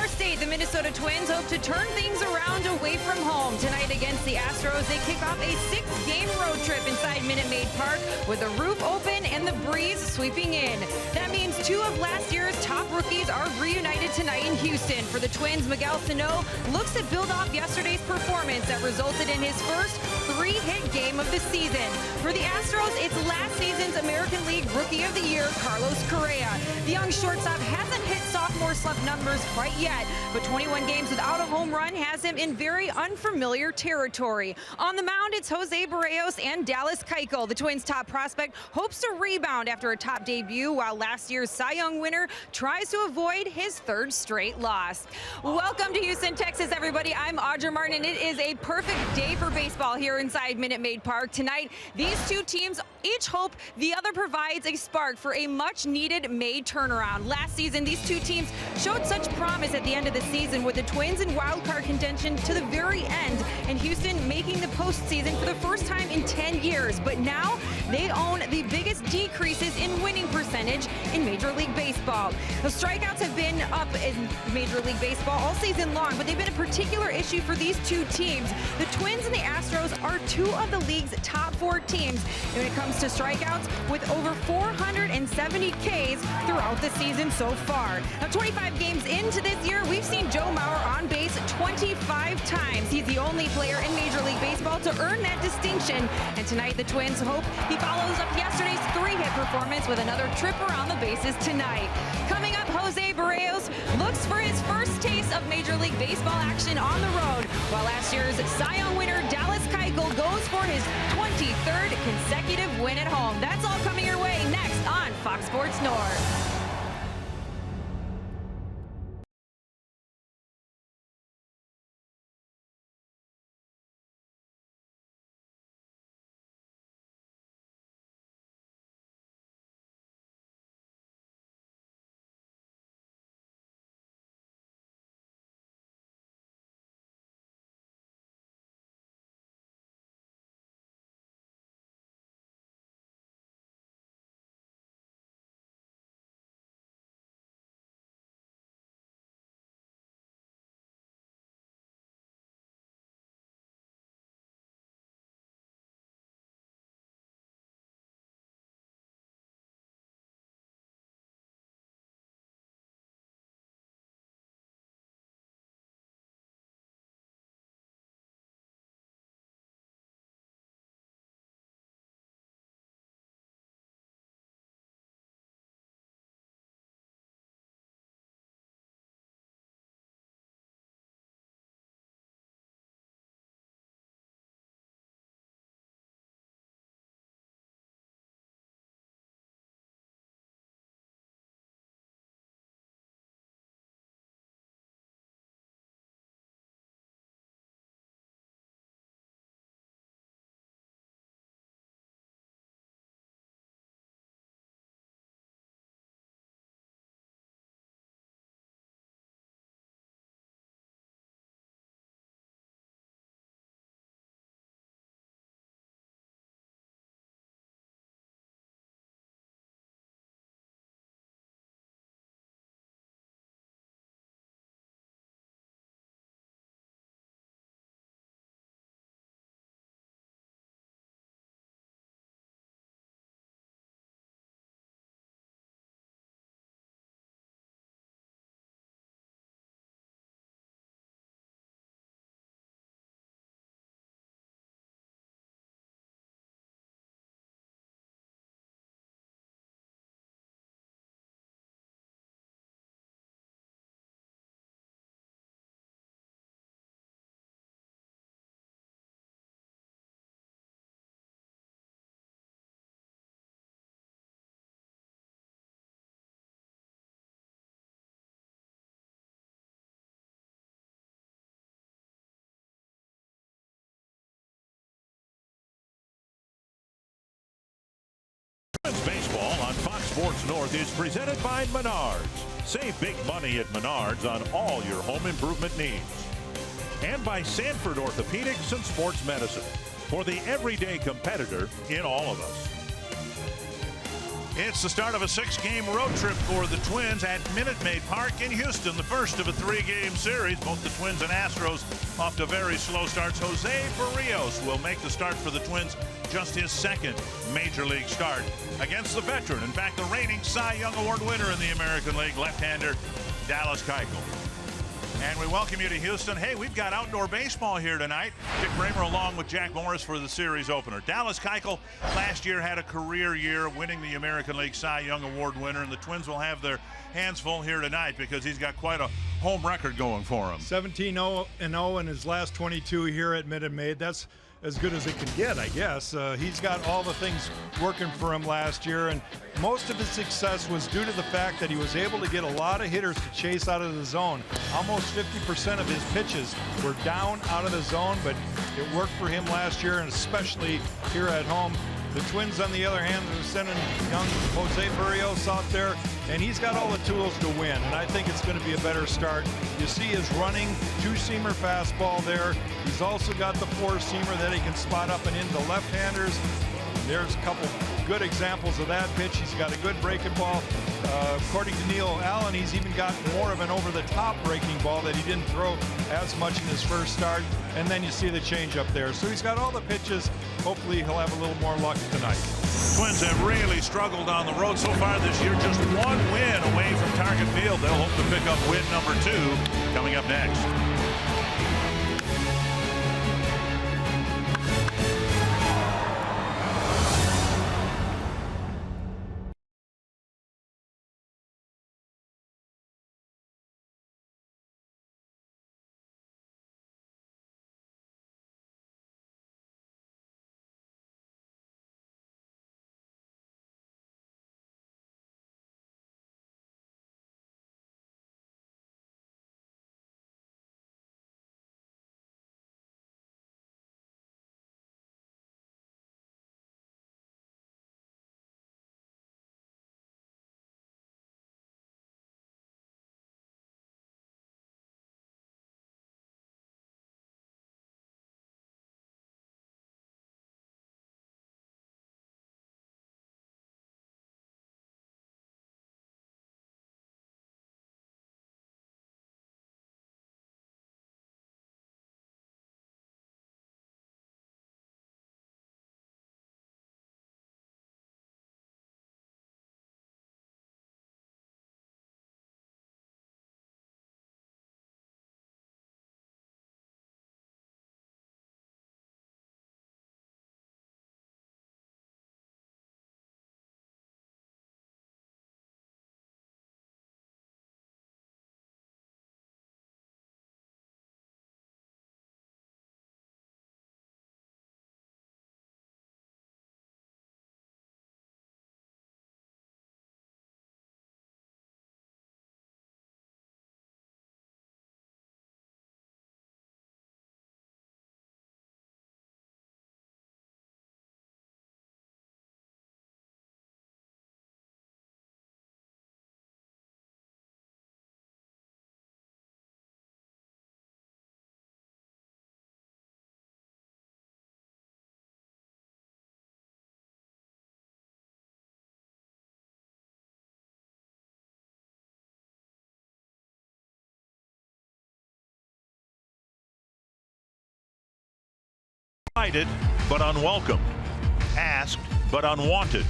State, the Minnesota Twins hope to turn things around away from home. Tonight against the Astros, they kick off a 6-game road trip inside Minute Maid Park with the roof open and the breeze sweeping in. That means two of last year's top rookies are reunited tonight in Houston. For the Twins, Miguel Sano looks to build off yesterday's performance that resulted in his first 3-hit game of the season. For the Astros, it's last season's American League Rookie of the Year, Carlos Correa. The young shortstop hasn't hit sophomore slump numbers quite yet, but 21 games without a home run has him in very unfamiliar territory. On the mound, it's Jose Barrios and Dallas Keuchel. The Twins' top prospect hopes to rebound after a top debut, while last year's Cy Young winner tries to avoid his third straight loss. Welcome to Houston, Texas, everybody. I'm Audra Martin, and it is a perfect day for baseball here inside Minute Maid Park. Tonight, these two teams each hope the other provides a spark for a much-needed May turnaround. Last season, these two teams showed such promise at the end of the season, with the Twins in wild-card contention to the very end, and Houston making the postseason for the first time in 10 years. But now, they own the biggest decreases in winning percentage in Major League Baseball. The strikeouts have been up in Major League Baseball all season long, but they've been a particular issue for these two teams. The Twins and the Astros are two of the league's top 4 teams when it comes to strikeouts, with over 470 Ks throughout the season so far. Now, 25 games into this year, we've seen Joe Mauer on base 25 times. He's the only player in Major League Baseball to earn that distinction. And tonight, the Twins hope he follows up yesterday's 3-hit performance with another trip around the bases tonight. Coming up, Jose Barrios looks for his first taste of Major League Baseball action on the road, while last year's Cy Young winner Dallas Keuchel goes for his 23rd consecutive win at home. That's all coming your way next on Fox Sports North. Baseball on Fox Sports North is presented by Menards. Save big money at Menards on all your home improvement needs. And by Sanford Orthopedics and Sports Medicine, for the everyday competitor in all of us. It's the start of a 6-game road trip for the Twins at Minute Maid Park in Houston, the first of a 3-game series. Both the Twins and Astros off to very slow starts. Jose Berrios will make the start for the Twins, just his second Major League start against the veteran. In fact, the reigning Cy Young Award winner in the American League, left-hander Dallas Keuchel. And we welcome you to Houston. Hey, we've got outdoor baseball here tonight. Dick Bramer along with Jack Morris for the series opener. Dallas Keuchel last year had a career year, winning the American League Cy Young Award winner, and the Twins will have their hands full here tonight because he's got quite a home record going for him. 17-0 in his last 22 here at Minute Maid. That's as good as it can get, I guess. He's got all the things working for him last year, and most of his success was due to the fact that he was able to get a lot of hitters to chase out of the zone. Almost 50% of his pitches were down out of the zone, but it worked for him last year, and especially here at home. The Twins, on the other hand, are sending young Jose Berrios out there, and he's got all the tools to win, and I think it's going to be a better start. You see his running two-seamer fastball there. He's also got the four-seamer that he can spot up and into left-handers. There's a couple good examples of that pitch. He's got a good breaking ball. According to Neil Allen, he's even got more of an over-the-top breaking ball that he didn't throw as much in his first start. And then you see the change-up there. So he's got all the pitches. Hopefully he'll have a little more luck tonight. Twins have really struggled on the road so far this year. Just one win away from Target Field. They'll hope to pick up win number 2 coming up next. Invited but unwelcome, asked but unwanted,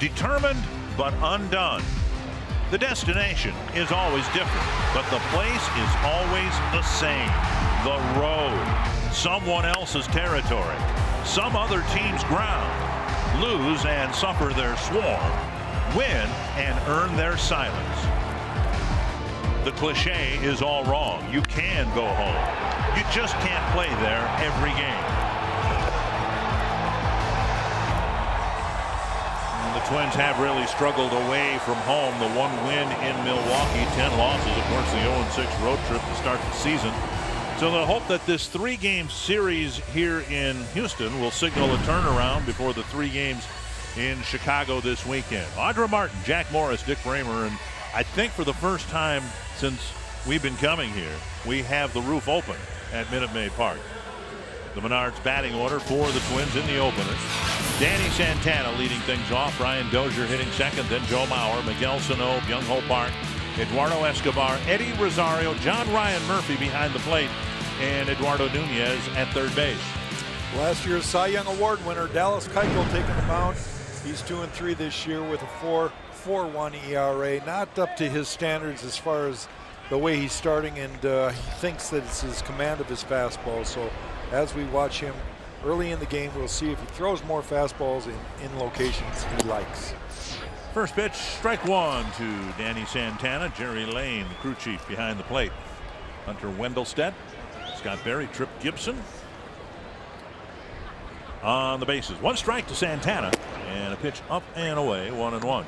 determined but undone. The destination is always different, but the place is always the same. The road, someone else's territory, some other team's ground. Lose and suffer their swarm, win and earn their silence. The cliche is all wrong. You can go home. You just can't play there every game. The Twins have really struggled away from home. The one win in Milwaukee, 10 losses, of course, the 0-6 road trip to start the season. So they'll hope that this 3-game series here in Houston will signal a turnaround before the 3 games in Chicago this weekend. Audra Martin, Jack Morris, Dick Bramer, and I think for the first time since we've been coming here, we have the roof open at Minute Maid Park. The Menards batting order for the Twins in the opener. Danny Santana leading things off. Brian Dozier hitting second. Then Joe Mauer, Miguel Sano, Byung-Ho Park, Eduardo Escobar, Eddie Rosario, John Ryan Murphy behind the plate, and Eduardo Nunez at third base. Last year's Cy Young Award winner Dallas Keuchel taking the mound. He's 2-3 this year with a 4.41 ERA. Not up to his standards as far as the way he's starting, and he thinks that it's his command of his fastball. So as we watch him early in the game, we'll see if he throws more fastballs in locations he likes. First pitch, strike one to Danny Santana. Jerry Lane, the crew chief, behind the plate. Hunter Wendelstedt, Scott Berry, Trip Gibson on the bases. One strike to Santana, and a pitch up and away, 1-1.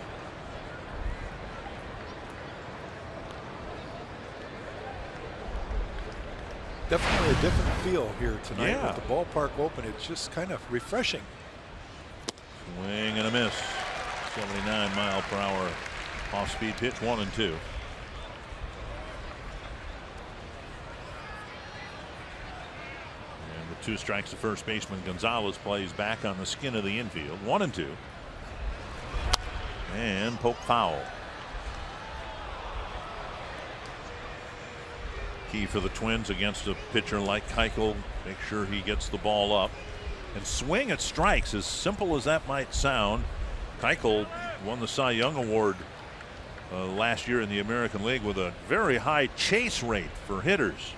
Definitely a different feel here tonight. Yeah. With the ballpark open. It's just kind of refreshing. Swing and a miss. 79-mile-per-hour off-speed pitch, 1-2. And with 2 strikes to first baseman, Gonzalez plays back on the skin of the infield. 1-2. And poke foul. Key for the Twins against a pitcher like Keuchel. Make sure he gets the ball up and swing at strikes. As simple as that might sound, Keuchel won the Cy Young Award last year in the American League with a very high chase rate for hitters.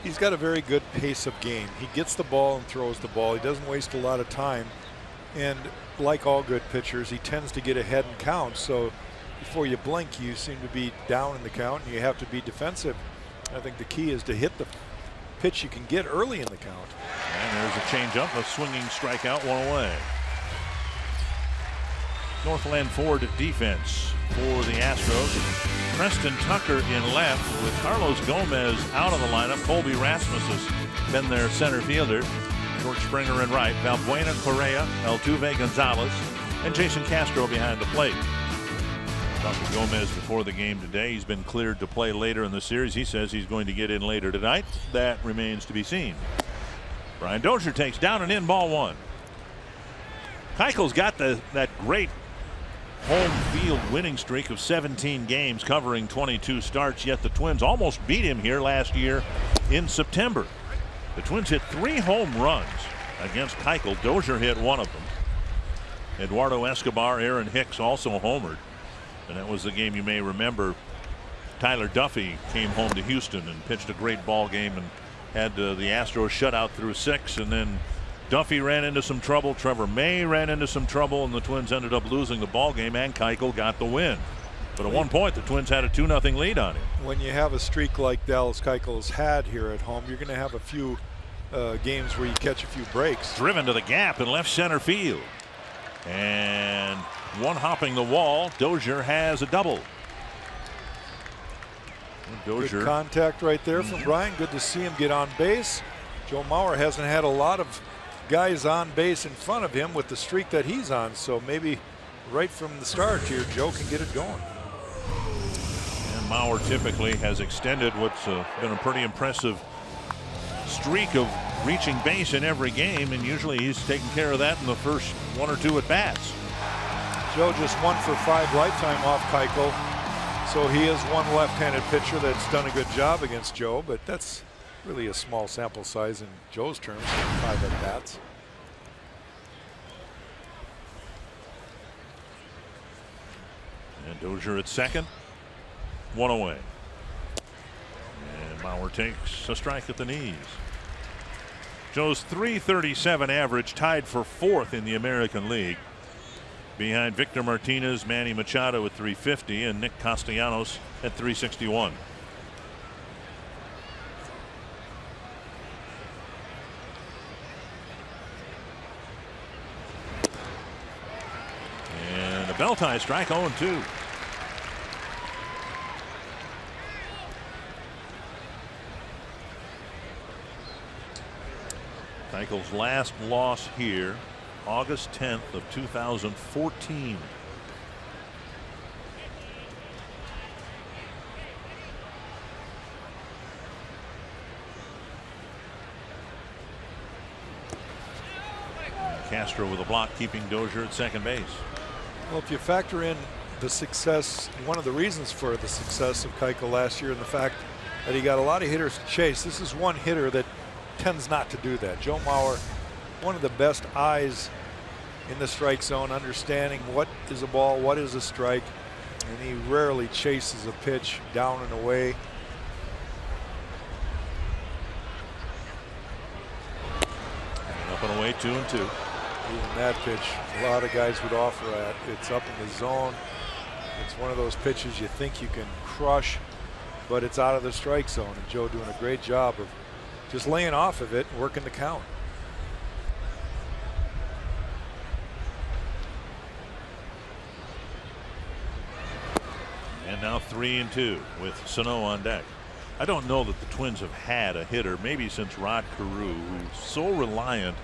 He's got a very good pace of game. He gets the ball and throws the ball. He doesn't waste a lot of time. And like all good pitchers, he tends to get ahead in counts. So before you blink, you seem to be down in the count, and you have to be defensive. I think the key is to hit the pitch you can get early in the count. And there's a changeup, a swinging strikeout, 1 away. Northland Ford defense for the Astros. Preston Tucker in left with Carlos Gomez out of the lineup. Colby Rasmus has been their center fielder. George Springer in right. Valbuena Correa, Altuve Gonzalez, and Jason Castro behind the plate. Talked to Gomez before the game today. He's been cleared to play later in the series. He says he's going to get in later tonight. That remains to be seen. Brian Dozier takes down and in, ball 1. Keuchel's got that great home field winning streak of 17 games covering 22 starts, yet the Twins almost beat him here last year in September. The Twins hit 3 home runs against Keuchel. Dozier hit 1 of them. Eduardo Escobar, Aaron Hicks also homered. And that was the game you may remember. Tyler Duffy came home to Houston and pitched a great ball game and had the Astros shut out through 6. And then Duffy ran into some trouble. Trevor May ran into some trouble, and the Twins ended up losing the ball game, and Keuchel got the win. But at one point, the Twins had a 2-0 lead on him. When you have a streak like Dallas Keuchel's had here at home, you're going to have a few games where you catch a few breaks. Driven to the gap in left center field. And one hopping the wall. Dozier has a double. Dozier. Good contact right there from Brian. Good to see him get on base. Joe Mauer hasn't had a lot of guys on base in front of him with the streak that he's on. So maybe right from the start here, Joe can get it going. And Mauer typically has extended what's been a pretty impressive streak of reaching base in every game, and usually he's taking care of that in the first 1 or 2 at bats. Joe just 1 for 5 lifetime off Keuchel, so he is one left-handed pitcher that's done a good job against Joe, but that's really a small sample size in Joe's terms, 5 at bats. And Dozier at second, 1 away. And Mauer takes a strike at the knees. Joe's .337 average tied for 4th in the American League, behind Victor Martinez, Manny Machado at .350, and Nick Castellanos at .361. And a bell tie strike, 0-2. Keuchel's last loss here, August 10th of 2014. Castro with a block, keeping Dozier at second base. Well, if you factor in the success, one of the reasons for the success of Keuchel last year and the fact that he got a lot of hitters to chase, this is one hitter that tends not to do that. Joe Mauer, one of the best eyes in the strike zone, understanding what is a ball, what is a strike, and he rarely chases a pitch down and away. And up and away, 2-2. Even that pitch, a lot of guys would offer at. It's up in the zone. It's one of those pitches you think you can crush, but it's out of the strike zone. And Joe doing a great job of just laying off of it and working the count. And now 3-2 with Sano on deck. I don't know that the Twins have had a hitter maybe since Rod Carew, who's so reliant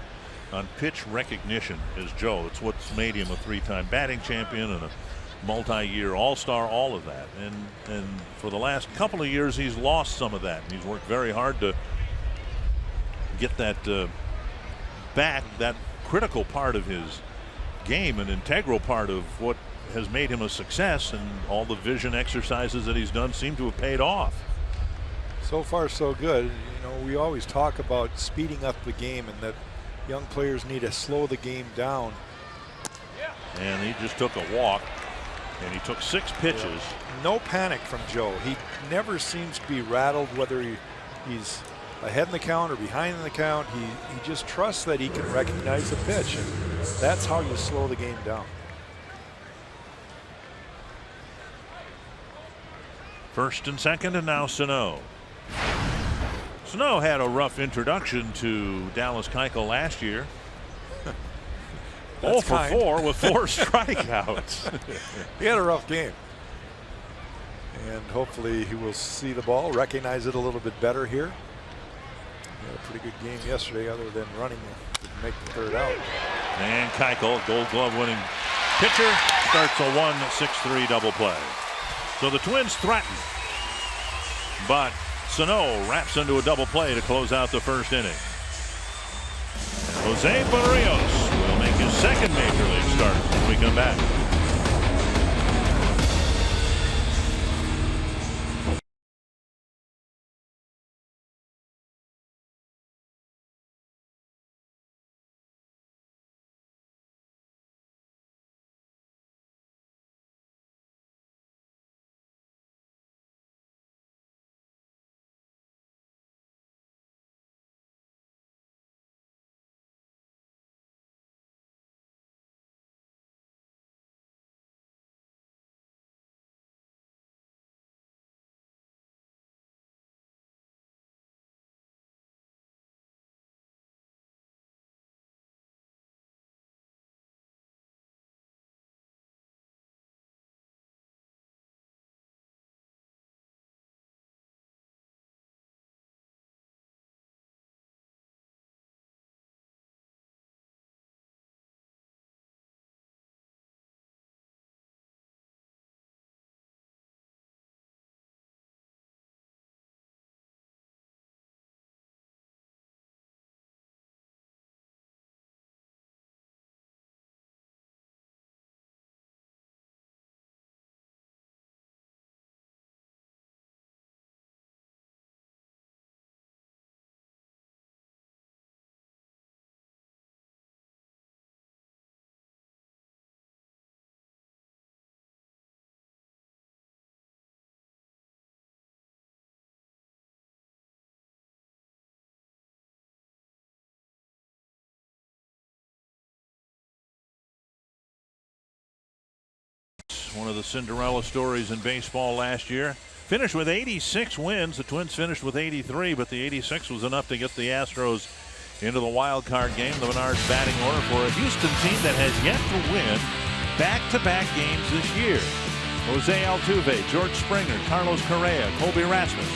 on pitch recognition as Joe. It's what's made him a 3-time batting champion and a multi-year all-star, all of that. And for the last couple of years he's lost some of that, and he's worked very hard to get that back, that critical part of his game, an integral part of what has made him a success, and all the vision exercises that he's done seem to have paid off. So far so good. You know, we always talk about speeding up the game and that young players need to slow the game down. And he just took a walk, and he took 6 pitches. Yeah. No panic from Joe. He never seems to be rattled whether he's ahead in the count or behind in the count. He just trusts that he can recognize the pitch, and that's how you slow the game down. First and second, and now Sano. Sano had a rough introduction to Dallas Keuchel last year. 0 for 4 with 4 strikeouts. He had a rough game. And hopefully he will see the ball, recognize it a little bit better here. He had a pretty good game yesterday other than running to make the 3rd out. And Keuchel, Gold Glove winning pitcher, starts a 1-6-3 double play. So the Twins threaten, but Sano wraps into a double play to close out the first inning. And Jose Berrios will make his second major league start when we come back. One of the Cinderella stories in baseball last year. Finished with 86 wins. The Twins finished with 83, but the 86 was enough to get the Astros into the wild card game. The Menards batting order for a Houston team that has yet to win back-to-back games this year. Jose Altuve, George Springer, Carlos Correa, Colby Rasmus,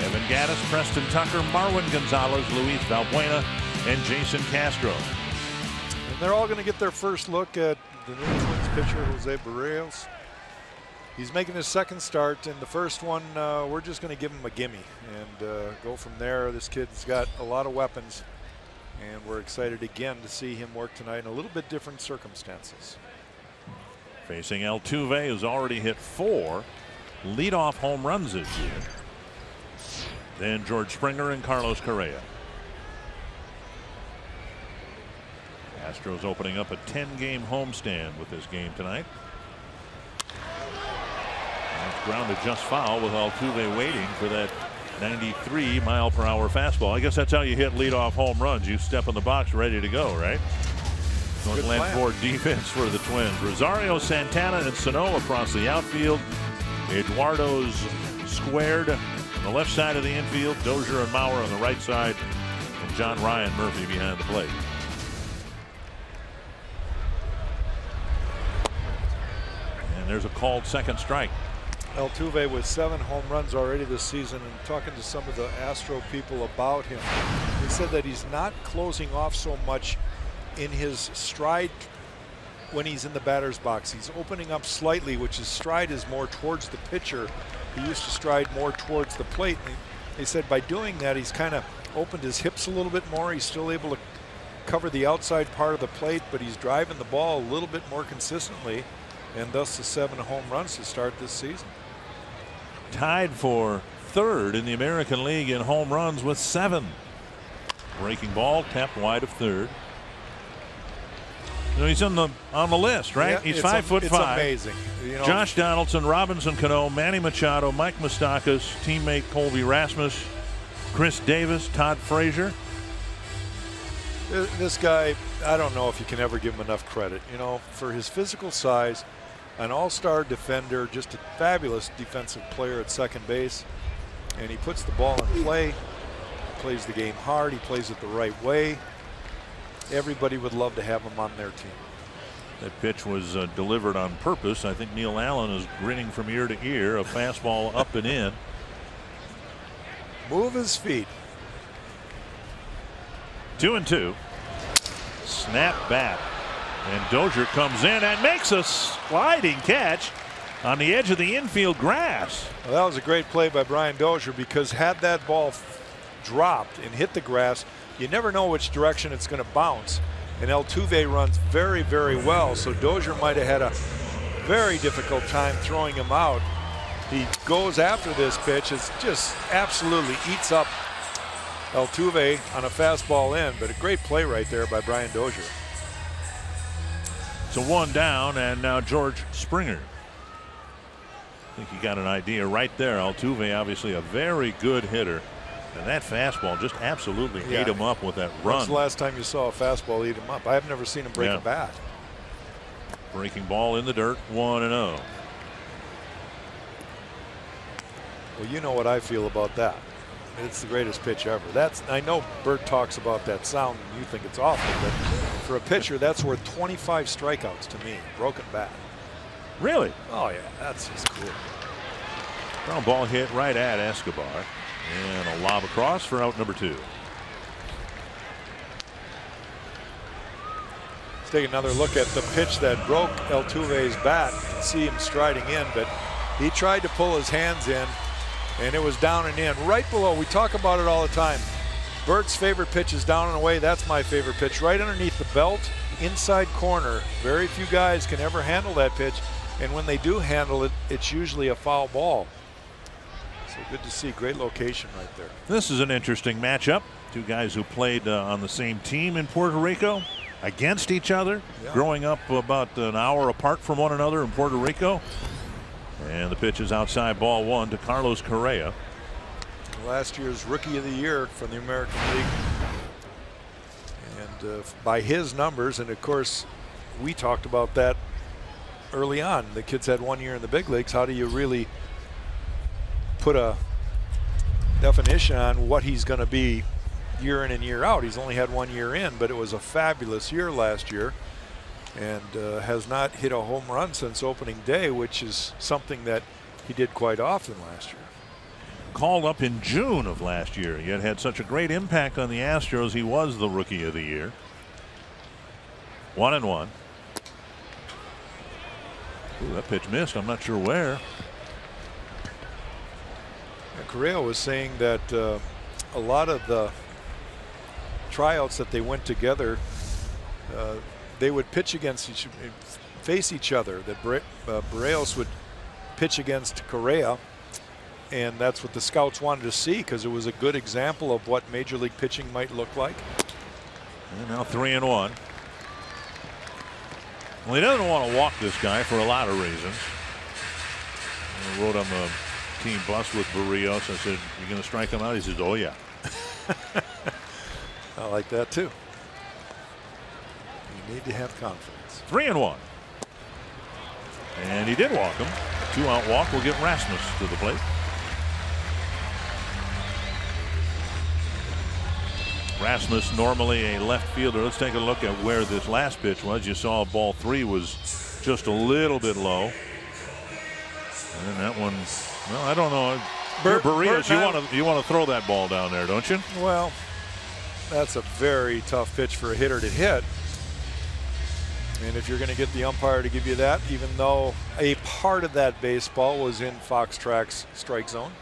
Evan Gattis, Preston Tucker, Marwin Gonzalez, Luis Valbuena, and Jason Castro. And they're all going to get their first look at the new Twins pitcher, Jose Berrios. He's making his second start, and the first one, we're just going to give him a gimme and go from there. This kid's got a lot of weapons. And we're excited again to see him work tonight in a little bit different circumstances. Facing Altuve, who's already hit 4 leadoff home runs this year. Then George Springer and Carlos Correa. Astros opening up a 10-game homestand with this game tonight. That's grounded just foul with Altuve waiting for that 93-mile-per-hour fastball. I guess that's how you hit leadoff home runs. You step in the box ready to go, right? Northland Ford defense for the Twins. Rosario, Santana, and Sano across the outfield. Eduardo's squared on the left side of the infield. Dozier and Mauer on the right side. And John Ryan Murphy behind the plate. And there's a called second strike. Altuve with 7 home runs already this season, and talking to some of the Astro people about him, they said that he's not closing off so much in his stride when he's in the batter's box. He's opening up slightly, which his stride is more towards the pitcher. He used to stride more towards the plate. And they said by doing that, he's kind of opened his hips a little bit more. He's still able to cover the outside part of the plate, but he's driving the ball a little bit more consistently, and thus the 7 home runs to start this season. Tied for 3rd in the American League in home runs with 7. Breaking ball tapped wide of 3rd. You know, he's on the list, right? Yeah, he's 5'5". It's amazing. You know, Josh Donaldson, Robinson Cano, Manny Machado, Mike Moustakas, teammate Colby Rasmus, Chris Davis, Todd Frazier. This guy, I don't know if you can ever give him enough credit. You know, for his physical size, an all-star defender, just a fabulous defensive player at second base, and he puts the ball in play, plays the game hard, he plays it the right way. Everybody would love to have him on their team. That pitch was delivered on purpose. I think Neil Allen is grinning from ear to ear. A fastball up and in. Move his feet. 2-2. Snap back. And Dozier comes in and makes a sliding catch on the edge of the infield grass. Well, that was a great play by Brian Dozier, because had that ball dropped and hit the grass, you never know which direction it's going to bounce. And Altuve runs very, very well, so Dozier might have had a very difficult time throwing him out. He goes after this pitch. It just absolutely eats up Altuve on a fastball in, but a great play right there by Brian Dozier. So 1 down, and now George Springer. I think you got an idea right there. Altuve obviously a very good hitter, and that fastball just absolutely ate him up with that run. When's the last time you saw a fastball eat him up? I've never seen him break a bat. Breaking ball in the dirt, 1-0. Well, you know what I feel about that. It's the greatest pitch ever. I know Bert talks about that sound and you think it's awful, but for a pitcher, that's worth 25 strikeouts to me. Broken bat. Really? Oh yeah, that's just cool. Ground ball hit right at Escobar, and a lob across for out number 2. Let's take another look at the pitch that broke Altuve's bat. You can see him striding in, but he tried to pull his hands in, and it was down and in. Right below, we talk about it all the time. Bert's favorite pitch is down and away. That's my favorite pitch. Right underneath the belt, inside corner. Very few guys can ever handle that pitch, and when they do handle it, it's usually a foul ball. So good to see. Great location right there. This is an interesting matchup. 2 guys who played on the same team in Puerto Rico against each other, growing up about an hour apart from one another in Puerto Rico. And the pitch is outside, ball 1 to Carlos Correa. Last year's Rookie of the Year from the American League. And by his numbers, and of course, we talked about that early on. The kid's had 1 year in the big leagues. How do you really put a definition on what he's going to be year in and year out? He's only had 1 year in, but it was a fabulous year last year, and has not hit a home run since opening day, which is something that he did quite often last year. Called up in June of last year, yet had such a great impact on the Astros. He was the Rookie of the Year. 1-1. Ooh, that pitch missed. I'm not sure where. Correa was saying that a lot of the tryouts that they went together, they would pitch against face each other. That Barrios would pitch against Correa, and that's what the scouts wanted to see because it was a good example of what major league pitching might look like. And now 3-1. Well, he doesn't want to walk this guy for a lot of reasons. I rode on the team bus with Barrios. I said, "You going to strike him out?" He says, "Oh yeah." I like that too. You need to have confidence. 3-1. And he did walk him. 2-out walk will get Rasmus to the plate. Rasmus, normally a left fielder. Let's take a look at where this last pitch was. You saw ball 3 was just a little bit low. And that one, well, I don't know. Barrios, you want to throw that ball down there, don't you? Well, that's a very tough pitch for a hitter to hit. And if you're going to get the umpire to give you that, even though a part of that baseball was in Fox Track's strike zone.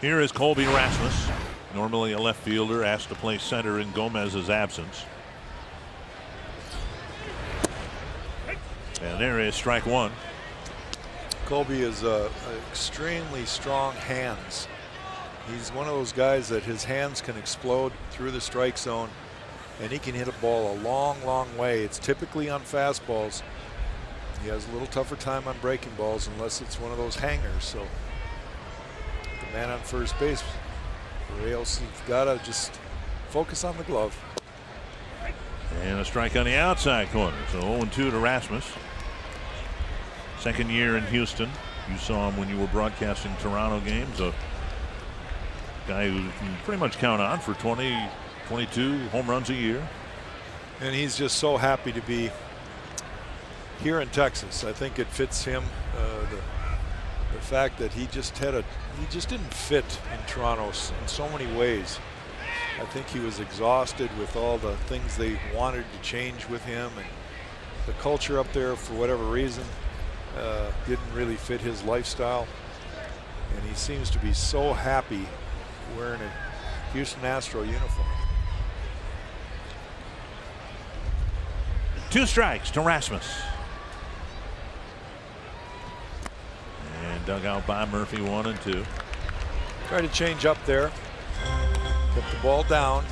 Here is Colby Rasmus, normally a left fielder, asked to play center in Gomez's absence. And there is strike 1. Colby is extremely strong hands. He's one of those guys that his hands can explode through the strike zone, and he can hit a ball a long, long way. It's typically on fastballs. He has a little tougher time on breaking balls unless it's one of those hangers. So the man on first base, Barrios, you've got to just focus on the glove. And a strike on the outside corner. So 0-2 to Rasmus. Second year in Houston. You saw him when you were broadcasting Toronto games. A guy who you can pretty much count on for 20, 22 home runs a year. And he's just so happy to be here in Texas. I think it fits him. The fact that he just didn't fit in Toronto in so many ways. I think he was exhausted with all the things they wanted to change with him, and the culture up there, for whatever reason, didn't really fit his lifestyle. And he seems to be so happy wearing a Houston Astro uniform. 2 strikes to Rasmus. And dug out by Murphy, 1-2. Tried to change up there. Kept the ball down.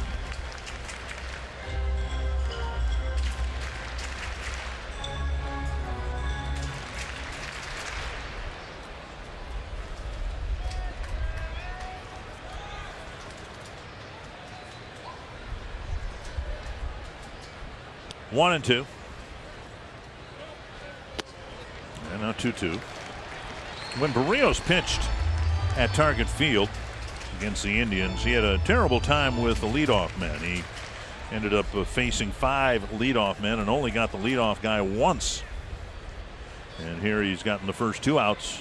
One and two. And now 2-2. When Barrios pitched at Target Field against the Indians, he had a terrible time with the leadoff men. He ended up facing 5 leadoff men and only got the leadoff guy once. And here he's gotten the first 2 outs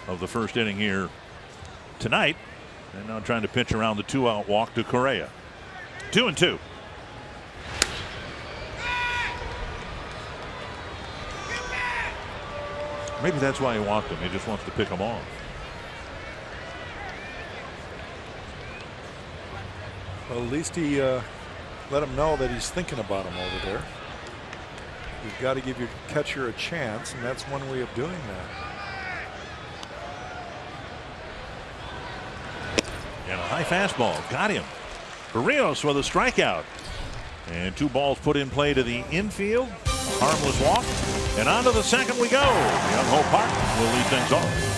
of the first inning here tonight. And now trying to pitch around the 2-out walk to Correa. 2-2. Maybe that's why he walked him. He just wants to pick him off. Well, at least he let him know that he's thinking about him over there. You've got to give your catcher a chance, and that's one way of doing that. And a high fastball. Got him. Barrios with a strikeout. And 2 balls put in play to the infield. A harmless walk. And on to the second we go. Young Hope Park will lead things off.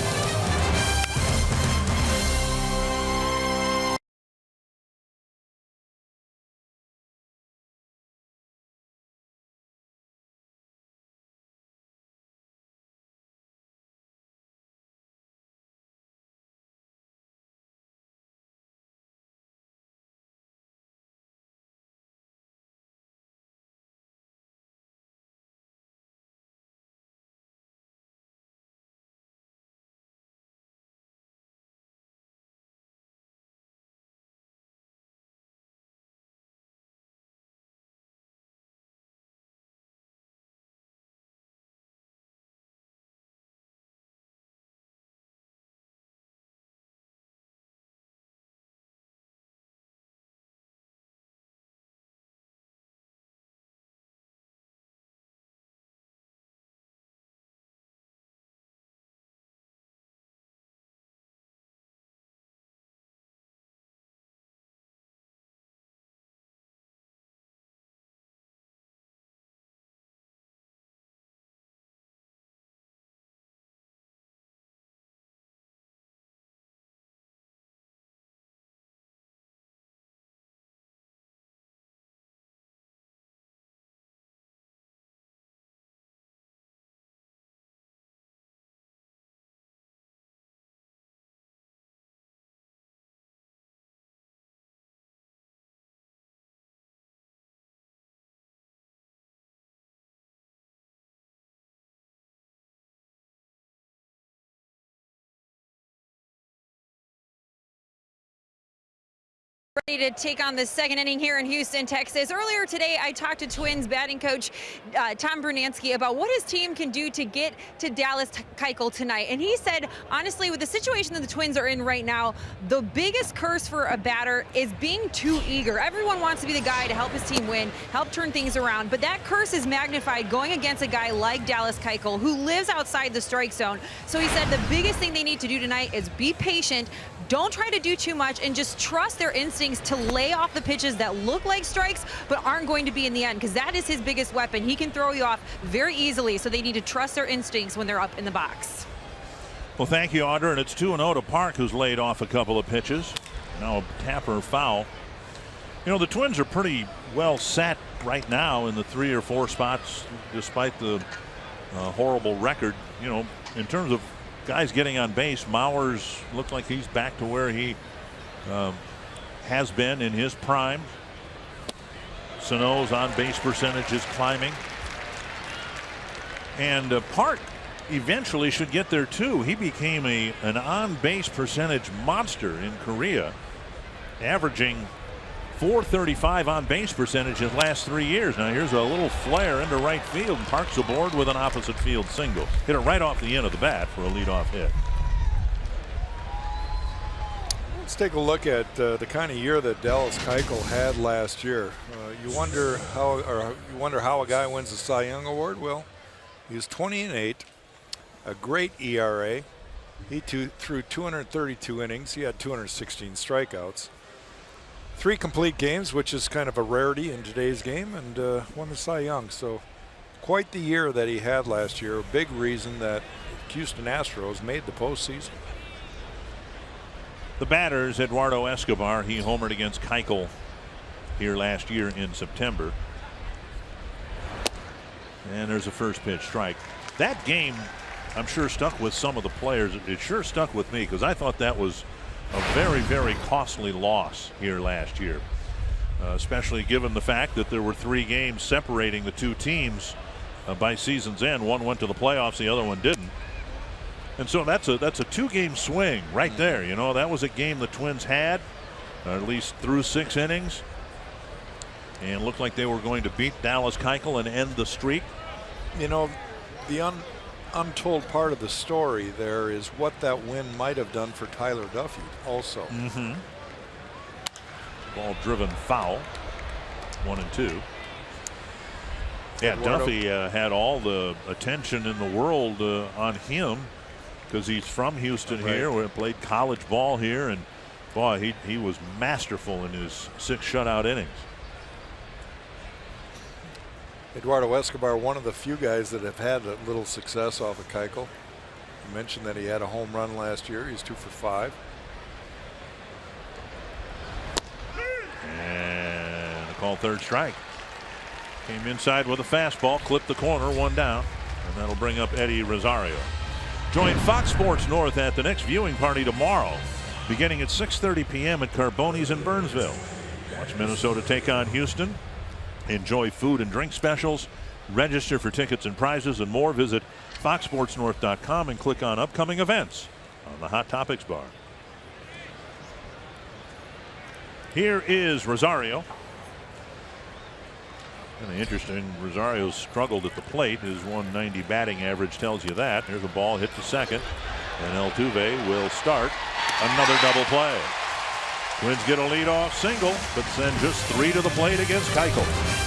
Ready to take on the second inning here in Houston, Texas. Earlier today, I talked to Twins batting coach Tom Brunansky about what his team can do to get to Dallas Keuchel tonight. And he said, honestly, with the situation that the Twins are in right now, the biggest curse for a batter is being too eager. Everyone wants to be the guy to help his team win, help turn things around. But that curse is magnified going against a guy like Dallas Keuchel, who lives outside the strike zone. So he said the biggest thing they need to do tonight is be patient, don't try to do too much, and just trust their instincts to lay off the pitches that look like strikes but aren't going to be in the end, because that is his biggest weapon. He can throw you off very easily, so they need to trust their instincts when they're up in the box. Well, thank you, Audra. And it's 2-0 to Park, who's laid off a couple of pitches. Now a tapper foul. You know, the Twins are pretty well set right now in the 3 or 4 spots, despite the horrible record. You know, in terms of guys getting on base, Mauers looks like he's back to where he has been in his prime. Sano's on base percentage is climbing, and Park eventually should get there too. He became an on base percentage monster in Korea, averaging .435 on base percentage his last 3 years. Now here's a little flare into right field, and Park's aboard with an opposite field single. Hit it right off the end of the bat for a leadoff hit. Let's take a look at the kind of year that Dallas Keuchel had last year. You wonder how a guy wins the Cy Young Award. Well, he was 20-8, a great ERA. He threw 232 innings. He had 216 strikeouts. 3 complete games, which is kind of a rarity in today's game, and won the Cy Young. So quite the year that he had last year. A big reason that Houston Astros made the postseason. The batters, Eduardo Escobar. He homered against Keuchel here last year in September. And there's a first pitch strike. That game, I'm sure, stuck with some of the players. It sure stuck with me, because I thought that was a very, very costly loss here last year, especially given the fact that there were 3 games separating the 2 teams by season's end. One went to the playoffs, the other one didn't. And so that's a 2-game swing right there. You know, that was a game the Twins had, at least through 6 innings, and looked like they were going to beat Dallas Keuchel and end the streak. You know, the untold part of the story there is what that win might have done for Tyler Duffy also. Ball driven foul. 1-2. Yeah, Duffy had all the attention in the world on him, because he's from Houston here, where he played college ball here, and boy, he was masterful in his 6 shutout innings. Eduardo Escobar, one of the few guys that have had a little success off of Keuchel. You mentioned that he had a home run last year. He's 2 for 5. And a call third strike. Came inside with a fastball, clipped the corner, 1 down, and that'll bring up Eddie Rosario. Join Fox Sports North at the next viewing party tomorrow, beginning at 6:30 p.m. at Carboni's in Burnsville. Watch Minnesota take on Houston. Enjoy food and drink specials. Register for tickets and prizes and more. Visit foxsportsnorth.com and click on upcoming events on the Hot Topics bar. Here is Rosario. Kind of interesting. Rosario struggled at the plate. His 190 batting average tells you that. Here's a ball hit to second, and Altuve will start another double play. Twins get a leadoff single, but send just 3 to the plate against Keuchel.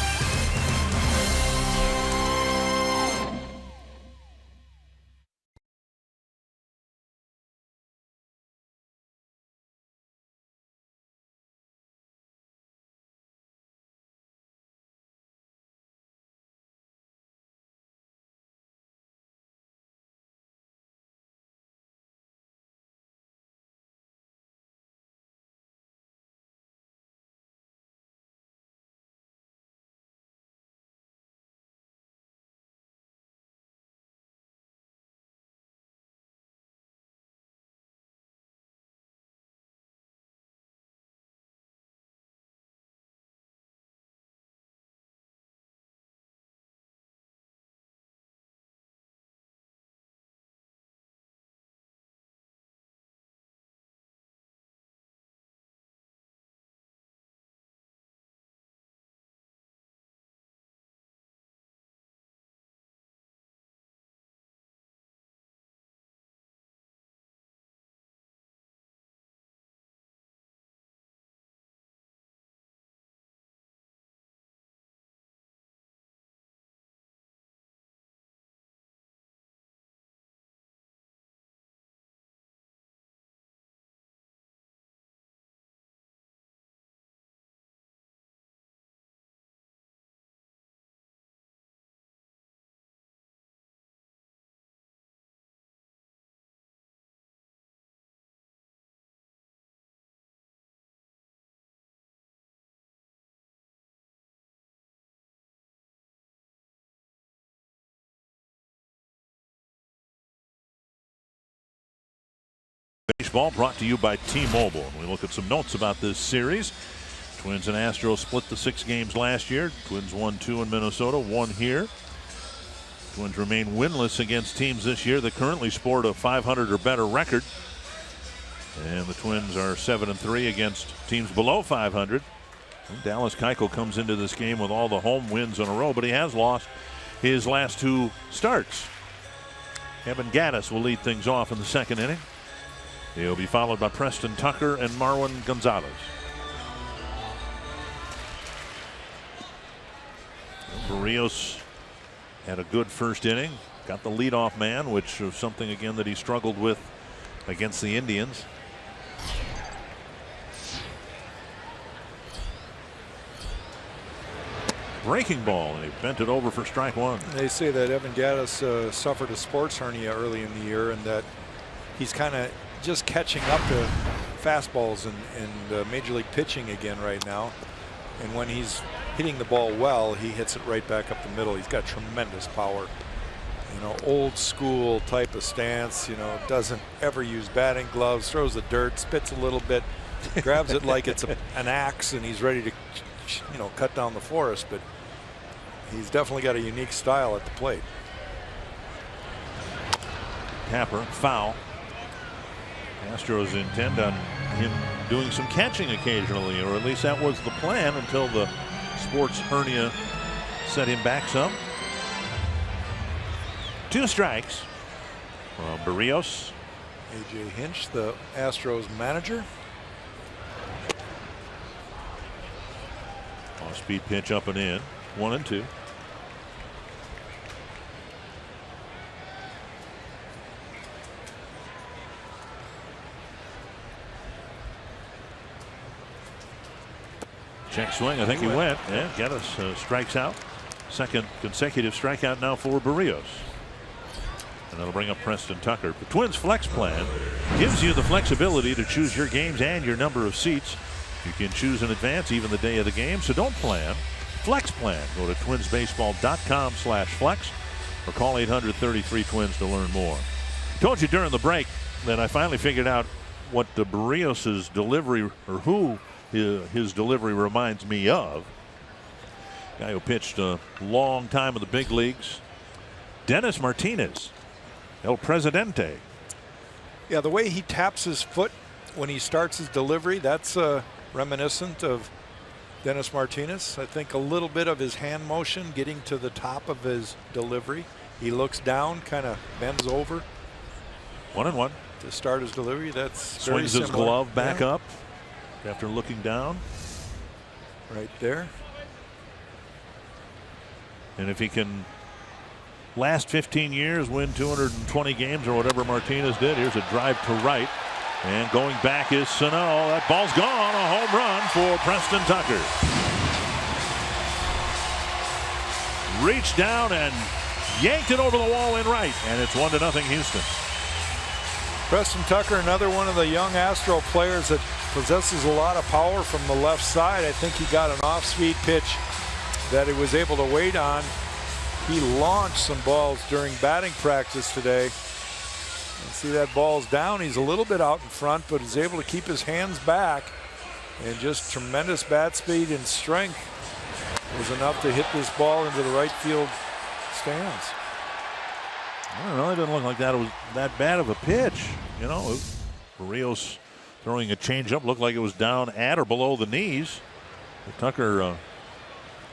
Baseball brought to you by T-Mobile. We look at some notes about this series. Twins and Astros split the 6 games last year. Twins won 2 in Minnesota, 1 here. Twins remain winless against teams this year that currently sport a .500 or better record. And the Twins are 7-3 against teams below .500. And Dallas Keuchel comes into this game with all the home wins in a row, but he has lost his last 2 starts. Evan Gattis will lead things off in the 2nd inning. He'll be followed by Preston Tucker and Marwin Gonzalez. Berrios had a good first inning. Got the leadoff man, which was something again that he struggled with against the Indians. Breaking ball, and he bent it over for strike 1. They say that Evan Gattis suffered a sports hernia early in the year, and that he's kind of just catching up to fastballs and Major League pitching again right now. And when he's hitting the ball well, he hits it right back up the middle. He's got tremendous power. You know, old school type of stance, you know, doesn't ever use batting gloves, throws the dirt, spits a little bit, grabs it like it's an axe, and he's ready to, you know, cut down the forest. But he's definitely got a unique style at the plate. Tapper, foul. Astros intend on him doing some catching occasionally, or at least that was the plan until the sports hernia set him back some. 2 strikes from Berrios. A.J. Hinch, the Astros manager. Off-speed pitch up and in. 1-2. Check swing. I think he went. Yeah, Gattis strikes out. 2nd consecutive strikeout now for Berrios. And that'll bring up Preston Tucker. The Twins flex plan gives you the flexibility to choose your games and your number of seats. You can choose in advance even the day of the game, so don't plan. Flex plan. Go to twinsbaseball.com/flex or call 800-33-TWINS to learn more. I told you during the break that I finally figured out what the Berrios' delivery, or who his delivery reminds me of. Guy who pitched a long time in the big leagues. Dennis Martinez. El Presidente. Yeah, the way he taps his foot when he starts his delivery, that's reminiscent of Dennis Martinez. I think a little bit of his hand motion getting to the top of his delivery. He looks down, kind of bends over. 1-1. To start his delivery. That's swings his glove back up after looking down. Right there. And if he can last 15 years, win 220 games or whatever Martinez did. Here's a drive to right. And going back is Sano. That ball's gone. A home run for Preston Tucker. Reached down and yanked it over the wall in right. And it's 1-0 Houston. Preston Tucker, another one of the young Astro players that possesses a lot of power from the left side. I think he got an off-speed pitch that he was able to wait on. He launched some balls during batting practice today. See that ball's down. He's a little bit out in front, but is able to keep his hands back. And just tremendous bat speed and strength was enough to hit this ball into the right field stands. I don't know. It didn't look like that was that bad of a pitch. You know, Berrios throwing a changeup looked like it was down at or below the knees. Tucker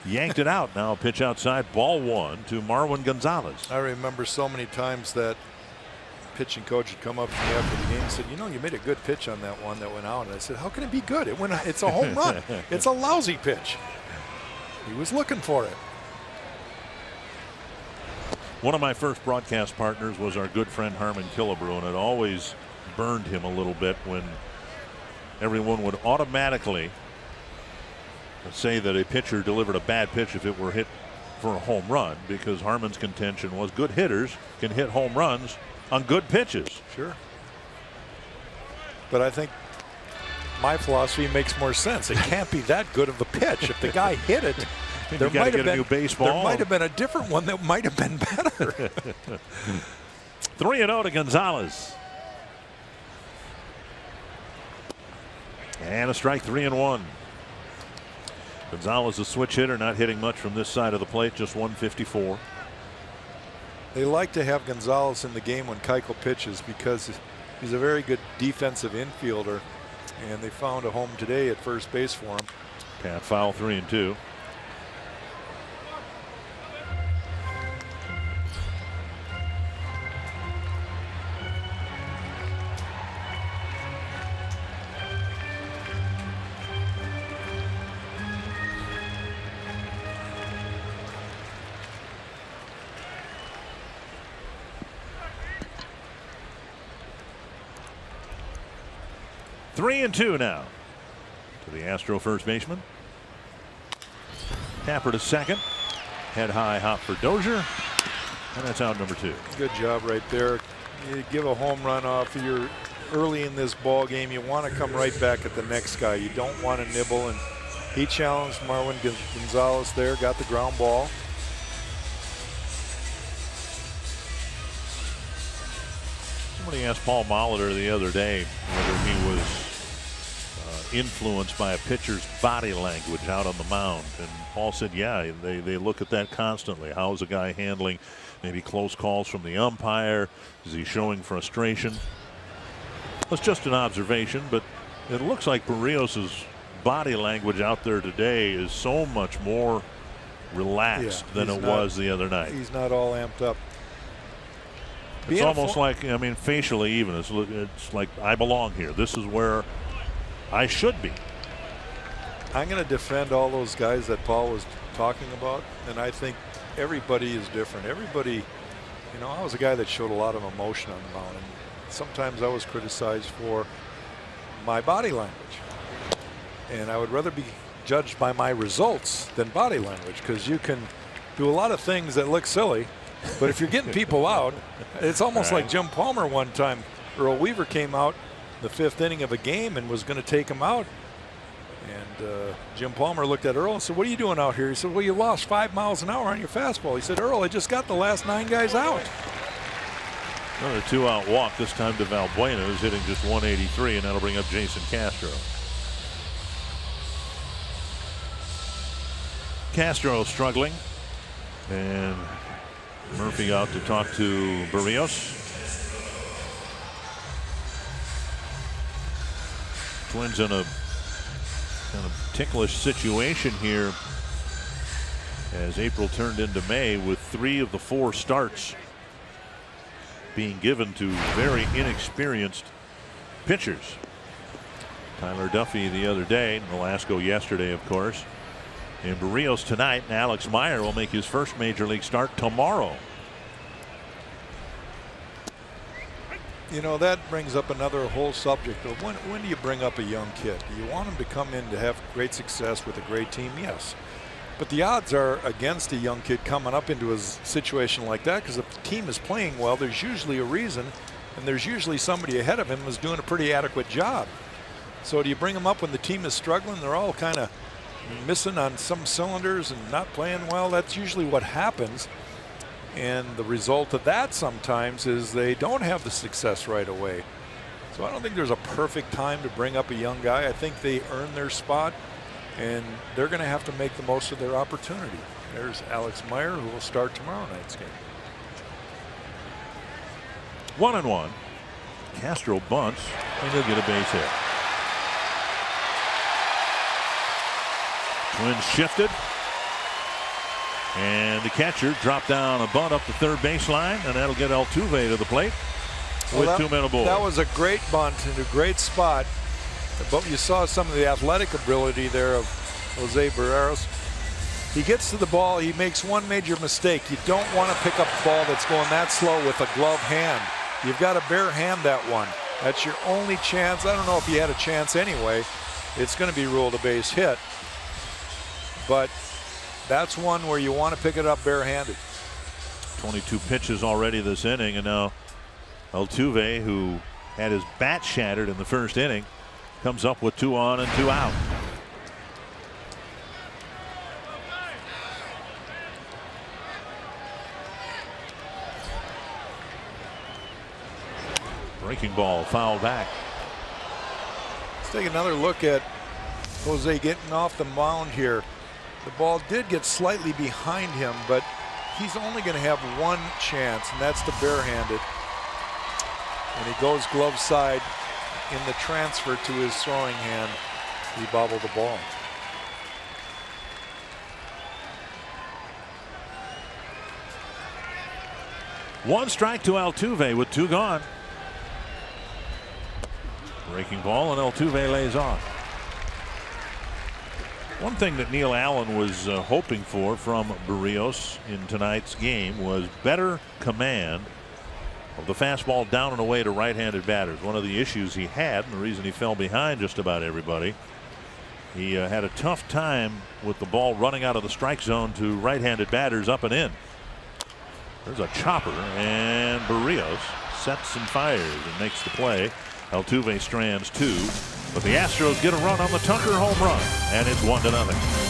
yanked it out. Now a pitch outside, ball 1 to Marwin Gonzalez. I remember so many times that pitching coach would come up to me after the game and said, you know, you made a good pitch on that one that went out. And I said, how can it be good? It's a home run. It's a lousy pitch. He was looking for it. One of my first broadcast partners was our good friend Harmon Killebrew, and it always burned him a little bit when everyone would automatically say that a pitcher delivered a bad pitch if it were hit for a home run, because Harmon's contention was good hitters can hit home runs on good pitches. Sure. But I think my philosophy makes more sense. It can't be that good of a pitch. If the guy hit it, there might have been a new baseball. There might have been a different one that might have been better. 3-0 to Gonzalez. And a strike, 3-1. Gonzalez, a switch hitter, not hitting much from this side of the plate, just 154. They like to have Gonzalez in the game when Keuchel pitches because he's a very good defensive infielder, and they found a home today at first base for him. Pat foul, 3-2. Three and two now to the Astro first baseman. Tapper to second. Head high hop for Dozier. And that's out number 2. Good job right there. You give a home run off. You're early in this ball game. You want to come right back at the next guy. You don't want to nibble. And he challenged Marwin Gonzalez there. Got the ground ball. Somebody asked Paul Molitor the other day whether he was influenced by a pitcher's body language out on the mound, and Paul said yeah, they look at that constantly. How is a guy handling maybe close calls from the umpire? Is he showing frustration? It's just an observation, but it looks like Berrios's body language out there today is so much more relaxed than it was the other night. He's not all amped up. It's almost like, I mean, facially even, it's like, I belong here. This is where I should be. I'm going to defend all those guys that Paul was talking about, and I think everybody is different. Everybody, you know, I was a guy that showed a lot of emotion on the mound, and sometimes I was criticized for my body language. And I would rather be judged by my results than body language, because you can do a lot of things that look silly, but if you're getting people out, it's almost like Jim Palmer one time. Earl Weaver came out the 5th inning of a game and was going to take him out. And Jim Palmer looked at Earl and said, "What are you doing out here?" He said, "Well, you lost 5 miles an hour on your fastball." He said, "Earl, I just got the last 9 guys out." Another 2-out walk, this time to Valbuena, who's hitting just 183, and that'll bring up Jason Castro. Castro struggling, and Murphy out to talk to Berrios. Twins in a kind of ticklish situation here as April turned into May, with 3 of the 4 starts being given to very inexperienced pitchers. Tyler Duffy the other day, and Velasco yesterday, of course. And Berrios tonight, and Alex Meyer will make his first major league start tomorrow. You know, that brings up another whole subject of when do you bring up a young kid? Do you want him to come in to have great success with a great team? Yes. But the odds are against a young kid coming up into a situation like that, because if the team is playing well, there's usually a reason, and there's usually somebody ahead of him who's doing a pretty adequate job. So do you bring him up when the team is struggling? They're all kind of missing on some cylinders and not playing well. That's usually what happens. And the result of that sometimes is they don't have the success right away. So I don't think there's a perfect time to bring up a young guy. I think they earn their spot, and they're going to have to make the most of their opportunity. There's Alex Meyer, who will start tomorrow night's game. 1-1. Castro bunts, and he'll get a base hit. Twins shifted, and the catcher dropped down a bunt up the third baseline, and that'll get Altuve to the plate with 2 men aboard. That was a great bunt in a great spot, but you saw some of the athletic ability there of Jose Berrios. He gets to the ball, he makes one major mistake. You don't want to pick up a ball that's going that slow with a glove hand. You've got to bare hand that one. That's your only chance. I don't know if he had a chance anyway. It's going to be ruled a base hit. But that's one where you want to pick it up barehanded. 22 pitches already this inning, and now Altuve, who had his bat shattered in the first inning, comes up with 2 on and 2 out. Breaking ball fouled back. Take another look at Jose getting off the mound here. The ball did get slightly behind him, but he's only going to have one chance, and that's to barehand it. And he goes glove side in the transfer to his throwing hand. He bobbled the ball. One strike to Altuve with 2 gone. Breaking ball, and Altuve lays off. One thing that Neil Allen was hoping for from Berríos in tonight's game was better command of the fastball down and away to right-handed batters. One of the issues he had, and the reason he fell behind just about everybody, he had a tough time with the ball running out of the strike zone to right-handed batters up and in. There's a chopper, and Berríos sets and fires and makes the play. Altuve strands 2, but the Astros get a run on the Tucker home run, and it's 1-0.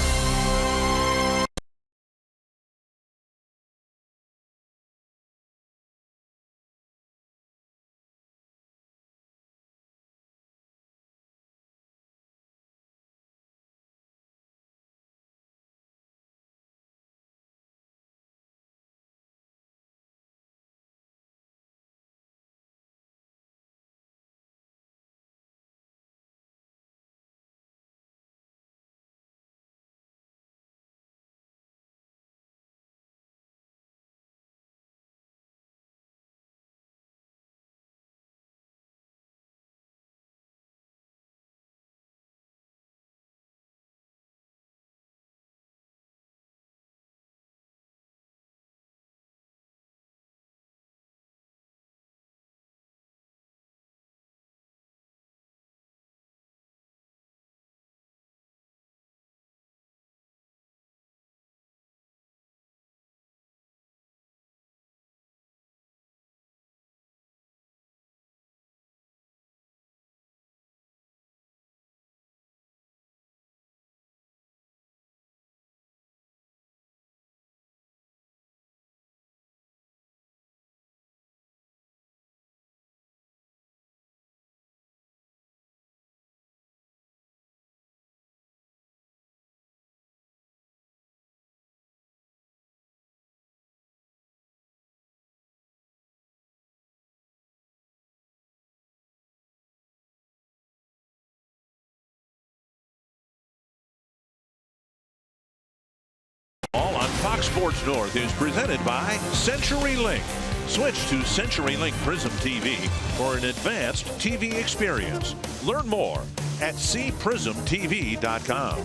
All on Fox Sports North is presented by CenturyLink. Switch to CenturyLink Prism TV for an advanced TV experience. Learn more at cprismtv.com.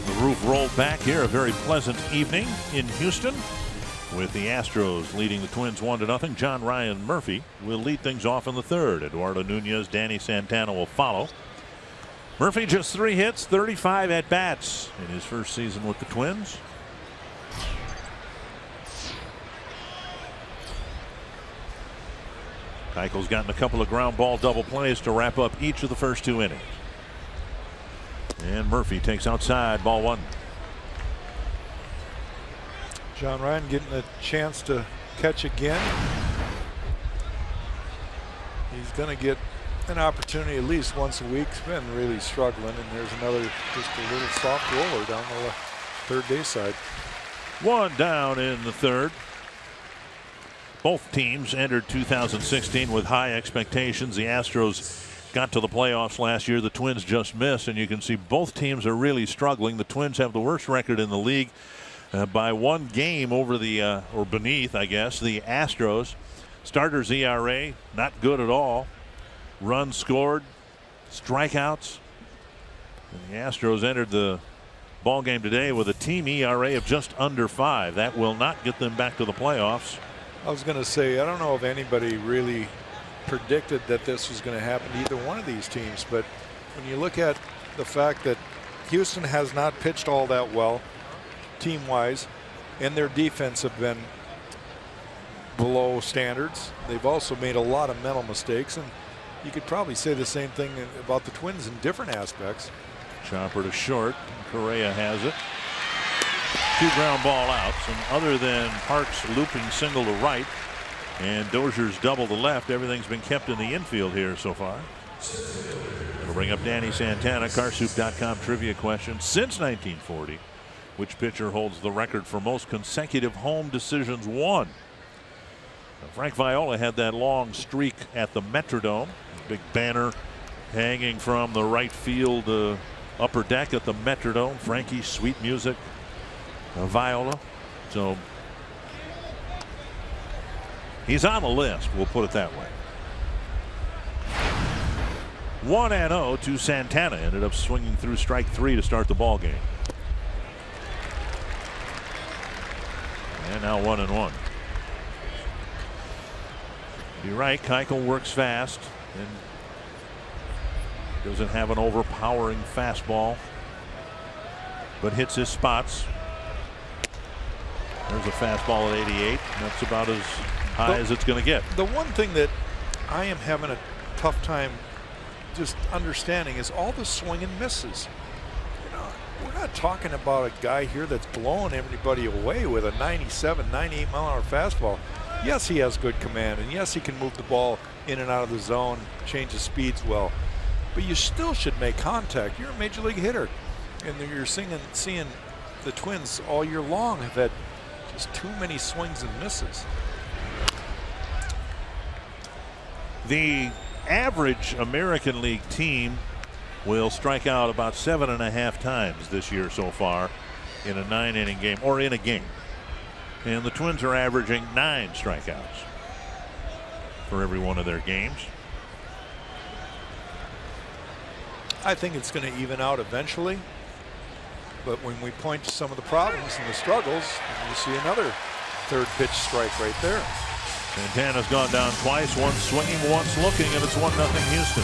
The roof rolled back here. A very pleasant evening in Houston with the Astros leading the Twins 1-0. John Ryan Murphy will lead things off in the third. Eduardo Nunez, Danny Santana will follow. Murphy just 3 hits, 35 at-bats in his first season with the Twins. Keuchel's gotten a couple of ground ball double plays to wrap up each of the first 2 innings. And Murphy takes outside, ball 1. John Ryan getting a chance to catch again. He's going to get an opportunity at least once a week. He's been really struggling, and there's another just a little soft roller down the third base side. 1 down in the third. Both teams entered 2016 with high expectations. The Astros got to the playoffs last year. The Twins just missed, and you can see both teams are really struggling. The Twins have the worst record in the league by 1 game over the or beneath, I guess, the Astros. Starters ERA not good at all. Runs scored, strikeouts. And the Astros entered the ball game today with a team ERA of just under 5. That will not get them back to the playoffs. I was going to say, I don't know if anybody really predicted that this was going to happen to either one of these teams, but when you look at the fact that Houston has not pitched all that well team-wise, and their defense have been below standards, they've also made a lot of mental mistakes, and you could probably say the same thing about the Twins in different aspects. Chopper to short. Correa has it. 2 ground ball outs, and other than Parks' looping single to right, And Dozier's double the left. Everything's been kept in the infield here so far. It'll bring up Danny Santana. Carsoup.com trivia question. Since 1940, which pitcher holds the record for most consecutive home decisions won? Now, Frank Viola had that long streak at the Metrodome. Big banner hanging from the right field upper deck at the Metrodome. Frankie's sweet music. Viola. So he's on the list, we'll put it that way. 1-0 to Santana. Ended up swinging through strike 3 to start the ball game. And now 1-1. You're right, Keuchel works fast and doesn't have an overpowering fastball, but hits his spots. There's a fastball at 88. That's about as high as it's going to get. The one thing that I am having a tough time just understanding is all the swing and misses. You know, we're not talking about a guy here that's blowing everybody away with a 97, 98 mile an hour fastball. Yes, he has good command, and yes, he can move the ball in and out of the zone, change the speeds well. But you still should make contact. You're a major league hitter, and you're seeing the Twins all year long have had just too many swings and misses. The average American League team will strike out about 7.5 times this year so far in a 9-inning game, or in a game. And the Twins are averaging 9 strikeouts for every one of their games. I think it's going to even out eventually. But when we point to some of the problems and the struggles, you see another third pitch strike right there. Santana's gone down twice, once swinging, once looking, and it's 1-0 Houston.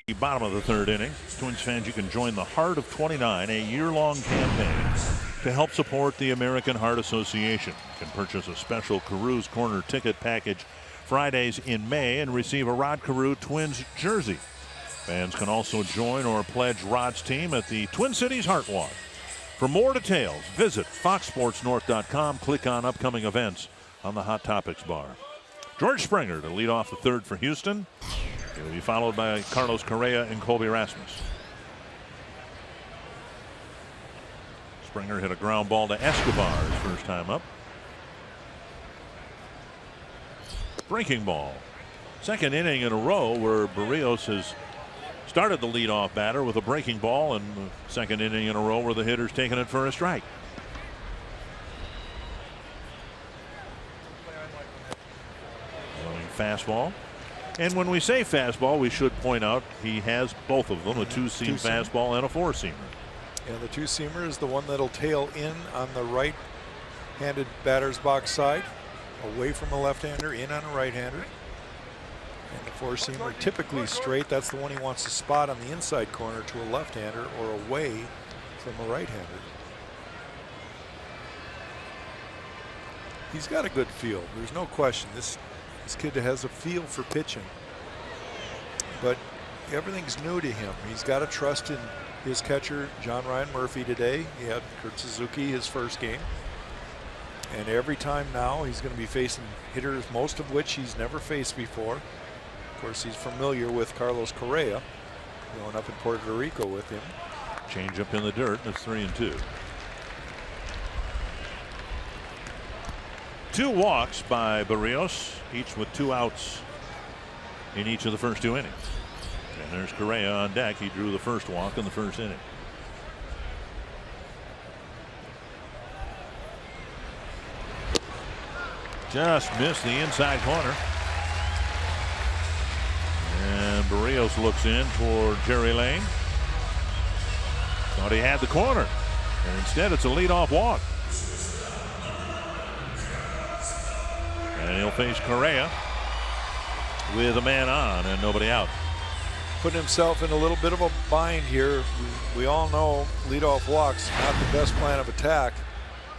The bottom of the third inning. Twins fans, you can join the Heart of 29, a year-long campaign to help support the American Heart Association. You can purchase a special Carew's Corner ticket package Fridays in May and receive a Rod Carew Twins jersey. Fans can also join or pledge Rod's team at the Twin Cities Heart Walk. For more details, visit foxsportsnorth.com. Click on upcoming events on the Hot Topics bar. George Springer to lead off the third for Houston. He'll be followed by Carlos Correa and Colby Rasmus. Springer hit a ground ball to Escobar his first time up. Breaking ball. Second inning in a row where Berrios has started the leadoff batter with a breaking ball, and the second inning in a row where the hitter's taking it for a strike. Fastball. And when we say fastball, we should point out he has both of them, a two-seam fastball and a four-seamer. Yeah, the two-seamer is the one that'll tail in on the right handed batter's box side, away from a left-hander, in on a right-hander. And the four-seamer typically straight. That's the one he wants to spot on the inside corner to a left-hander or away from a right-hander. He's got a good feel. There's no question. This kid has a feel for pitching. But everything's new to him. He's got to trust in his catcher, John Ryan Murphy, today. He had Kurt Suzuki his first game. And every time now he's going to be facing hitters, most of which he's never faced before. Of course, he's familiar with Carlos Correa, growing up in Puerto Rico with him. Change up in the dirt. That's 3-2. 2 walks by Berrios, each with 2 outs in each of the first 2 innings. And there's Correa on deck. He drew the first walk in the first inning. Just missed the inside corner. And Berrios looks in toward Jerry Lane. Thought he had the corner. And instead it's a leadoff walk. And he'll face Correa with a man on and nobody out. Putting himself in a little bit of a bind here. We all know leadoff walks not the best plan of attack,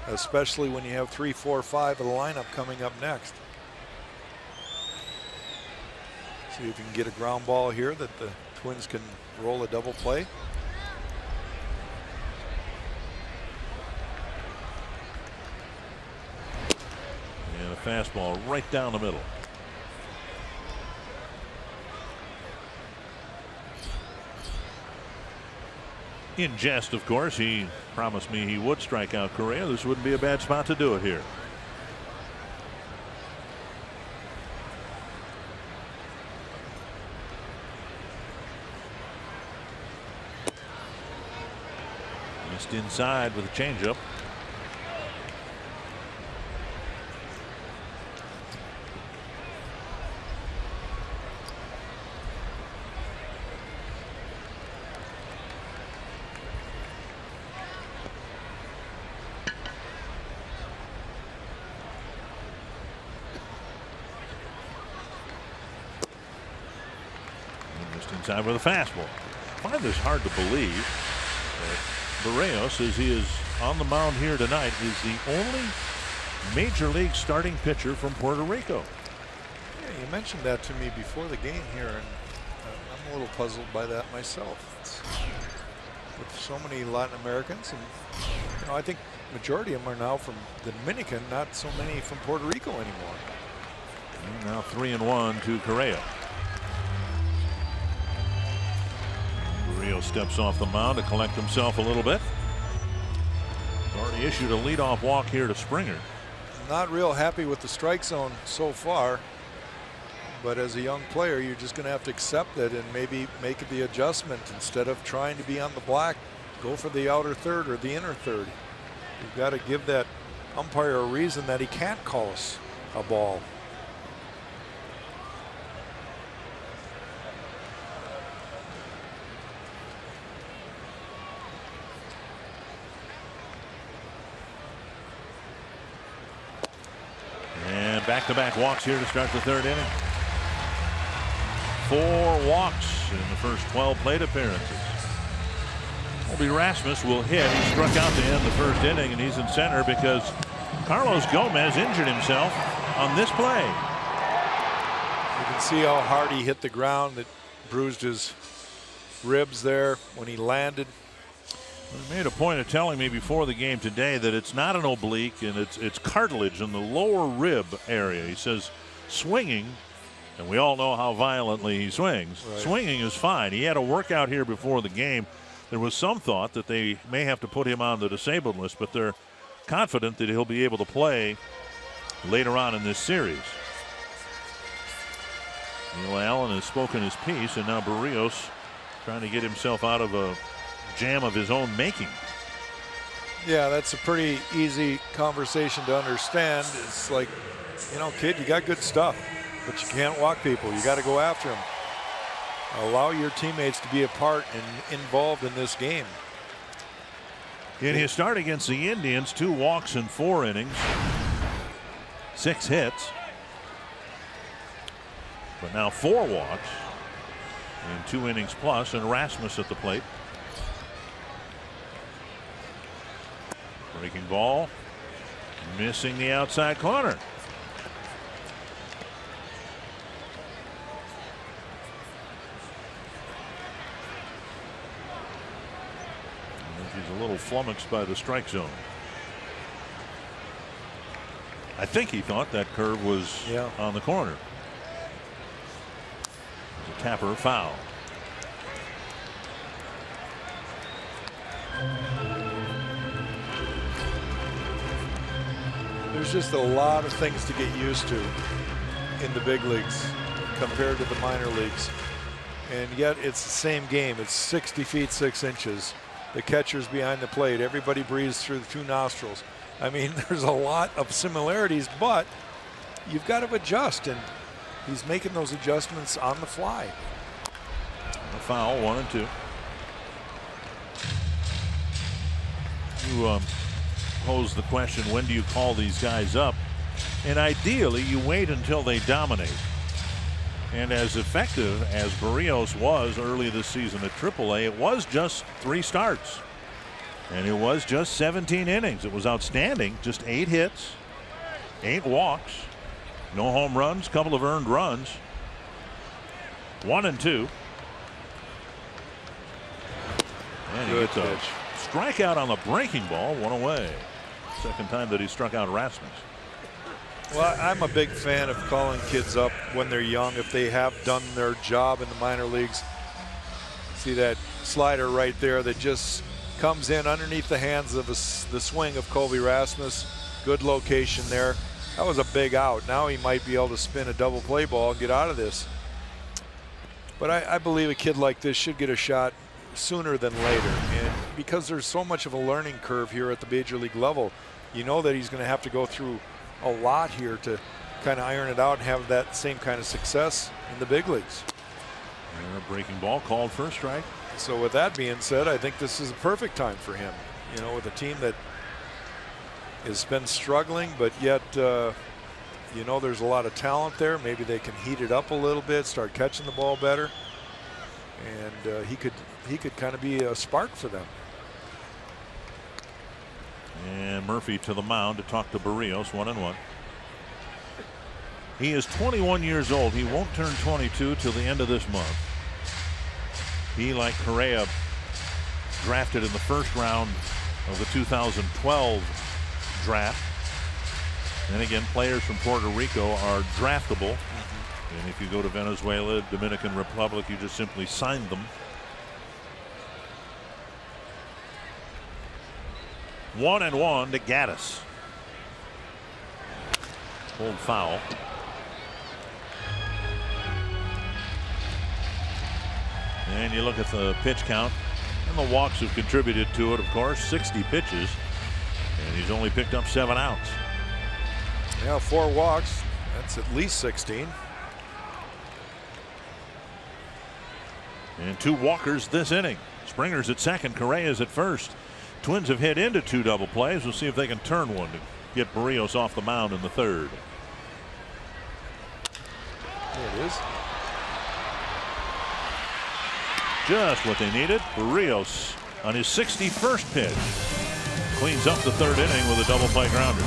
especially when you have 3, 4, 5 of the lineup coming up next. See if you can get a ground ball here that the Twins can roll a double play. And a fastball right down the middle. In jest, of course, he promised me he would strike out Correa. This wouldn't be a bad spot to do it here. Just inside with a changeup. Inside with a fastball. I find this hard to believe. Berrios, as he is on the mound here tonight, is the only major league starting pitcher from Puerto Rico. Yeah, you mentioned that to me before the game here, and I'm a little puzzled by that myself. With so many Latin Americans, and I think majority of them are now from the Dominican, not so many from Puerto Rico anymore. And now 3-1 to Correa. Berrios steps off the mound to collect himself a little bit. He's already issued a leadoff walk here to Springer. Not real happy with the strike zone so far, but as a young player, you're just going to have to accept it and maybe make the adjustment. Instead of trying to be on the black, go for the outer third or the inner third. You've got to give that umpire a reason that he can't call us a ball. Back-to-back walks here to start the 3rd inning. 4 walks in the first 12 plate appearances. Colby Rasmus will hit. He struck out to end the 1st inning, and he's in center because Carlos Gomez injured himself on this play. You can see how hard he hit the ground. It bruised his ribs there when he landed. He made a point of telling me before the game today that it's not an oblique and it's cartilage in the lower rib area. He says swinging, and we all know how violently he swings. Right. Swinging is fine. He had a workout here before the game. There was some thought that they may have to put him on the disabled list, but they're confident that he'll be able to play later on in this series. Neil Allen has spoken his piece, and now Berrios trying to get himself out of a jam of his own making. Yeah, that's a pretty easy conversation to understand. It's like, you know, kid, you got good stuff, but you can't walk people. You got to go after them. Allow your teammates to be a part and involved in this game. In his start against the Indians, 2 walks in 4 innings, 6 hits, but now 4 walks in 2 innings plus, and Rasmus at the plate. Breaking ball, missing the outside corner. He's a little flummoxed by the strike zone. I think he thought that curve was on the corner. It's a tapper foul. There's just a lot of things to get used to in the big leagues compared to the minor leagues. And yet it's the same game. It's 60 feet 6 inches. The catcher's behind the plate. Everybody breathes through the 2 nostrils. I mean, there's a lot of similarities, but you've got to adjust, and he's making those adjustments on the fly. A foul, 1-2. You pose the question, when do you call these guys up? And ideally, you wait until they dominate. And as effective as Berrios was early this season at AAA, it was just 3 starts. And it was just 17 innings. It was outstanding. Just 8 hits, 8 walks, no home runs, couple of earned runs. 1-2. And he gets a strikeout on the breaking ball, 1 away. Second time that he struck out Rasmus. Well, I'm a big fan of calling kids up when they're young if they have done their job in the minor leagues. See that slider right there that just comes in underneath the hands of the swing of Colby Rasmus. Good location there. That was a big out. Now he might be able to spin a double play ball and get out of this. But I believe a kid like this should get a shot sooner than later. And because there's so much of a learning curve here at the major league level, you know that he's going to have to go through a lot here to kind of iron it out and have that same kind of success in the big leagues. And a breaking ball called for a strike. So with that being said, I think this is a perfect time for him. You know, with a team that has been struggling, but yet, you know, there's a lot of talent there. Maybe they can heat it up a little bit, start catching the ball better, and he could kind of be a spark for them. And Murphy to the mound to talk to Berrios, 1-1. He is 21 years old. He won't turn 22 till the end of this month. He, like Correa, drafted in the first round of the 2012 draft. And again, players from Puerto Rico are draftable. And if you go to Venezuela, Dominican Republic, you just simply sign them. 1-1 to Gaddis. Pulled foul. And you look at the pitch count, and the walks have contributed to it, of course. 60 pitches, and he's only picked up 7 outs. Yeah, 4 walks. That's at least 16. And 2 walkers this inning. Springer's at second, Correa's at first. Twins have hit into 2 double plays. We'll see if they can turn one to get Berrios off the mound in the third. There it is. Just what they needed. Berrios on his 61st pitch cleans up the third inning with a double play grounder.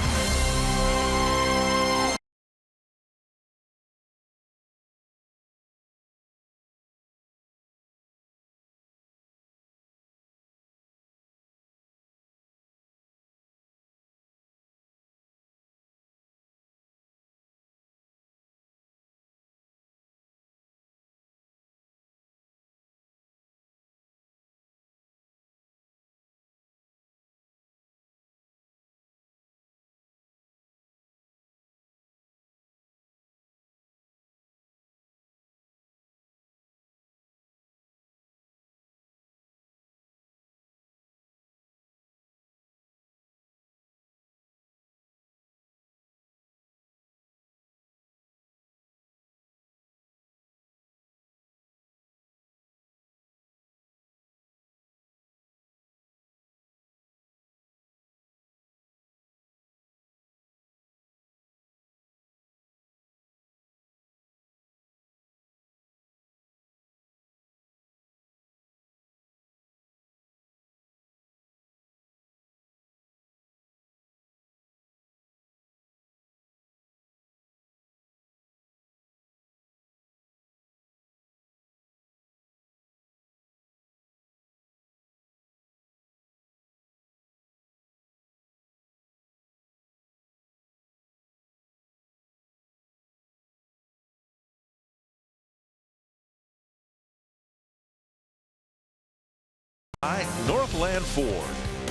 by Northland Ford.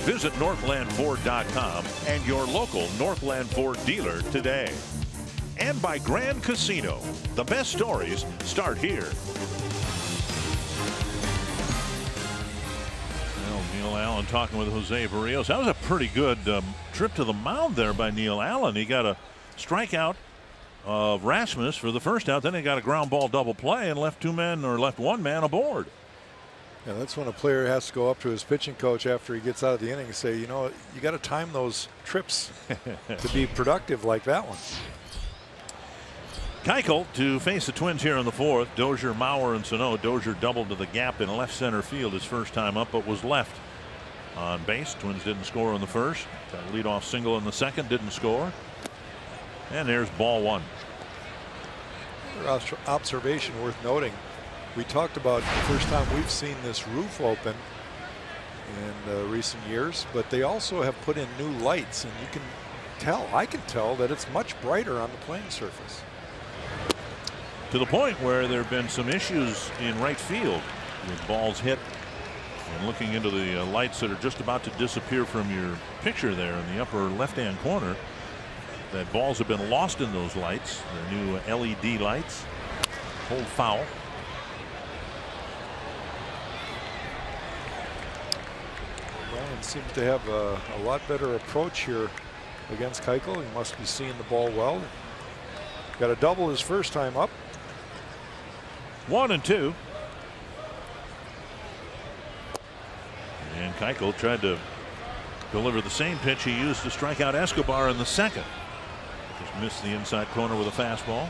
Visit northlandford.com and your local Northland Ford dealer today. And by Grand Casino. The best stories start here. Well, Neil Allen talking with Jose Berrios. That was a pretty good trip to the mound there by Neil Allen. He got a strikeout of Rasmus for the first out. Then he got a ground ball double play and left one man aboard. Yeah, that's when a player has to go up to his pitching coach after he gets out of the inning and say, you know, you got to time those trips to be productive like that one. Keuchel to face the Twins here in the fourth. Dozier, Mauer, and Sano. Dozier doubled to the gap in left center field his first time up, but was left on base. Twins didn't score in the first. Got a leadoff single in the second, didn't score. And there's ball one. Another observation worth noting. We talked about the first time we've seen this roof open in recent years, but they also have put in new lights, and you can tell, I can tell, that it's much brighter on the playing surface. To the point where there have been some issues in right field with balls hit and looking into the lights that are just about to disappear from your picture there in the upper left-hand corner. That balls have been lost in those lights, the new LED lights. Hold foul. Ryan seems to have a lot better approach here against Keuchel. He must be seeing the ball well. Got a double his first time up. 1-2. And Keuchel tried to deliver the same pitch he used to strike out Escobar in the second. Just missed the inside corner with a fastball.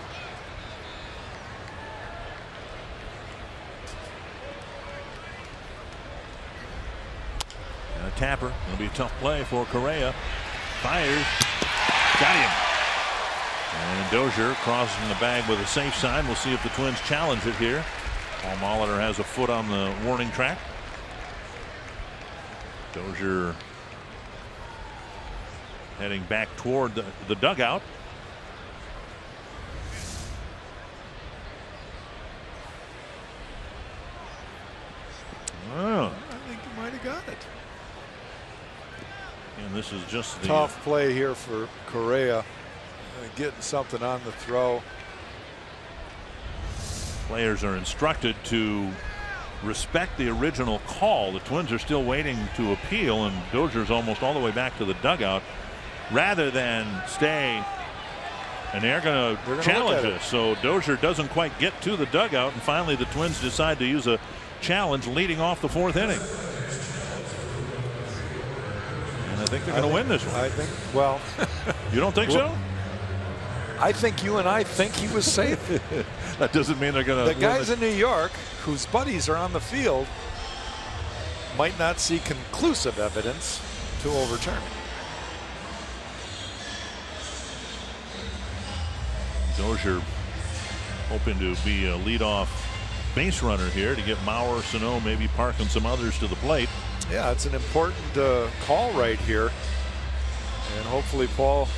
And a tapper. It'll be a tough play for Correa. Fires. Got him. And Dozier crossing the bag with a safe sign. We'll see if the Twins challenge it here. Paul Molitor has a foot on the warning track. Dozier heading back toward the dugout. Oh. I think he might have got it. And this is just the tough play here for Correa. Getting something on the throw. Players are instructed to respect the original call. The Twins are still waiting to appeal, and Dozier's almost all the way back to the dugout rather than stay. And they're going to challenge this. So Dozier doesn't quite get to the dugout, and finally the Twins decide to use a challenge leading off the fourth inning. And I think they're going to win this one. I think, well. You don't think so? I think you and I think he was safe. That doesn't mean they're going to. The guys in New York whose buddies are on the field might not see conclusive evidence to overturn it. Dozier hoping to be a leadoff base runner here to get Mauer, Sano, maybe Park, and some others to the plate. Yeah, it's an important call right here. And hopefully Paul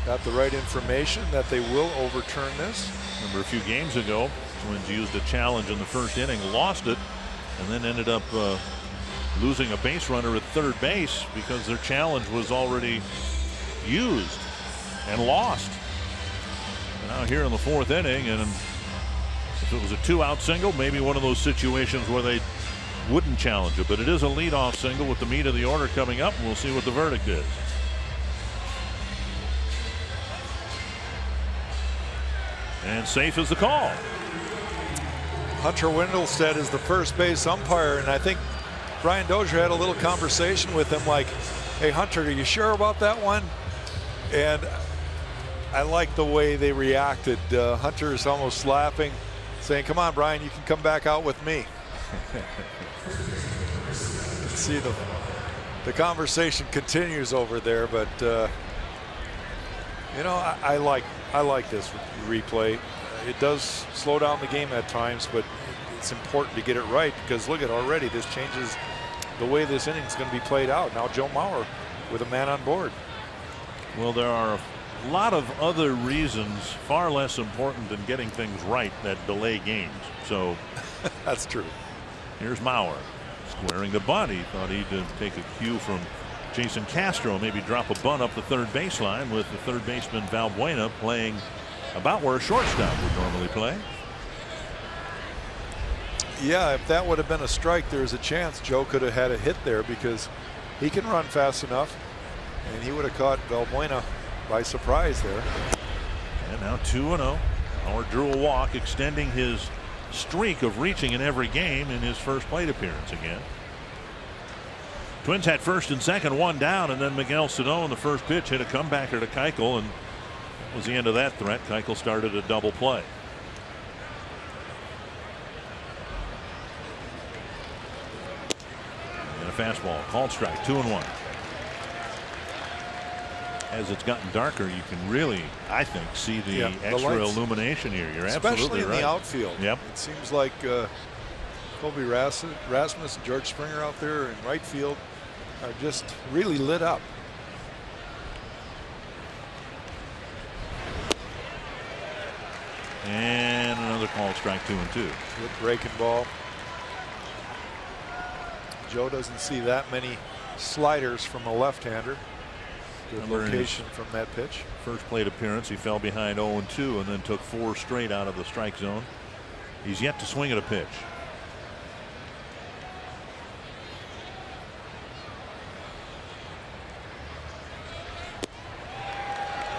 got the right information that they will overturn this. Remember a few games ago, Twins used a challenge in the first inning, lost it, and then ended up losing a base runner at third base because their challenge was already used and lost. And now here in the fourth inning, and if it was a 2-out single, maybe one of those situations where they wouldn't challenge it, but it is a leadoff single with the meat of the order coming up, and we'll see what the verdict is. And safe is the call. Hunter Wendelstedt is the first base umpire, and I think Brian Dozier had a little conversation with him like, hey Hunter, are you sure about that one? And I like the way they reacted. Hunter is almost laughing, saying, come on Brian, you can come back out with me. You can see the conversation continues over there, but you know, I like this replay. It does slow down the game at times, but it's important to get it right because look at already this changes the way this inning is going to be played out. Now Joe Mauer with a man on board. Well, there are a lot of other reasons far less important than getting things right that delay games. So that's true. Here's Mauer squaring the bunt. He thought he'd take a cue from Jason Castro, maybe drop a bunt up the third baseline with the third baseman Valbuena playing about where a shortstop would normally play. Yeah, if that would have been a strike, there's a chance Joe could have had a hit there because he can run fast enough, and he would have caught Valbuena by surprise there. And now 2-0. Howard drew a walk, extending his streak of reaching in every game in his first plate appearance again. Twins had first and second, one down, and then Miguel Sano in the first pitch hit a comebacker to Keuchel, and that was the end of that threat. Keuchel started a double play. And a fastball, called strike, 2-1. As it's gotten darker, you can really, I think, see the extra illumination here. You're especially absolutely right. In the outfield. Yep. It seems like Colby Rasmus and George Springer out there in right field are just really lit up. And another called strike, 2-2. Good breaking ball. Joe doesn't see that many sliders from a left-hander. Good location from that pitch. First plate appearance, he fell behind 0-2 and then took 4 straight out of the strike zone. He's yet to swing at a pitch.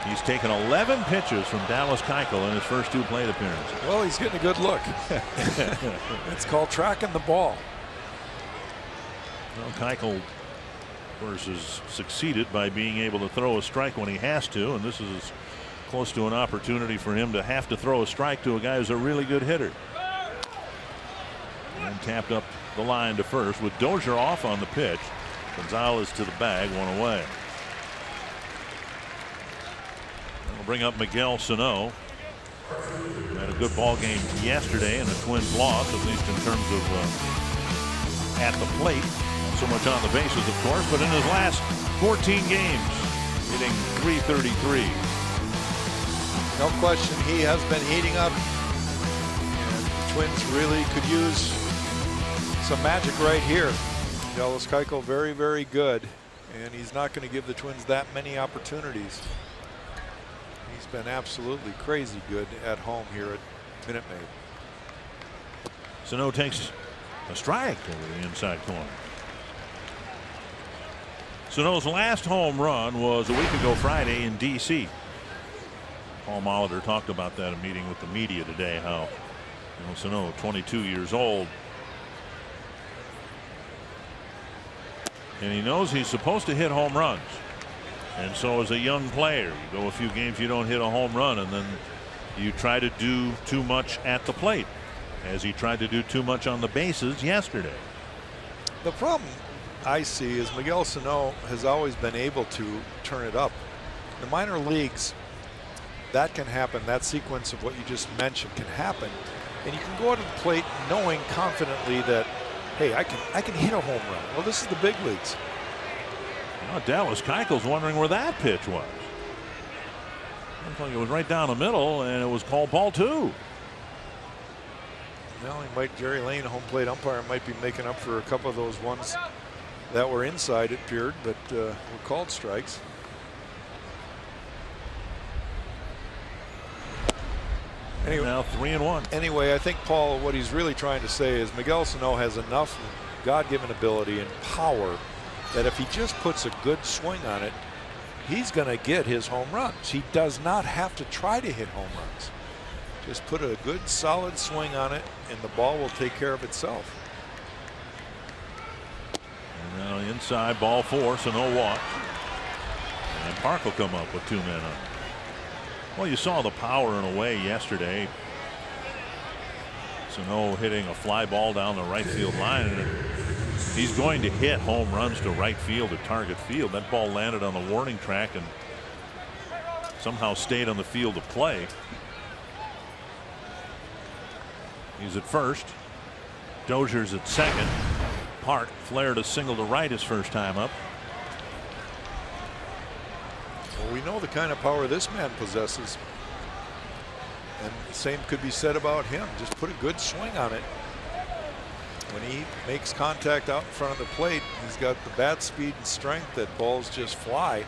He's taken 11 pitches from Dallas Keuchel in his first 2 plate appearances. Well, he's getting a good look. It's called tracking the ball. Well, Keuchel, of course, has succeeded by being able to throw a strike when he has to, and this is as close to an opportunity for him to have to throw a strike to a guy who's a really good hitter. And tapped up the line to first with Dozier off on the pitch. Gonzalez to the bag, 1 away. We'll bring up Miguel Sano. Had a good ball game yesterday, and the Twins lost, at least in terms of at the plate. Not so much on the bases, of course, but in his last 14 games, hitting .333. No question, he has been heating up. And the Twins really could use some magic right here. Dallas Keuchel very, very good, and he's not going to give the Twins that many opportunities. He's been absolutely crazy good at home here at Minute Maid. Sano takes a strike over the inside corner. Sano's last home run was a week ago Friday in D.C. Paul Molitor talked about that in a meeting with the media today, how Sano, 22 years old, and he knows he's supposed to hit home runs. And so as a young player, you go a few games, you don't hit a home run, and then you try to do too much at the plate, as he tried to do too much on the bases yesterday. The problem I see is Miguel Sano has always been able to turn it up. In the minor leagues, that can happen. That sequence of what you just mentioned can happen, and you can go out to the plate knowing confidently that, hey, I can hit a home run. Well, this is the big leagues. Well, Dallas Keuchel's wondering where that pitch was. I think it was right down the middle, and it was called ball 2. Well, Jerry Lane, home plate umpire, might be making up for a couple of those ones that were inside, it appeared, but were called strikes. Anyway, now 3-1. Anyway, I think, Paul, what he's really trying to say is Miguel Sano has enough God-given ability and power that if he just puts a good swing on it, he's going to get his home runs. He does not have to try to hit home runs. Just put a good solid swing on it and the ball will take care of itself. And now inside, ball 4, so no walk. And Park will come up with 2 men on. Well, you saw the power in a way yesterday. Sano hitting a fly ball down the right field line, and he's going to hit home runs to right field or target field. That ball landed on the warning track and somehow stayed on the field of play. He's at first. Dozier's at second. Park flared a single to right his first time up. Well, we know the kind of power this man possesses, and the same could be said about him. Just put a good swing on it When he makes contact out in front of the plate, he's got the bat speed and strength that balls just fly.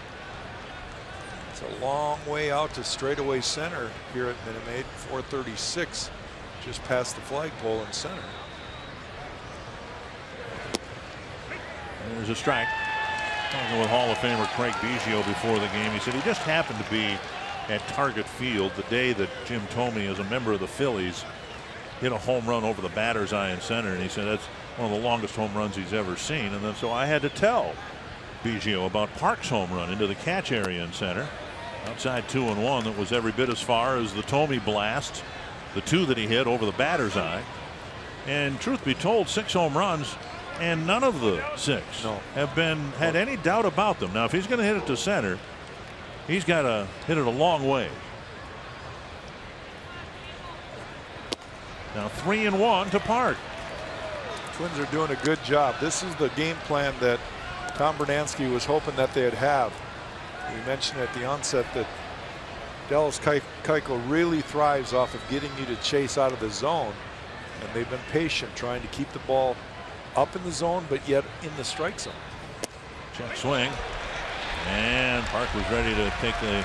It's a long way out to straightaway center here at Minute Maid. 436, just past the flagpole in center. There's a strike. Talking with Hall of Famer Craig Biggio before the game, he said he just happened to be at Target Field the day that Jim Thome, as a member of the Phillies, hit a home run over the batter's eye in center, and he said that's one of the longest home runs he's ever seen. And then so I had to tell Biggio about Park's home run into the catch area in center, outside 2-1, that was every bit as far as the Thome blast, the 2 that he hit over the batter's eye. And truth be told, 6 home runs, and none of the 6 have had any doubt about them. Now, if he's going to hit it to center, he's got to hit it a long way. Now 3-1 to Park. Twins are doing a good job. This is the game plan that Tom Bernansky was hoping that they'd have. We mentioned at the onset that Dallas Keuchel really thrives off of getting you to chase out of the zone, and they've been patient trying to keep the ball up in the zone but yet in the strike zone. Check swing, and Park was ready to take the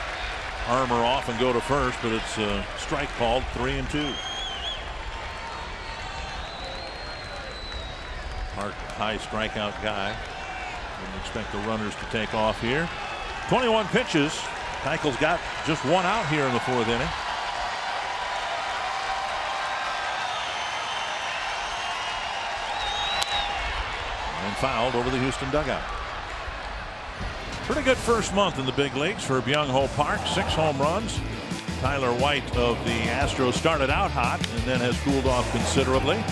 armor off and go to first, but it's a strike called. 3-2. Park, high strikeout guy. Wouldn't expect the runners to take off here. 21 pitches. Keuchel's got just 1 out here in the 4th inning. And fouled over the Houston dugout. Pretty good first month in the big leagues for Byung-Ho Park. 6 home runs. Tyler White of the Astros started out hot and then has cooled off considerably.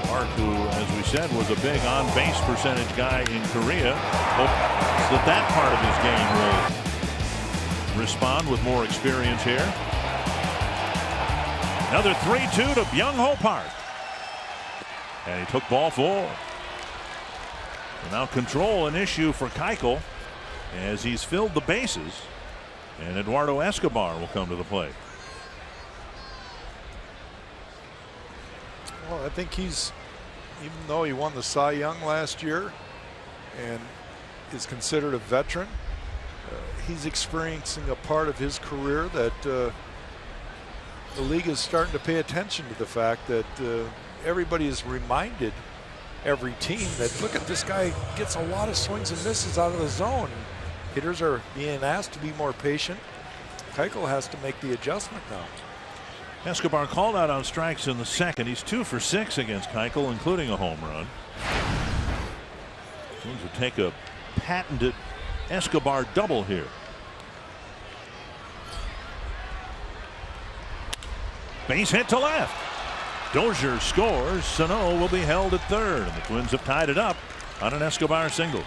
Park, who, as we said, was a big on-base percentage guy in Korea, hopes that part of his game will respond with more experience here. Another 3-2 to Byung-Ho Park. And he took ball 4. And now control an issue for Keuchel as he's filled the bases. And Eduardo Escobar will come to the plate. Well, I think he's, even though he won the Cy Young last year and is considered a veteran, he's experiencing a part of his career that the league is starting to pay attention to the fact that everybody is reminded, every team, that look at this guy gets a lot of swings and misses out of the zone. Hitters are being asked to be more patient. Keuchel has to make the adjustment now. Escobar called out on strikes in the 2nd. He's 2 for 6 against Keuchel, including a home run. Twins would take a patented Escobar double here. Base hit to left. Dozier scores. Sano will be held at 3rd, and the Twins have tied it up on an Escobar single.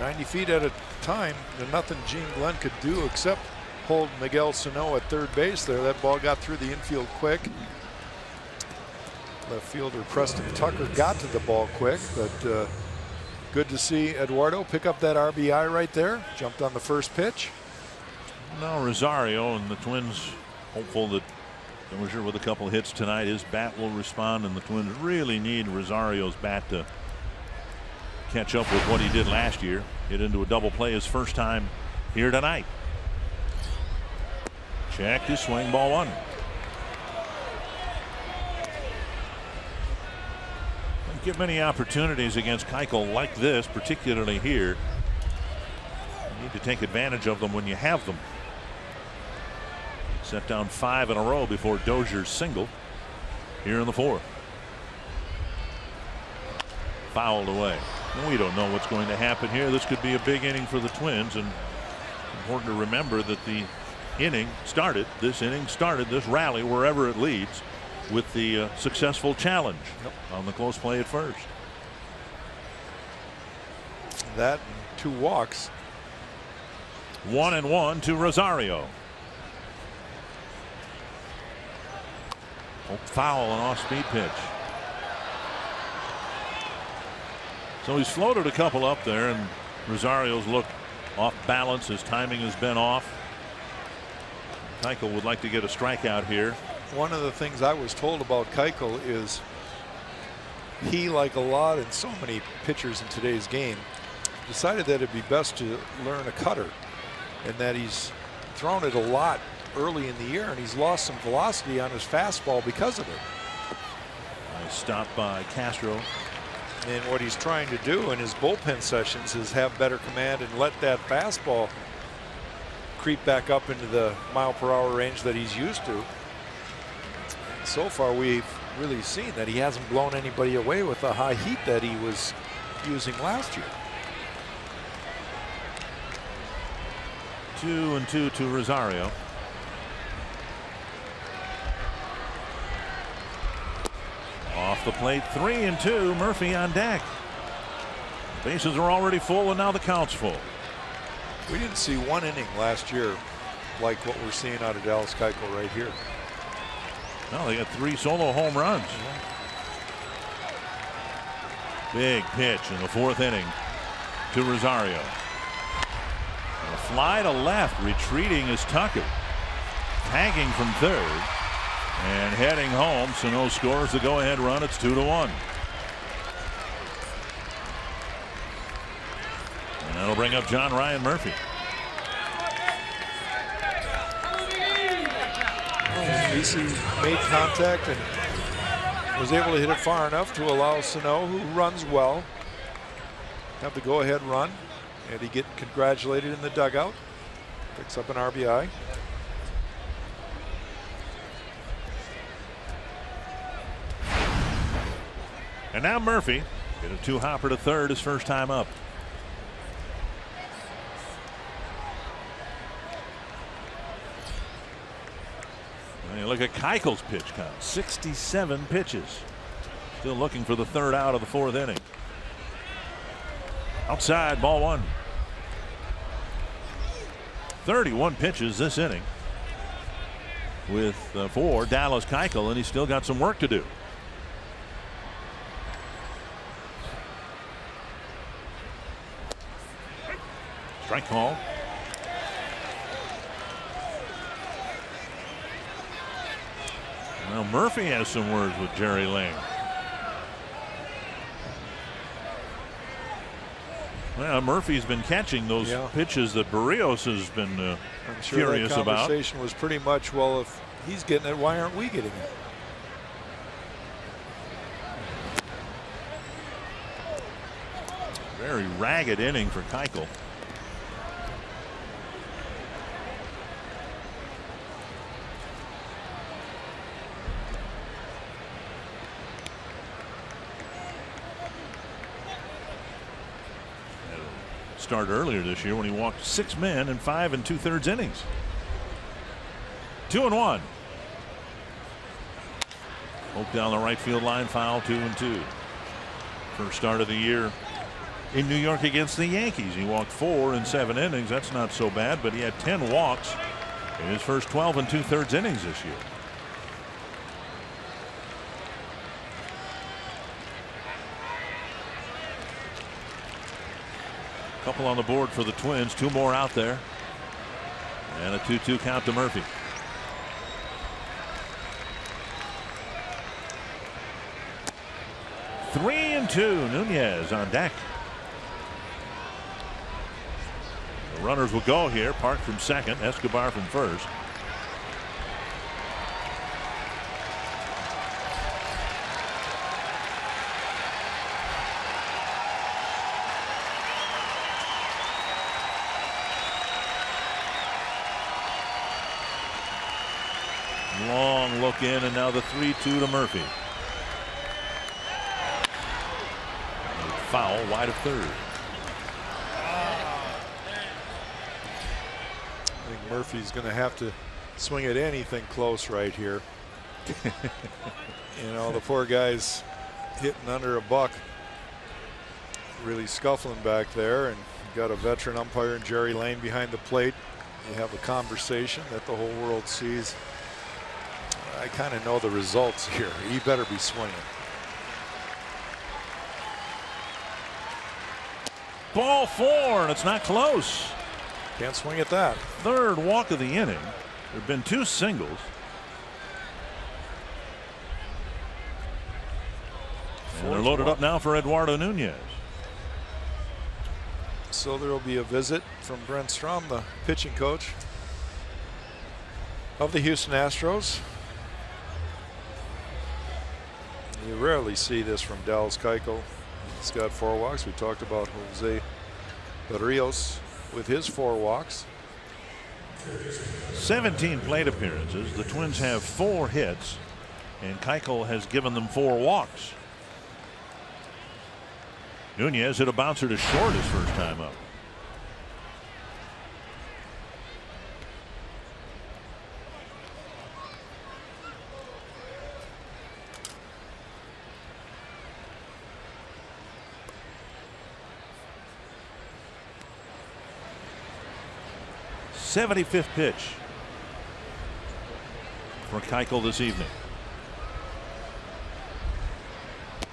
90 feet at a time, there's nothing Gene Glenn could do except hold Miguel Sano at 3rd base there. That ball got through the infield quick. Left fielder Preston Tucker got to the ball quick, but good to see Eduardo pick up that RBI right there. Jumped on the first pitch. Now Rosario, and the Twins hopeful that Dozier with a couple hits tonight, his bat will respond, and the Twins really need Rosario's bat to catch up with what he did last year. Get into a double play his first time here tonight. Check his swing, ball 1. Don't get many opportunities against Keuchel like this, particularly here. You need to take advantage of them when you have them. Set down 5 in a row before Dozier's single here in the 4th. Fouled away. We don't know what's going to happen here. This could be a big inning for the Twins, and important to remember that the inning started, this rally, wherever it leads, with the successful challenge on the close play at first. That and 2 walks. 1-1 to Rosario. Foul, an off-speed pitch. So he's floated a couple up there, and Rosario's looked off balance. His timing has been off. Keuchel would like to get a strikeout here one of the things I was told about Keuchel is he, like a lot and so many pitchers in today's game, decided that it'd be best to learn a cutter, and that he's thrown it a lot early in the year, and he's lost some velocity on his fastball because of it. Nice stop by Castro. And what he's trying to do in his bullpen sessions is have better command and let that fastball creep back up into the mile-per-hour range that he's used to. And so far, we've really seen that he hasn't blown anybody away with the high heat that he was using last year. 2-2 to Rosario. Off the plate, 3-2. Murphy on deck. Bases are already full, and now the count's full. We didn't see one inning last year like what we're seeing out of Dallas Keuchel right here. No, they got 3 solo home runs. Big pitch in the 4th inning to Rosario. A fly to left. Retreating is Tucker. Tagging from third. And heading home. Sano scores the go-ahead run. It's 2-1. And that'll bring up John Ryan Murphy. Macy made contact and was able to hit it far enough to allow Sano, who runs well, have the go-ahead run. And he get congratulated in the dugout. Picks up an RBI. And now Murphy hit a 2-hopper to third, his first time up. And you look at Keuchel's pitch count, 67 pitches. Still looking for the 3rd out of the 4th inning. Outside, ball 1. 31 pitches this inning with for Dallas Keuchel, and he's still got some work to do. Strike call. Well, Murphy has some words with Jerry Ling. Well, Murphy's been catching those pitches that Barrios has been I'm sure furious that about. conversation was pretty much, well, if he's getting it, why aren't we getting it? Very ragged inning for Keuchel. Start earlier this year when he walked 6 men in 5 2/3 innings. 2-1. Hope down the right field line, foul, 2-2. First start of the year in New York against the Yankees. He walked 4 in 7 innings. That's not so bad, but he had 10 walks in his first 12 2/3 innings this year. Couple on the board for the Twins, 2 more out there, and a 2-2 count to Murphy. Three and 2. Nunez on deck. The runners will go here. Park from second, Escobar from first. Long look in, and now the 3-2 to Murphy. Foul wide of third. I think Murphy's going to have to swing at anything close right here. You know, the poor guy's hitting under a buck, really scuffling back there, and you've got a veteran umpire, Jerry Lane, behind the plate. You have a conversation that the whole world sees. I kind of know the results here. He better be swinging. Ball 4, and it's not close. Can't swing at that. 3rd walk of the inning. There have been 2 singles. loaded up now for Eduardo Nunez. So there will be a visit from Brent Strom, the pitching coach of the Houston Astros. You rarely see this from Dallas Keuchel. He's got 4 walks. We talked about Jose Barrios with his 4 walks. 17 plate appearances. The Twins have 4 hits, and Keuchel has given them 4 walks. Nunez hit a bouncer to short his first time up. '75th pitch for Keuchel this evening.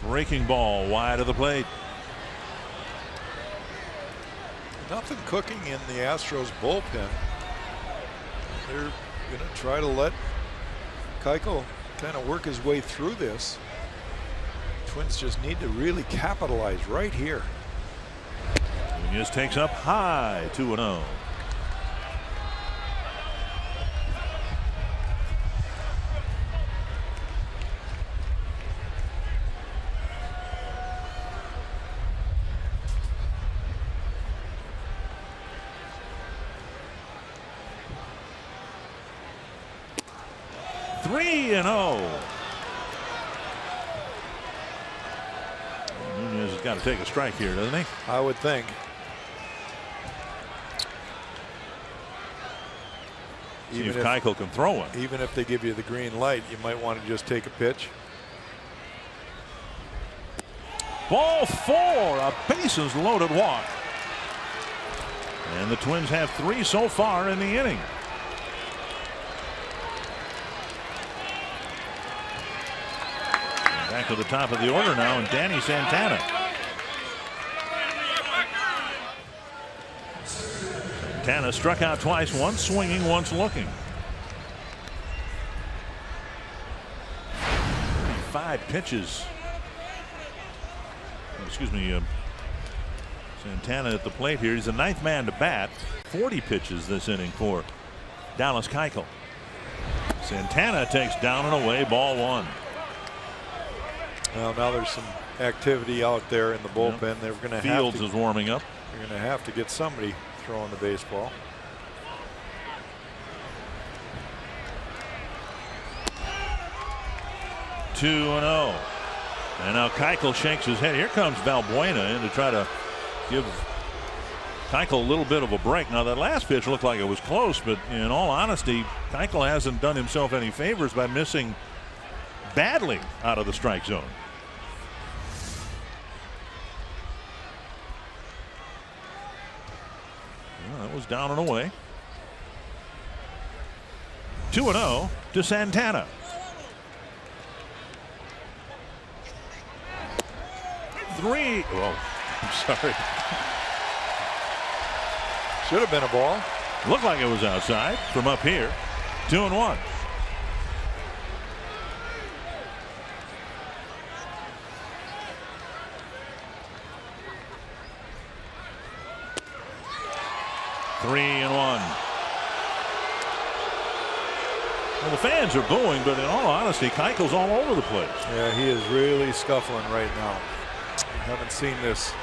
Breaking ball wide of the plate. Nothing cooking in the Astros bullpen. They're going to try to let Keuchel kind of work his way through this. Twins just need to really capitalize right here. Nunez takes up high, 2-0. Nunez has got to take a strike here, doesn't he? I would think. See if Keuchel can throw one. Even if they give you the green light, you might want to just take a pitch. Ball 4, a bases loaded walk. And the Twins have 3 so far in the inning. Back to the top of the order now, and Danny Santana. Santana struck out twice, once swinging, once looking. 5 pitches. Excuse me, Santana at the plate here. He's the 9th man to bat. 40 pitches this inning for Dallas Keuchel. Santana takes down and away, ball 1. Well, now there's some activity out there in the bullpen. Yep. They're going to Fields is warming up. They're going to have to get somebody throwing the baseball. Two and 0. And now Keuchel shakes his head. Here comes Valbuena in to try to give Keuchel a little bit of a break. Now that last pitch looked like it was close, but in all honesty, Keuchel hasn't done himself any favors by missing badly out of the strike zone. Well, that was down and away. 2-0 to Santana. Oh, I'm sorry. Should have been a ball. Looked like it was outside from up here. 2-1. Three and 1. Well, the fans are booing, but in all honesty, Keuchel's all over the place. Yeah, he is really scuffling right now. I haven't seen this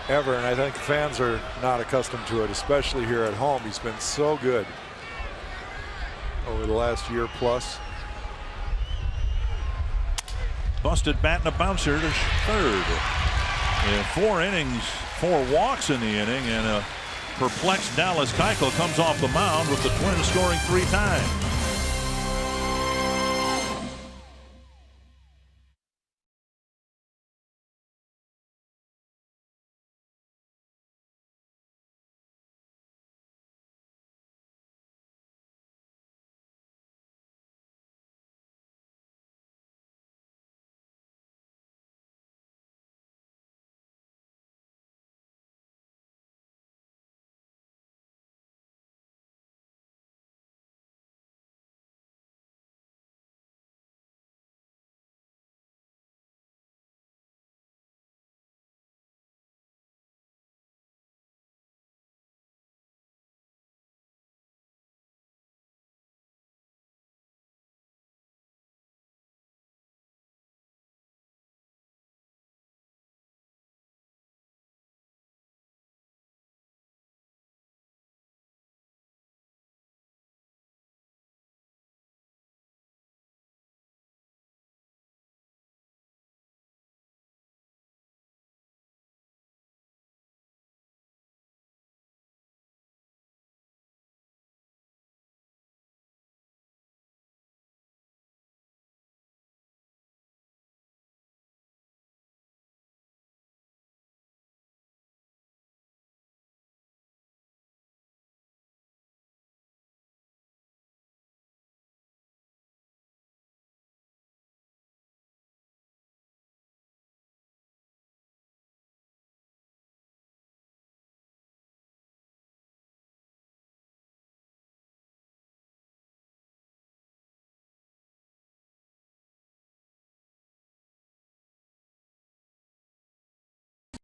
ever, and I think the fans are not accustomed to it, especially here at home. He's been so good over the last year plus. Busted bat and a bouncer to third. In 4 innings, 4 walks in the inning, and a perplexed Dallas Keuchel comes off the mound with the Twins scoring 3 times.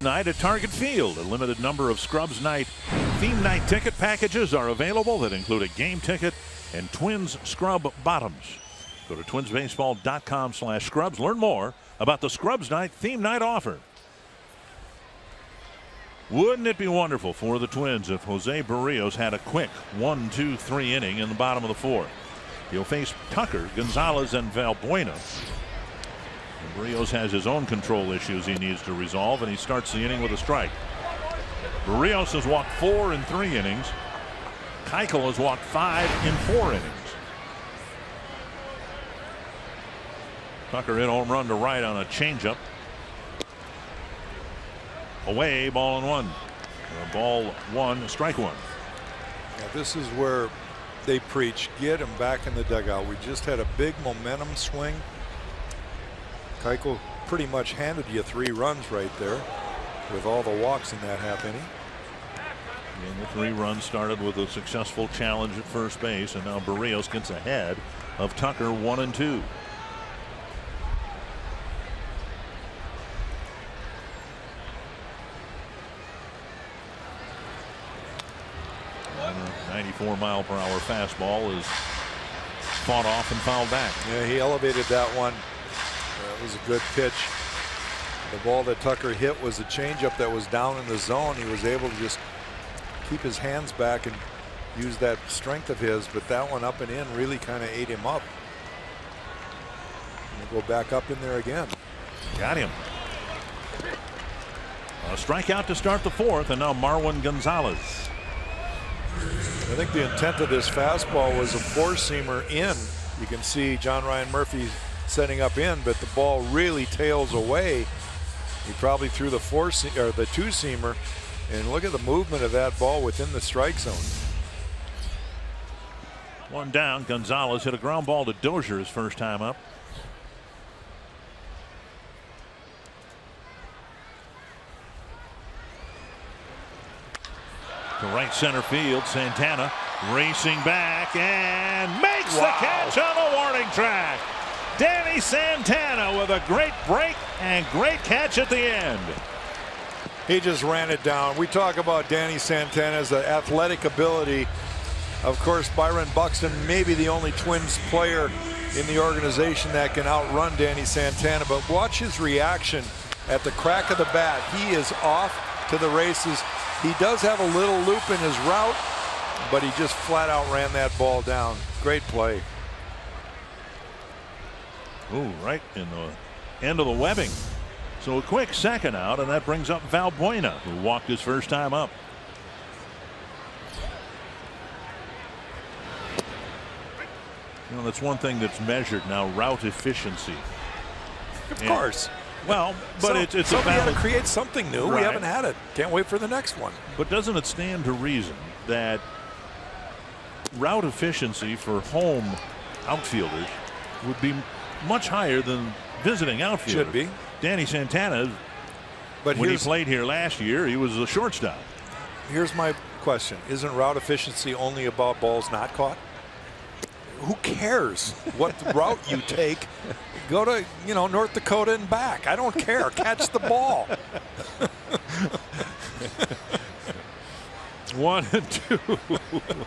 Night at Target Field. A limited number of Scrubs Night theme night ticket packages are available that include a game ticket and Twins scrub bottoms. Go to twinsbaseball.com/scrubs. Learn more about the Scrubs Night theme night offer. Wouldn't it be wonderful for the Twins if Jose Berrios had a quick 1-2-3 inning in the bottom of the fourth? He'll face Tucker, Gonzalez, and Valbuena. Berrios has his own control issues he needs to resolve, and he starts the inning with a strike. Berrios has walked 4 in 3 innings. Keuchel has walked 5 in 4 innings. Tucker hit home run to right on a changeup. Away, ball and 1. Ball 1, strike 1. Yeah, this is where they preach, get him back in the dugout. We just had a big momentum swing. Keuchel pretty much handed you 3 runs right there with all the walks in that half inning. And the 3 runs started with a successful challenge at first base, and now Berrios gets ahead of Tucker 1-2. A 94-mile-per-hour fastball is fought off and fouled back. Yeah, he elevated that one. That was a good pitch. The ball that Tucker hit was a changeup that was down in the zone. He was able to just keep his hands back and use that strength of his, but that one up and in really kind of ate him up. And we'll go back up in there again. Got him. A strikeout to start the fourth, and now Marwin Gonzalez. I think the intent of this fastball was a 4-seamer in. You can see John Ryan Murphy setting up in, but the ball really tails away. He probably threw the 2-seamer, and look at the movement of that ball within the strike zone. 1 down. Gonzalez hit a ground ball to Dozier his first time up. To right center field, Santana racing back and makes the catch on the warning track. Danny Santana with a great break and great catch at the end. He just ran it down. We talk about Danny Santana's athletic ability. Of course, Byron Buxton may be the only Twins player in the organization that can outrun Danny Santana, but watch his reaction at the crack of the bat. He is off to the races. He does have a little loop in his route, but he just flat out ran that ball down. Great play. Ooh, right in the end of the webbing. So a quick second out, and that brings up Valbuena, who walked his first time up. You know, that's one thing that's measured now, route efficiency. Of course. Well, but it's a somebody had to balance. create something new. Right. We haven't had it. Can't wait for the next one. But doesn't it stand to reason that route efficiency for home outfielders would be much higher than visiting outfielders? Should be. Danny Santana, But when he played here last year, he was a shortstop. Here's my question. Isn't route efficiency only about balls not caught? Who cares what route you take? Go to, North Dakota and back. I don't care. Catch the ball. 1-2.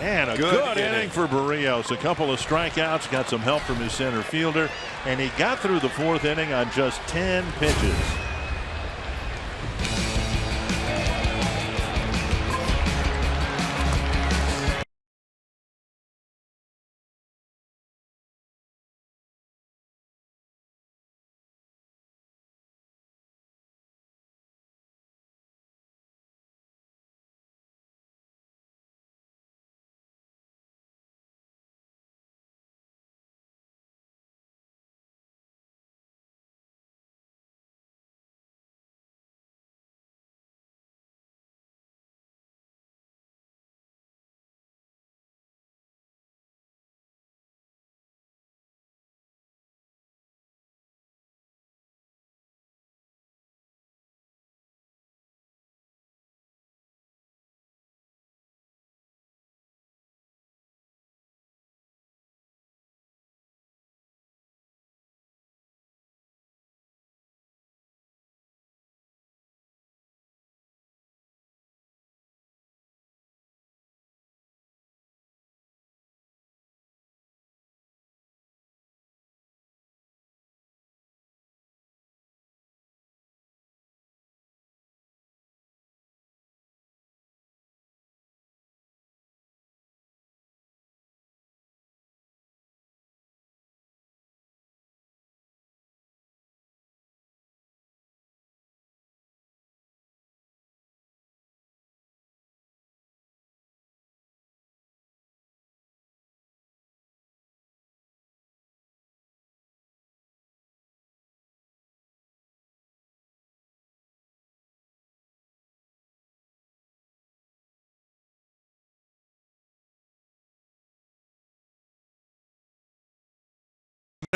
And a good inning for Berrios. A couple of strikeouts, got some help from his center fielder, and he got through the fourth inning on just 10 pitches.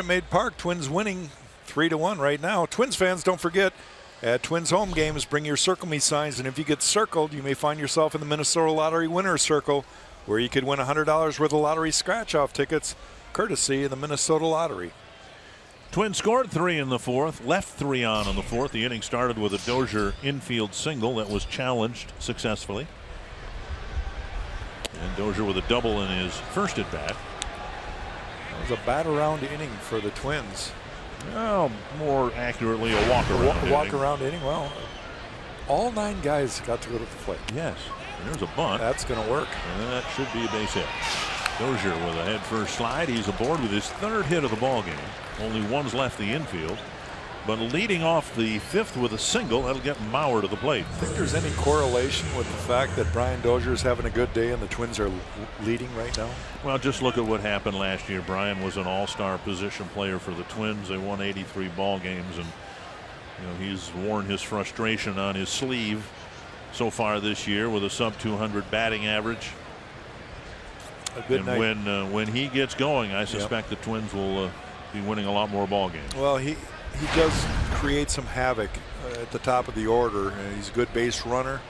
Maid Park, Twins winning 3-1 right now. Twins fans, don't forget, at Twins home games, bring your Circle Me signs, and if you get circled, you may find yourself in the Minnesota Lottery Winner's Circle, where you could win $100 worth of lottery scratch-off tickets, courtesy of the Minnesota Lottery. Twins scored 3 in the fourth, left 3 on in the fourth. The inning started with a Dozier infield single that was challenged successfully. And Dozier with a double in his first at bat. It was a bat-around inning for the Twins. Well, more accurately, a walk-around walk-around inning. Well, all 9 guys got to go to the plate. Yes, and there's a bunt. That's going to work. And that should be a base hit. Dozier with a head-first slide. He's aboard with his 3rd hit of the ball game. Only one's left the infield. But leading off the 5th with a single, that'll get Mauer to the plate. Think there's any correlation with the fact that Brian Dozier is having a good day and the Twins are leading right now? Well, just look at what happened last year. Brian was an all-star position player for the Twins. They won 83 ball games, and he's worn his frustration on his sleeve so far this year with a sub-200 batting average. A good night. When he gets going, I suspect the Twins will be winning a lot more ball games. Well, he does create some havoc at the top of the order, and he's a good base runner.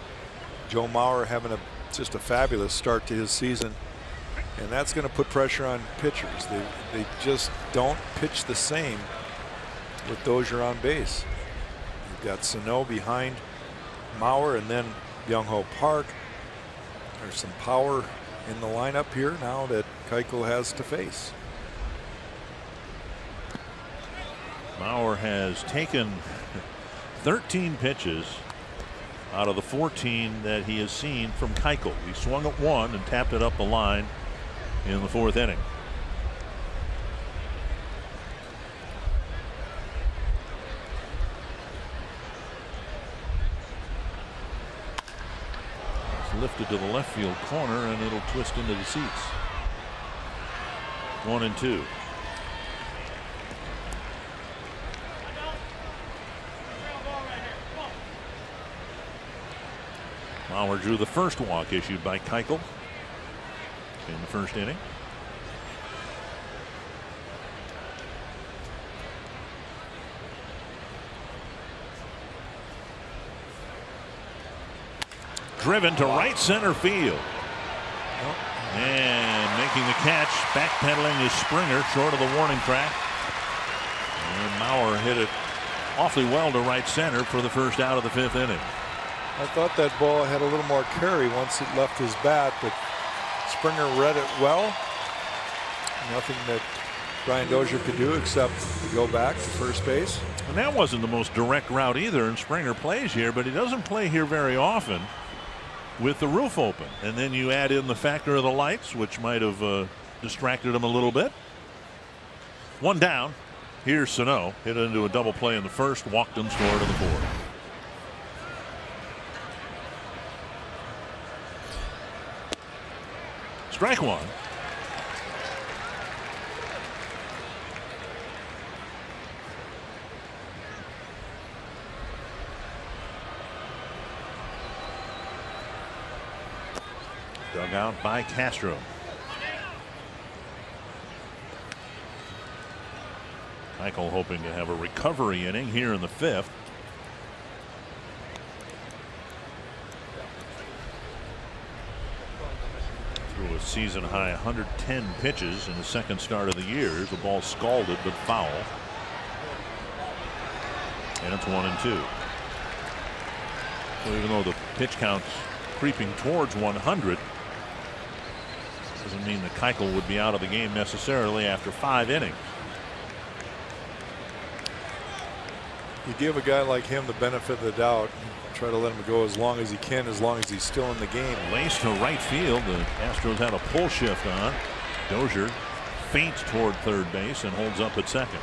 Joe Mauer having just a fabulous start to his season, and that's going to put pressure on pitchers. They just don't pitch the same with Dozier on base. You've got Sano behind Mauer, and then Byung-Ho Park. There's some power in the lineup here now that Keuchel has to face. Mauer has taken 13 pitches out of the 14 that he has seen from Keuchel. He swung at 1 and tapped it up the line in the 4th inning. It's lifted to the left field corner, and it'll twist into the seats. 1-2. Mauer drew the first walk issued by Keuchel in the first inning. Driven to right center field. And making the catch, backpedaling is Springer short of the warning track. And Mauer hit it awfully well to right center for the first out of the 5th inning. I thought that ball had a little more carry once it left his bat, but Springer read it well. Nothing that Brian Dozier could do except to go back to first base. And that wasn't the most direct route either, and Springer plays here, but he doesn't play here very often with the roof open. And then you add in the factor of the lights, which might have distracted him a little bit. 1 down. Here's Sano. Hit into a double play in the first, walked and scored in the 4th. Strike 1. Dug out by Castro. Keuchel hoping to have a recovery inning here in the 5th. Threw a season high 110 pitches in the second start of the year. The ball scalded but foul. And it's 1-2. So even though the pitch count's creeping towards 100, doesn't mean that Keuchel would be out of the game necessarily after 5 innings. You give a guy like him the benefit of the doubt. Try to let him go as long as he can, as long as he's still in the game. Lace to right field. The Astros had a pull shift on. Dozier feints toward third base and holds up at second.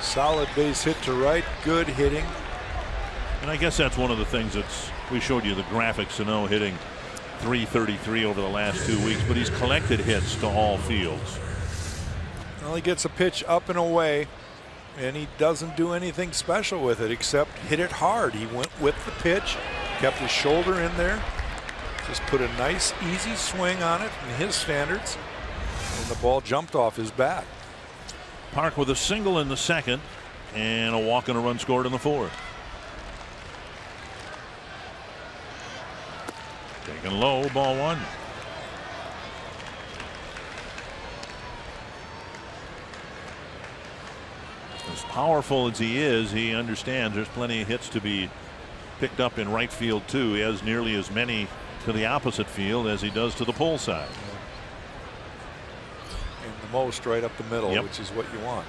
Solid base hit to right. Good hitting. And I guess that's one of the things that's, we showed you the graphics, Sano hitting .333 over the last 2 weeks, but he's collected hits to all fields. Well, he gets a pitch up and away, and he doesn't do anything special with it except hit it hard. He went with the pitch, kept his shoulder in there, just put a nice easy swing on it in his standards, and the ball jumped off his bat. Park with a single in the second and a walk and a run scored in the fourth. Taken low, ball one. As powerful as he is, he understands there's plenty of hits to be picked up in right field too. He has nearly as many to the opposite field as he does to the pull side. And the most right up the middle, Yep. which is what you want.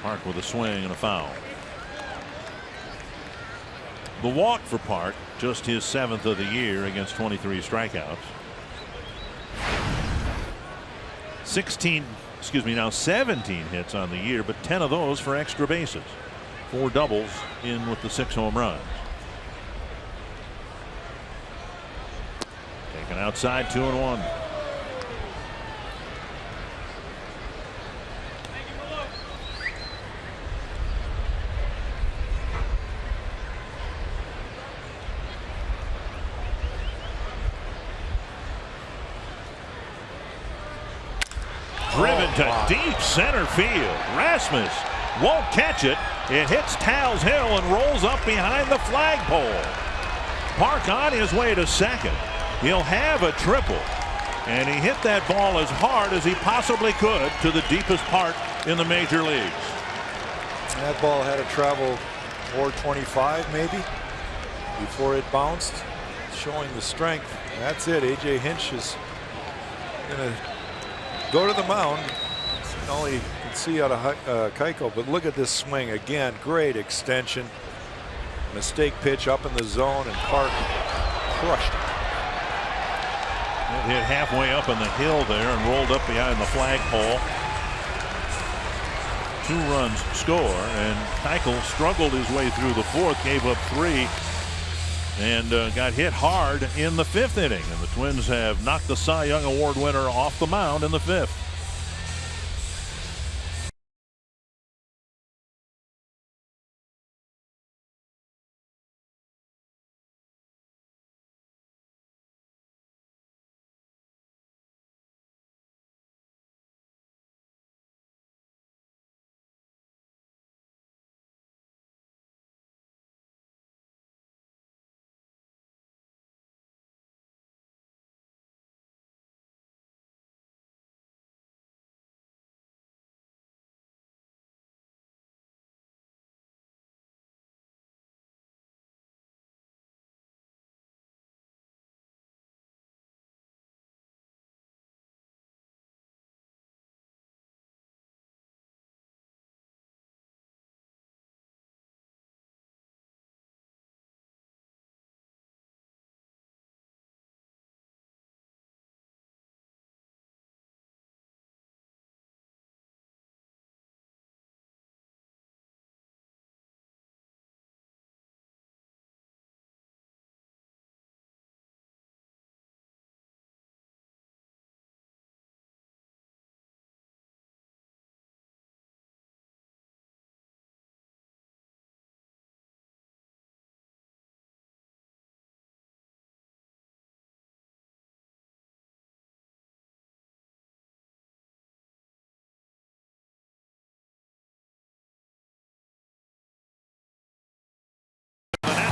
Park with a swing and a foul. The walk for Park, just his 7th of the year against 23 strikeouts. 17 hits on the year, but 10 of those for extra bases. 4 doubles in with the 6 home runs. Taken outside, 2-1. Driven to deep center field. Rasmus won't catch it. It hits Tal's Hill and rolls up behind the flagpole. Park on his way to second. He'll have a triple. And he hit that ball as hard as he possibly could to the deepest part in the major leagues. That ball had to travel 425 maybe before it bounced, showing the strength. That's it. A.J. Hinch is going to go to the mound. All you can see out of Keiko, but look at this swing again. Great extension. Mistake pitch up in the zone, and Park crushed it. It hit halfway up on the hill there and rolled up behind the flagpole. 2 runs score, and Keuchel struggled his way through the fourth, gave up 3, and got hit hard in the 5th inning. And the Twins have knocked the Cy Young Award winner off the mound in the 5th.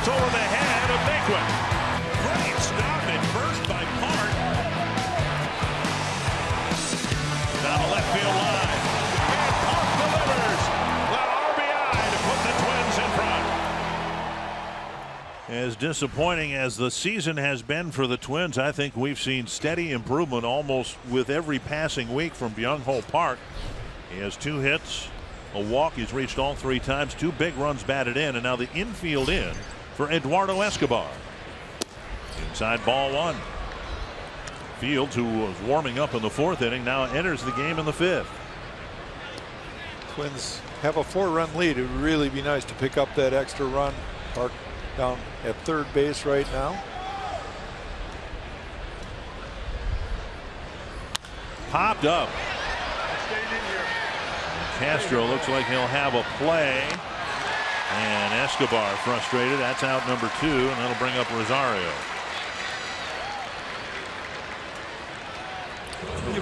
Over the head of Naquin. Great stop at first by Park. Down the left field line. And Park delivers the RBI to put the Twins in front. As disappointing as the season has been for the Twins, I think we've seen steady improvement almost with every passing week from Byung-ho Park. He has 2 hits, a walk. He's reached all 3 times, 2 big runs batted in, and now the infield in for Eduardo Escobar. Inside ball 1. Fields, who was warming up in the 4th inning, now enters the game in the 5th. Twins have a 4-run lead. It would really be nice to pick up that extra run. Park down at third base right now. Popped up. Castro looks like he'll have a play. And Escobar frustrated. That's out number 2, and that'll bring up Rosario.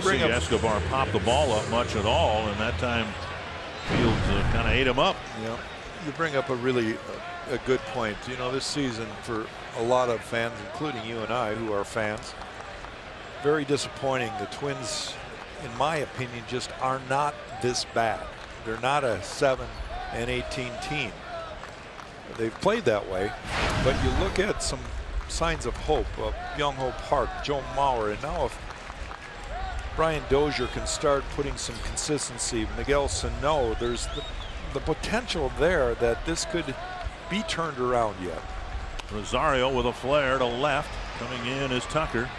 didn't see Escobar pop the ball up much at all, and that time Fields kind of ate him up. Yeah, you bring up a really a good point. You know, this season for a lot of fans, including you and I, who are fans, very disappointing. The Twins, in my opinion, just are not this bad. They're not a 7-18 team. They've played that way, but you look at some signs of hope. Byung-Ho Park, Joe Mauer, and now if Brian Dozier can start putting some consistency, Miguel Sano, there's the potential there that this could be turned around yet. Rosario with a flare to left. Coming in is Tucker.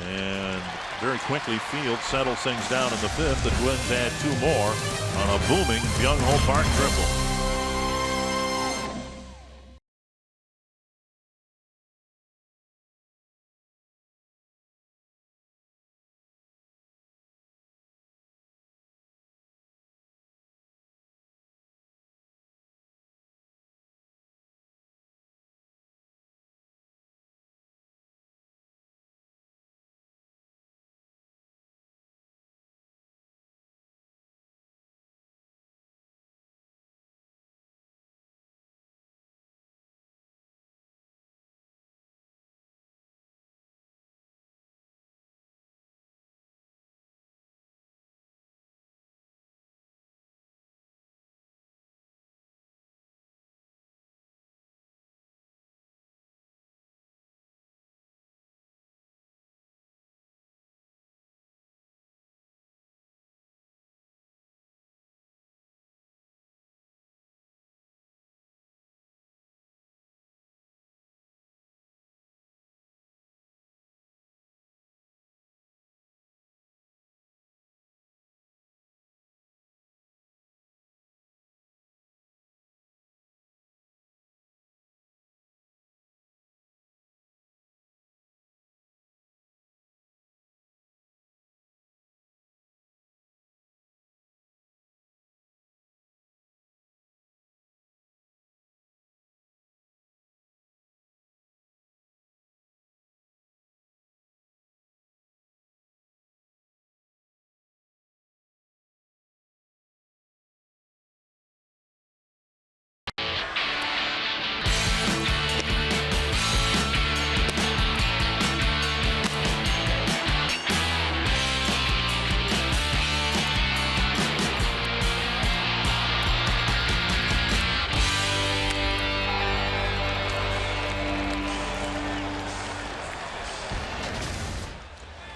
And very quickly Fields settles things down in the 5th. The Twins add 2 more on a booming Byung-Ho Park triple.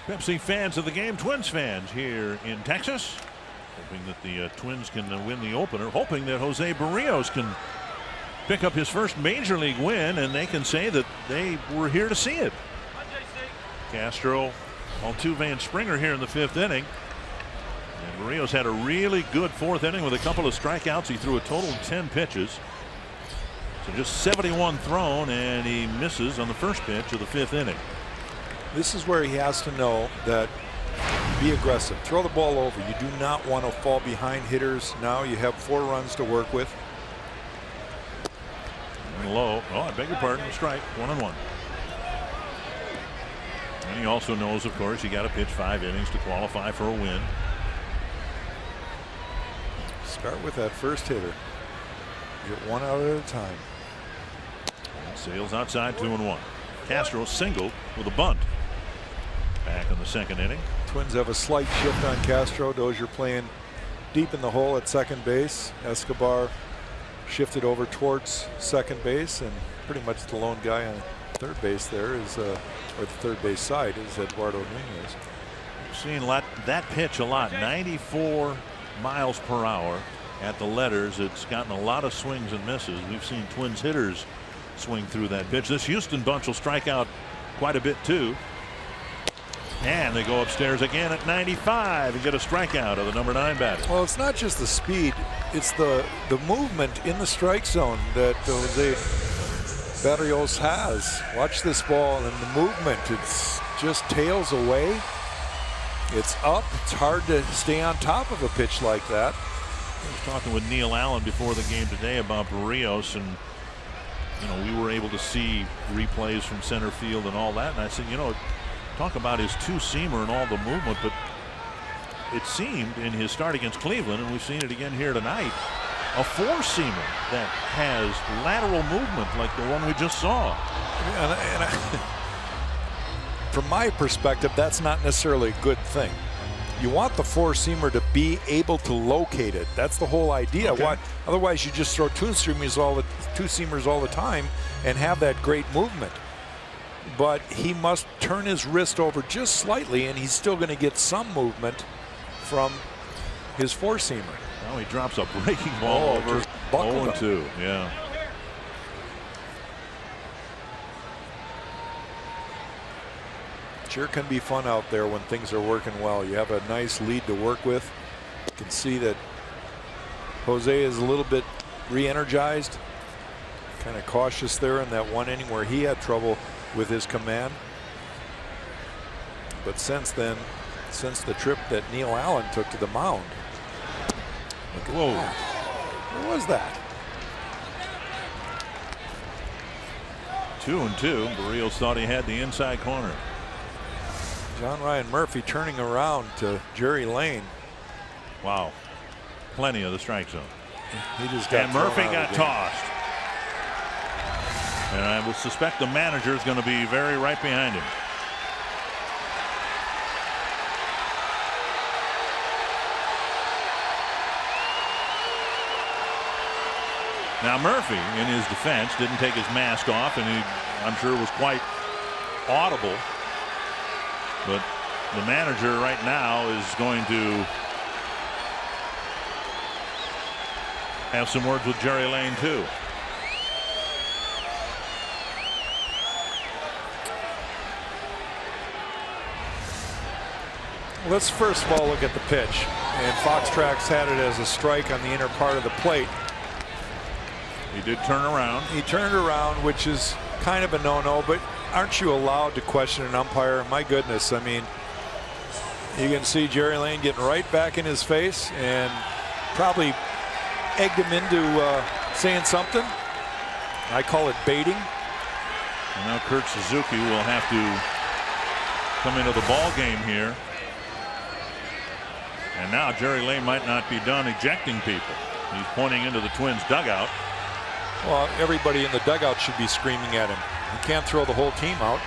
Pepsi fans of the game, Twins fans here in Texas, hoping that the Twins can win the opener, hoping that Jose Berrios can pick up his first major league win, and they can say that they were here to see it. Castro, Altuve, and Springer here in the 5th inning. And Berrios had a really good 4th inning with a couple of strikeouts. He threw a total of 10 pitches. So just 71 thrown, and he misses on the first pitch of the 5th inning. This is where he has to know that be aggressive. Throw the ball over. You do not want to fall behind hitters. Now you have 4 runs to work with. And low. Oh, I beg your pardon. Strike. 1-1. And he also knows, of course, you got to pitch 5 innings to qualify for a win. Start with that first hitter. Get 1 out at a time. And Sales outside, 2-1. Castro singled with a bunt. Back in the 2nd inning. Twins have a slight shift on Castro. Dozier playing deep in the hole at second base. Escobar shifted over towards second base, and pretty much the lone guy on third base there is, or the third base side, is Eduardo Nunez. We've seen that pitch a lot. 94 miles per hour at the letters. It's gotten a lot of swings and misses. We've seen Twins hitters swing through that pitch. This Houston bunch will strike out quite a bit too. And they go upstairs again at 95 and get a strikeout of the number 9 batter. Well, it's not just the speed, it's the movement in the strike zone that Jose Berrios has. Watch this ball and the movement. It's just tails away. It's up. It's hard to stay on top of a pitch like that. I was talking with Neil Allen before the game today about Berrios, and you know, we were able to see replays from center field and all that, and I said, you know, talk about his 2-seamer and all the movement, but it seemed, in his start against Cleveland, and we've seen it again here tonight, a four-seamer that has lateral movement like the one we just saw. From my perspective, that's not necessarily a good thing. You want the four-seamer to be able to locate it. That's the whole idea. Okay. Why? Otherwise, you just throw two-seamers all the time and have that great movement. But he must turn his wrist over just slightly, and he's still going to get some movement from his four-seamer. Now he drops a breaking ball over 0-2. Yeah. Sure can be fun out there when things are working well. You have a nice lead to work with. You can see that Jose is a little bit re-energized, kind of cautious there in that one inning where he had trouble with his command. But since then, since the trip that Neil Allen took to the mound, look at that. What was that? 2-2. Berríos thought he had the inside corner. John Ryan Murphy turning around to Jerry Lane. Wow. Plenty of the strike zone. He just got and Murphy got tossed. And I would suspect the manager is going to be very right behind him. Now Murphy, in his defense, didn't take his mask off, and he, I'm sure, was quite audible. But the manager right now is going to have some words with Jerry Lane too. Let's first of all look at the pitch. And Fox Tracks had it as a strike on the inner part of the plate. He did turn around. He turned around, which is kind of a no-no, but aren't you allowed to question an umpire? My goodness, I mean, you can see Jerry Lane getting right back in his face and probably egged him into saying something. I call it baiting. And now Kurt Suzuki will have to come into the ball game here. And now Jerry Lane might not be done ejecting people. He's pointing into the Twins dugout. Well, everybody in the dugout should be screaming at him. You can't throw the whole team out.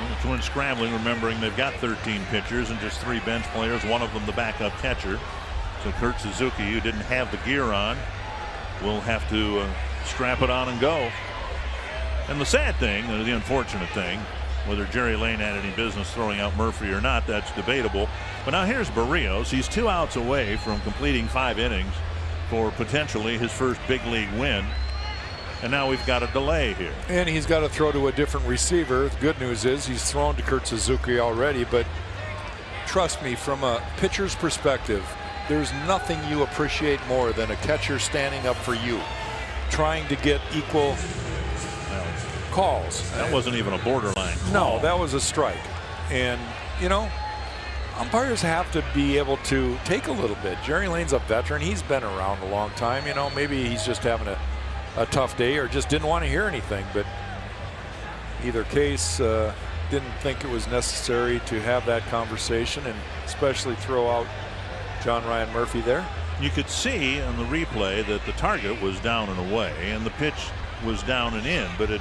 And the Twins scrambling, remembering they've got 13 pitchers and just 3 bench players, one of them the backup catcher. So Kurt Suzuki, who didn't have the gear on, will have to strap it on and go. And the sad thing, the unfortunate thing, whether Jerry Lane had any business throwing out Murphy or not, that's debatable. But now here's Berríos. He's 2 outs away from completing 5 innings for potentially his first big league win. And now we've got a delay here. And he's got to throw to a different receiver. The good news is he's thrown to Kurt Suzuki already, but trust me, from a pitcher's perspective, there's nothing you appreciate more than a catcher standing up for you, trying to get equal calls. That wasn't even a borderline call. No, that was a strike. And, you know, umpires have to be able to take a little bit. Jerry Lane's a veteran. He's been around a long time. You know, maybe he's just having a tough day or just didn't want to hear anything. But either case, didn't think it was necessary to have that conversation and especially throw out John Ryan Murphy there. You could see on the replay that the target was down and away and the pitch was down and in, but it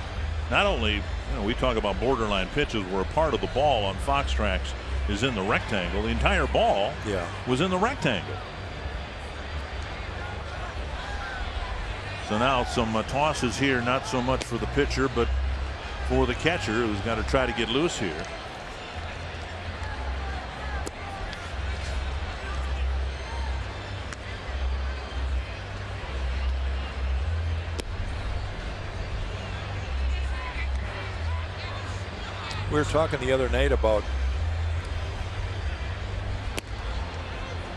not only, you know, we talk about borderline pitches where a part of the ball on Fox Tracks is in the rectangle. The entire ball was in the rectangle. So now some tosses here, not so much for the pitcher, but for the catcher who's got to try to get loose here. We were talking the other night about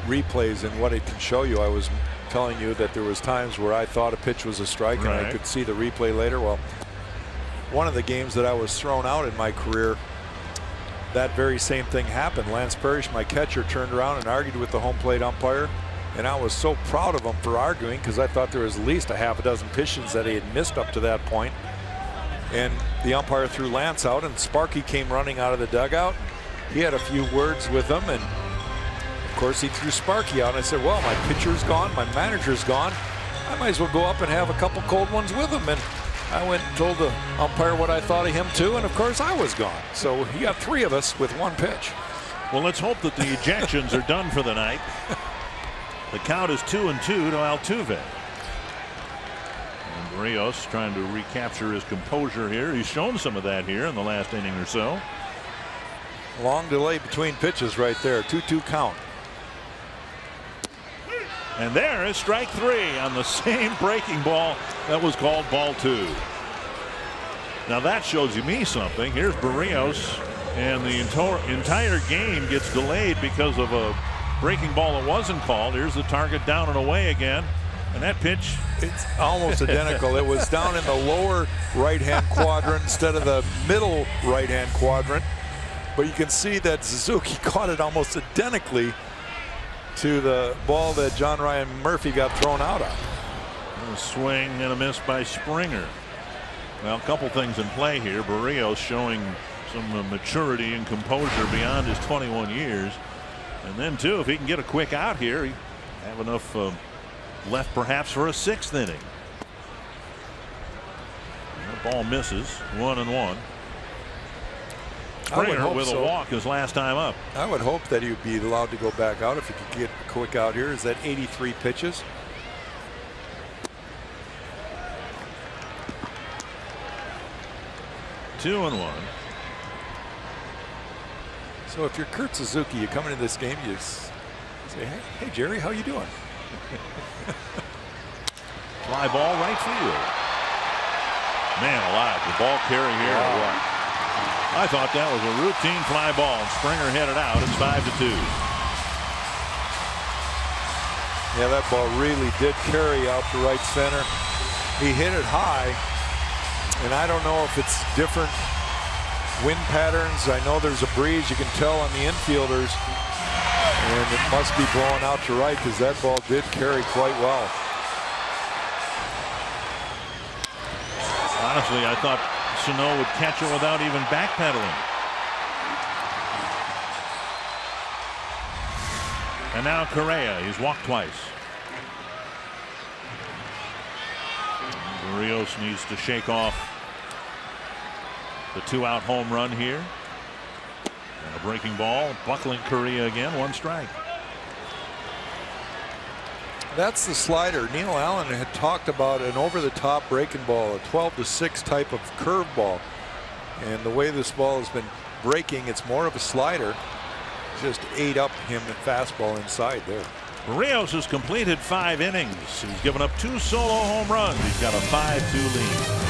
replays and what it can show you. I was telling you that there was times where I thought a pitch was a strike and I could see the replay later. Well, one of the games that I was thrown out in my career, that very same thing happened. Lance Parrish, my catcher, turned around and argued with the home plate umpire, and I was so proud of him for arguing because I thought there was at least a half a dozen pitches that he had missed up to that point. And the umpire threw Lance out, and Sparky came running out of the dugout. he had a few words with them, and of course he threw Sparky out. I said, well, my pitcher's gone, my manager's gone. I might as well go up and have a couple cold ones with him. And I went and told the umpire what I thought of him too, and of course I was gone. So he got 3 of us with 1 pitch. Well, let's hope that the ejections are done for the night. The count is 2-2 to Altuve. And Rios trying to recapture his composure here. He's shown some of that here in the last inning or so. Long delay between pitches right there. 2-2 count. And there is strike 3 on the same breaking ball that was called ball 2. Now that shows me something. Here's Berrios, and the entire game gets delayed because of a breaking ball that wasn't called. Here's the target down and away again. And that pitch, it's almost identical. It was down in the lower right-hand quadrant instead of the middle right-hand quadrant. But you can see that Suzuki caught it almost identically to the ball that John Ryan Murphy got thrown out on. A swing and a miss by Springer. Well, a couple things in play here. Berrios showing some maturity and composure beyond his 21 years. And then, too, if he can get a quick out here, he have enough left perhaps for a 6th inning. The ball misses. 1-1. Springer with a walk his last time up. I would hope that he would be allowed to go back out if he could get a quick out here. Is that 83 pitches? Two and 1. So if you're Kurt Suzuki, you come into this game, you say, hey Jerry, how you doing? Fly ball right field. Man alive, the ball carry here. Wow. I thought that was a routine fly ball. Springer hit it out. It's 5-2. Yeah, that ball really did carry out to right center. He hit it high, and I don't know if it's different wind patterns. I know there's a breeze, you can tell on the infielders, and it must be blowing out to right because that ball did carry quite well. Honestly, I thought Sano would catch it without even backpedaling. And now Correa, he's walked twice. Berrios needs to shake off the 2-out home run here. And a breaking ball, buckling Correa again, 1 strike. That's the slider. Neil Allen had talked about an over-the-top breaking ball, a 12-6 type of curveball. And the way this ball has been breaking, it's more of a slider. Just ate up him at fastball inside there. Berrios has completed 5 innings. He's given up 2 solo home runs. He's got a 5-2 lead.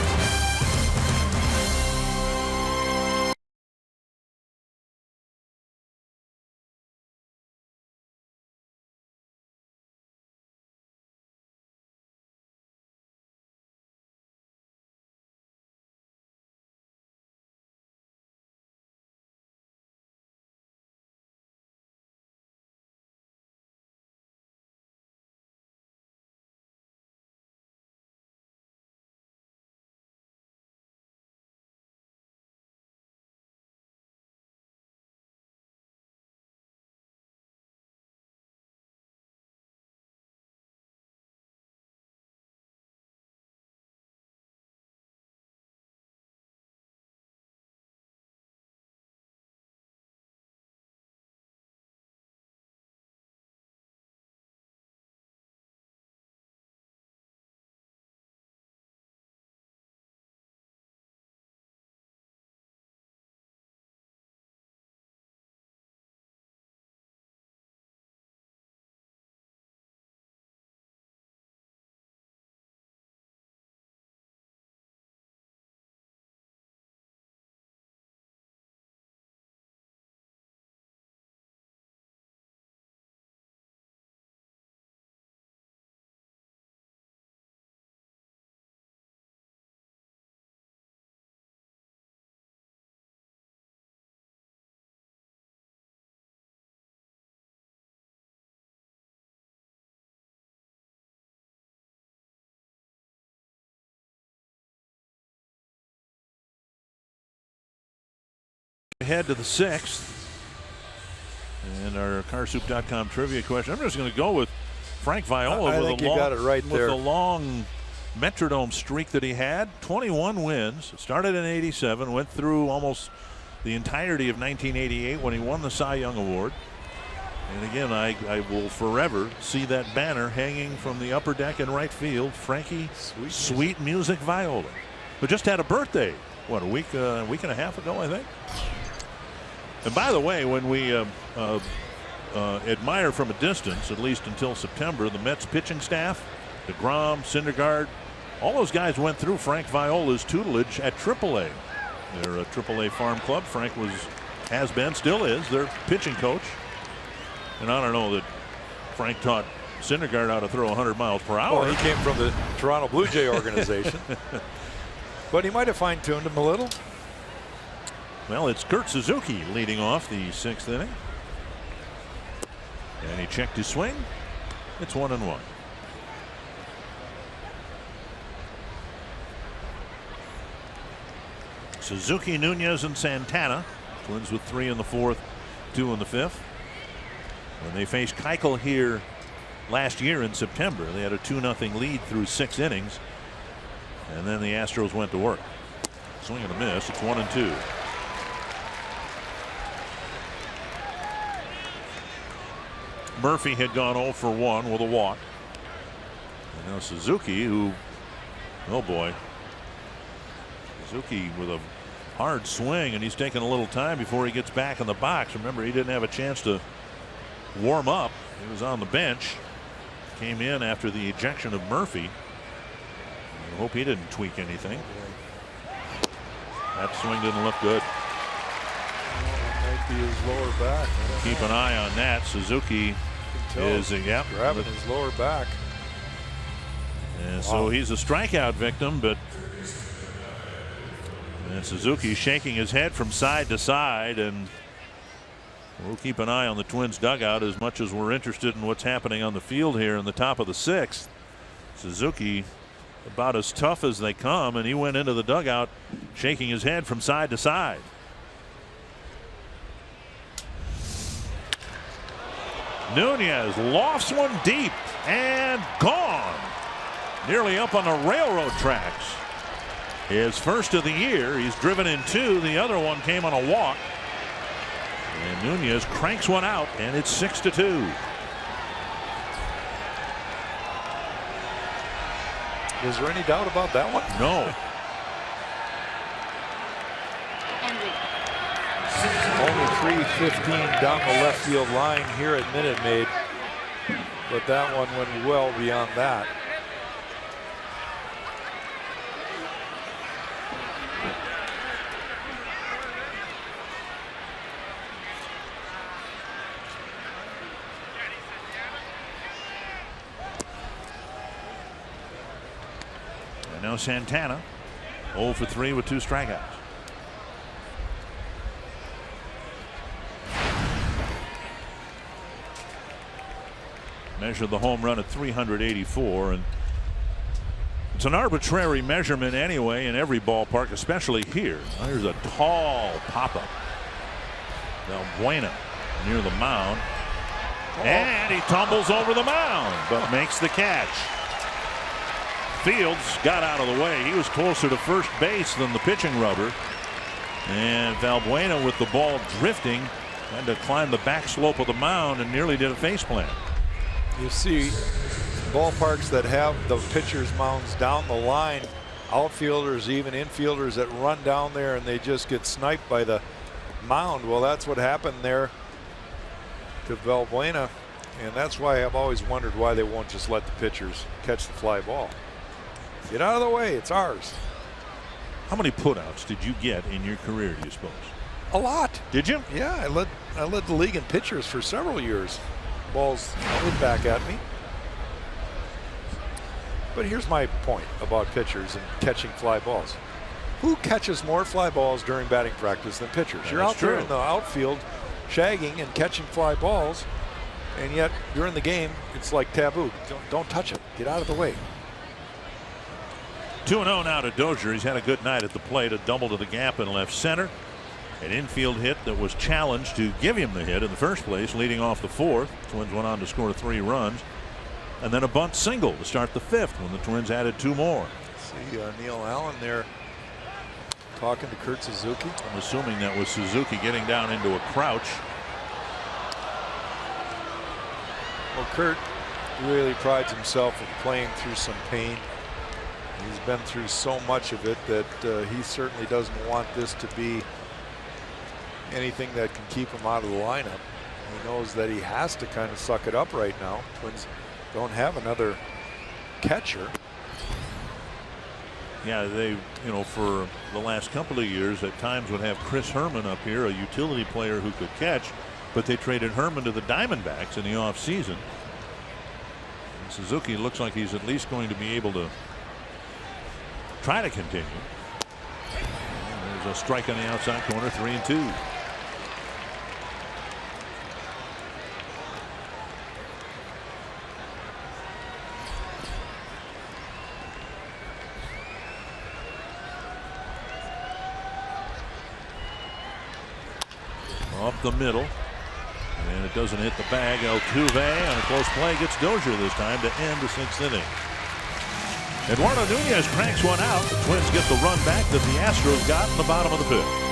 Head to the 6th. And our Carsoup.com trivia question. I'm just going to go with Frank Viola. I think you got it right there. With the long Metrodome streak that he had, 21 wins. Started in '87, went through almost the entirety of 1988 when he won the Cy Young Award. And again, I will forever see that banner hanging from the upper deck in right field. Frankie Sweet Music Viola, who just had a birthday, what, a week and a half ago, I think. And by the way, when we admire from a distance, at least until September, the Mets pitching staff, DeGrom, Syndergaard, all those guys went through Frank Viola's tutelage at AAA. They're a AAA farm club. Frank has been, still is, their pitching coach. And I don't know that Frank taught Syndergaard how to throw 100 miles per hour. Well, he came from the Toronto Blue Jay organization. But he might have fine-tuned him a little. Well, it's Kurt Suzuki leading off the 6th inning. And he checked his swing. It's 1-1. Suzuki, Nunez, and Santana. Twins with 3 in the 4th, 2 in the 5th. When they faced Keuchel here last year in September, they had a 2-0 lead through 6 innings. And then the Astros went to work. Swing and a miss. It's 1-2. Murphy had gone 0 for 1 with a walk. And now Suzuki, who, oh boy, Suzuki with a hard swing, and he's taking a little time before he gets back in the box. Remember, he didn't have a chance to warm up. He was on the bench. Came in after the ejection of Murphy. I hope he didn't tweak anything. That swing didn't look good. Might be his lower back. Keep an eye on that. Suzuki is grabbing his lower back. And so he's a strikeout victim, but Suzuki shaking his head from side to side, and we'll keep an eye on the Twins dugout as much as we're interested in what's happening on the field here in the top of the 6th. Suzuki about as tough as they come, and he went into the dugout shaking his head from side to side. Nunez lofts one deep and gone. Nearly up on the railroad tracks. His first of the year. He's driven in 2. The other one came on a walk. And Nunez cranks one out, and it's 6-2. Is there any doubt about that one? No. Only 3:15 down the left field line here at Minute Maid, but that one went well beyond that. And now Santana 0 for 3 with 2 strikeouts. Measured the home run at 384, and it's an arbitrary measurement anyway in every ballpark, especially here. There's a tall pop-up. Valbuena near the mound, and he tumbles over the mound but makes the catch. Fields got out of the way. He was closer to first base than the pitching rubber, and Valbuena, with the ball drifting, had to climb the back slope of the mound and nearly did a faceplant. You see ballparks that have the pitchers' mounds down the line, outfielders, even infielders that run down there and they just get sniped by the mound. Well, that's what happened there to Valbuena, and that's why I've always wondered why they won't just let the pitchers catch the fly ball. Get out of the way, it's ours. How many putouts did you get in your career, do you suppose? A lot. Did you? Yeah, I led the league in pitchers for several years. Balls hit back at me. But here's my point about pitchers and catching fly balls. Who catches more fly balls during batting practice than pitchers? You're out there in the outfield shagging and catching fly balls, and yet during the game it's like taboo. Don't touch it. Get out of the way. 2-0 now to Dozier. He's had a good night at the plate. A double to the gap in left center. An infield hit that was challenged to give him the hit in the first place, leading off the fourth. Twins went on to score 3 runs. And then a bunt single to start the fifth when the Twins added 2 more. See Neil Allen there talking to Kurt Suzuki. I'm assuming that was Suzuki getting down into a crouch. Well, Kurt really prides himself in playing through some pain. He's been through so much of it that he certainly doesn't want this to be anything that can keep him out of the lineup. He knows that he has to kind of suck it up right now. Twins don't have another catcher. Yeah, they, for the last couple of years at times would have Chris Herman up here, a utility player who could catch, but they traded Herman to the Diamondbacks in the offseason. Suzuki looks like he's at least going to be able to try to continue. And there's a strike on the outside corner, 3-2. Off the middle, and it doesn't hit the bag. Altuve on a close play gets Dozier this time to end the 6th inning. Eduardo Nunez cranks one out. The Twins get the run back that the Astros got in the bottom of the 5th.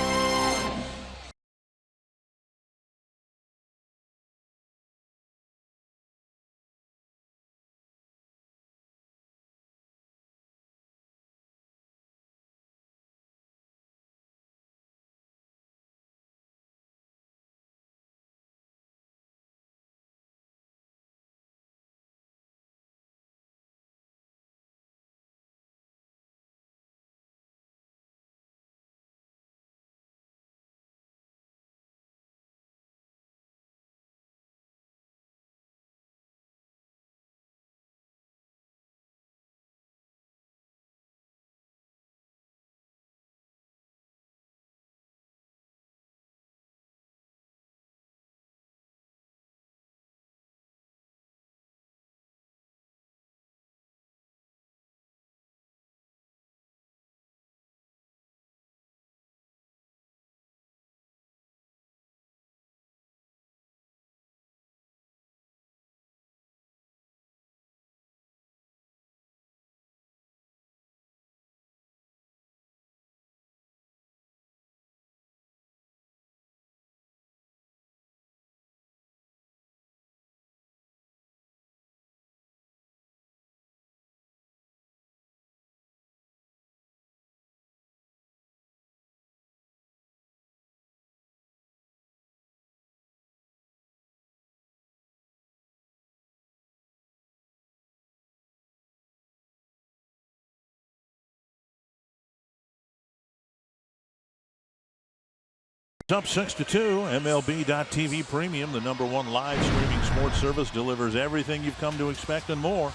Up 6-2. MLB.TV Premium, the #1 live streaming sports service, delivers everything you've come to expect and more.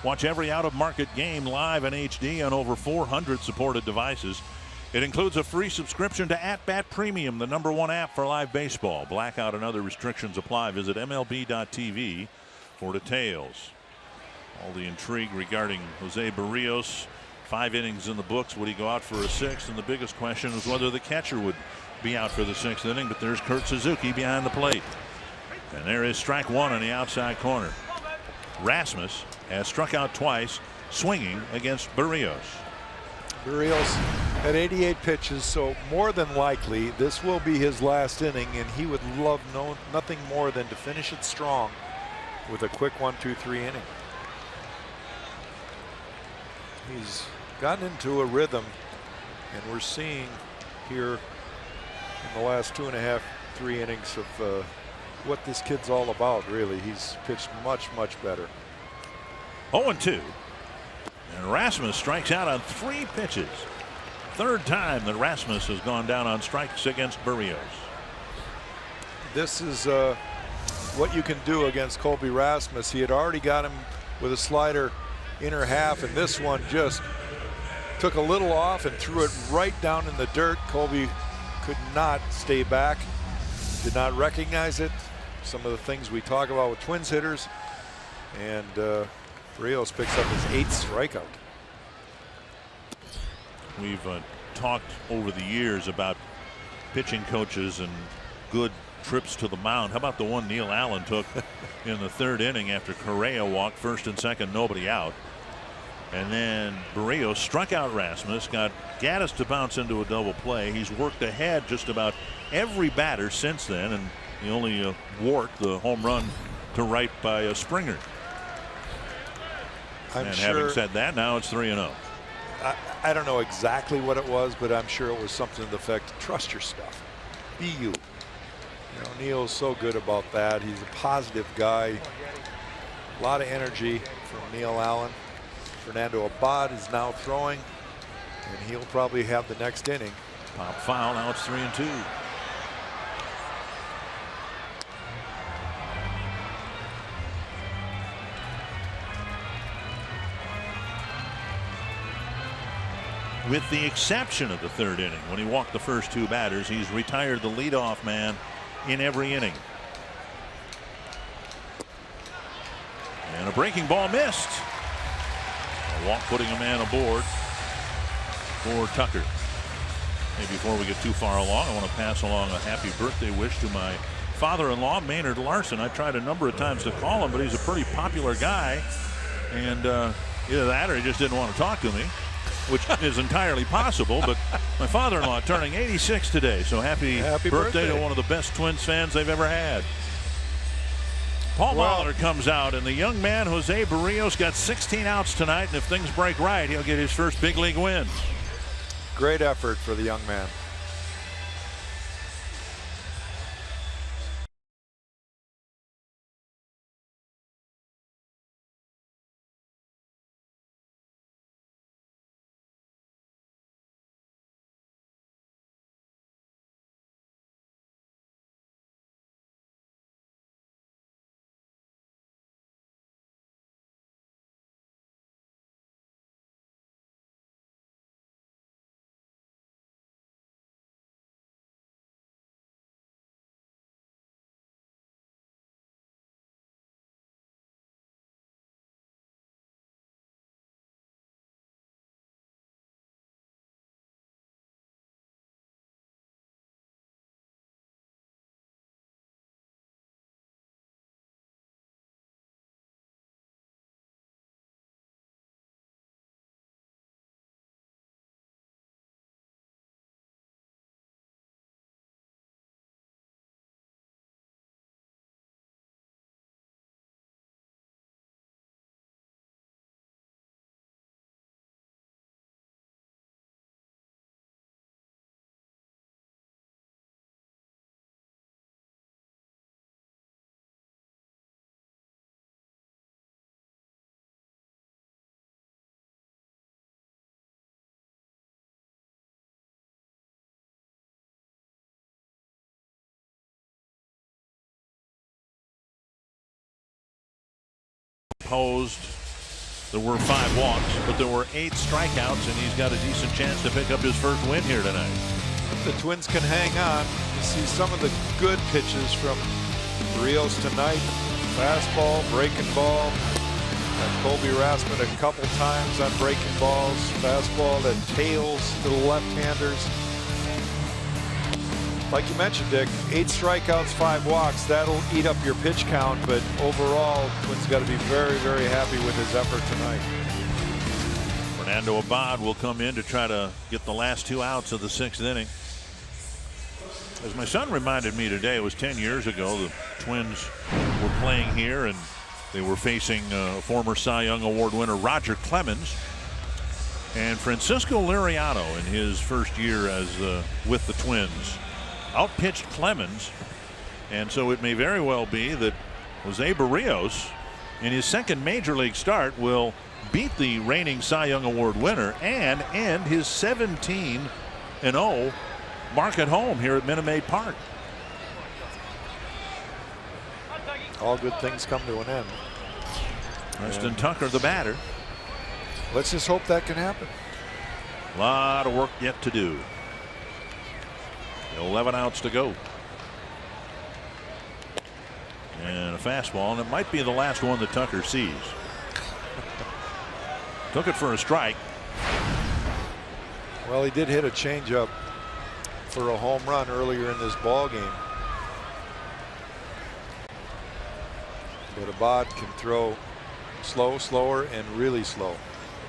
Watch every out-of-market game live in HD on over 400 supported devices. It includes a free subscription to @Bat Premium, the #1 app for live baseball. Blackout and other restrictions apply. Visit MLB.TV for details. All the intrigue regarding Jose Berrios. 5 innings in the books. Would he go out for a 6th? And the biggest question was whether the catcher would be out for the 6th inning, but there's Kurt Suzuki behind the plate. And there is strike 1 on the outside corner. Rasmus has struck out twice, swinging against Berrios. Berrios at 88 pitches, so more than likely this will be his last inning, and he would love nothing more than to finish it strong with a quick 1-2-3 inning. He's gotten into a rhythm, and we're seeing here in the last 2.5-3 innings of what this kid's all about. Really, he's pitched much better. 0-2, and Rasmus strikes out on 3 pitches. 3rd time that Rasmus has gone down on strikes against Berrios. This is what you can do against Colby Rasmus. He had already got him with a slider inner half, and this one just took a little off and threw it right down in the dirt. Colby could not stay back, did not recognize it. Some of the things we talk about with Twins hitters, and Berrios picks up his 8th strikeout. We've talked over the years about pitching coaches and good trips to the mound. How about the one Neil Allen took in the 3rd inning after Correa walked, 1st and 2nd, nobody out. And then Berrios struck out Rasmus, got Gaddis to bounce into a double play. He's worked ahead just about every batter since then, and he only walked the home run to right by Springer. And having said that, now it's 3-0. I don't know exactly what it was, but I'm sure it was something to the effect, trust your stuff. Be you. You know, Neil's so good about that. He's a positive guy. A lot of energy from Neil Allen. Fernando Abad is now throwing, and he'll probably have the next inning. Pop foul. Now it's 3-2. With the exception of the 3rd inning, when he walked the first 2 batters, he's retired the leadoff man in every inning. And a breaking ball missed. A walk putting a man aboard for Tucker. Hey, before we get too far along, I want to pass along a happy birthday wish to my father-in-law, Maynard Larson. I tried a number of times to call him, but he's a pretty popular guy. And either that or he just didn't want to talk to me, which is entirely possible. But my father-in-law turning 86 today, so happy birthday to one of the best Twins fans they've ever had. Paul Molitor comes out, and the young man Jose Berrios got 16 outs tonight, and if things break right, he'll get his first big league win. Great effort for the young man. Posed. There were 5 walks, but there were 8 strikeouts, and he's got a decent chance to pick up his first win here tonight. The Twins can hang on. You see some of the good pitches from Berrios tonight. Fastball, breaking ball. And Colby Rasmus a couple times on breaking balls. Fastball that tails to the left-handers. Like you mentioned, Dick, 8 strikeouts, 5 walks. That'll eat up your pitch count, but overall, Twins got to be very, very happy with his effort tonight. Fernando Abad will come in to try to get the last 2 outs of the 6th inning. As my son reminded me today, it was 10 years ago the Twins were playing here, and they were facing former Cy Young Award winner Roger Clemens. And Francisco Liriano, in his first year as with the Twins, outpitched Clemens, and so it may very well be that Jose Berrios, in his second major league start, will beat the reigning Cy Young Award winner and end his 17-0 mark at home here at Minute Maid Park. All good things come to an end. Preston Tucker, the batter. Let's just hope that can happen. A lot of work yet to do. 11 outs to go. And a fastball, and it might be the last one that Tucker sees. Took it for a strike. Well, he did hit a changeup for a home run earlier in this ball game. But Abad can throw slow, slower, and really slow.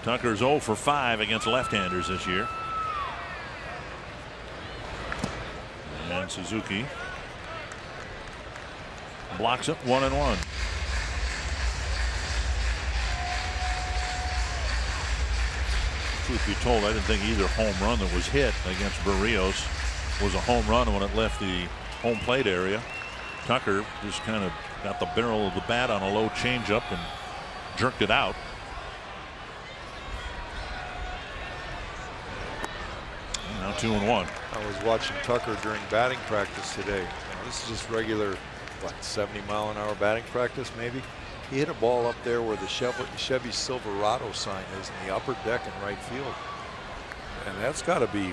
Tucker's 0 for 5 against left-handers this year. And Suzuki blocks it 1-1. Truth be told, I didn't think either home run that was hit against Berrios was a home run when it left the home plate area. Tucker just kind of got the barrel of the bat on a low changeup and jerked it out. And now 2-1. I was watching Tucker during batting practice today. This is just regular, what, 70-mile-an-hour batting practice maybe. He hit a ball up there where the Chevy Silverado sign is in the upper deck in right field. And that's got to be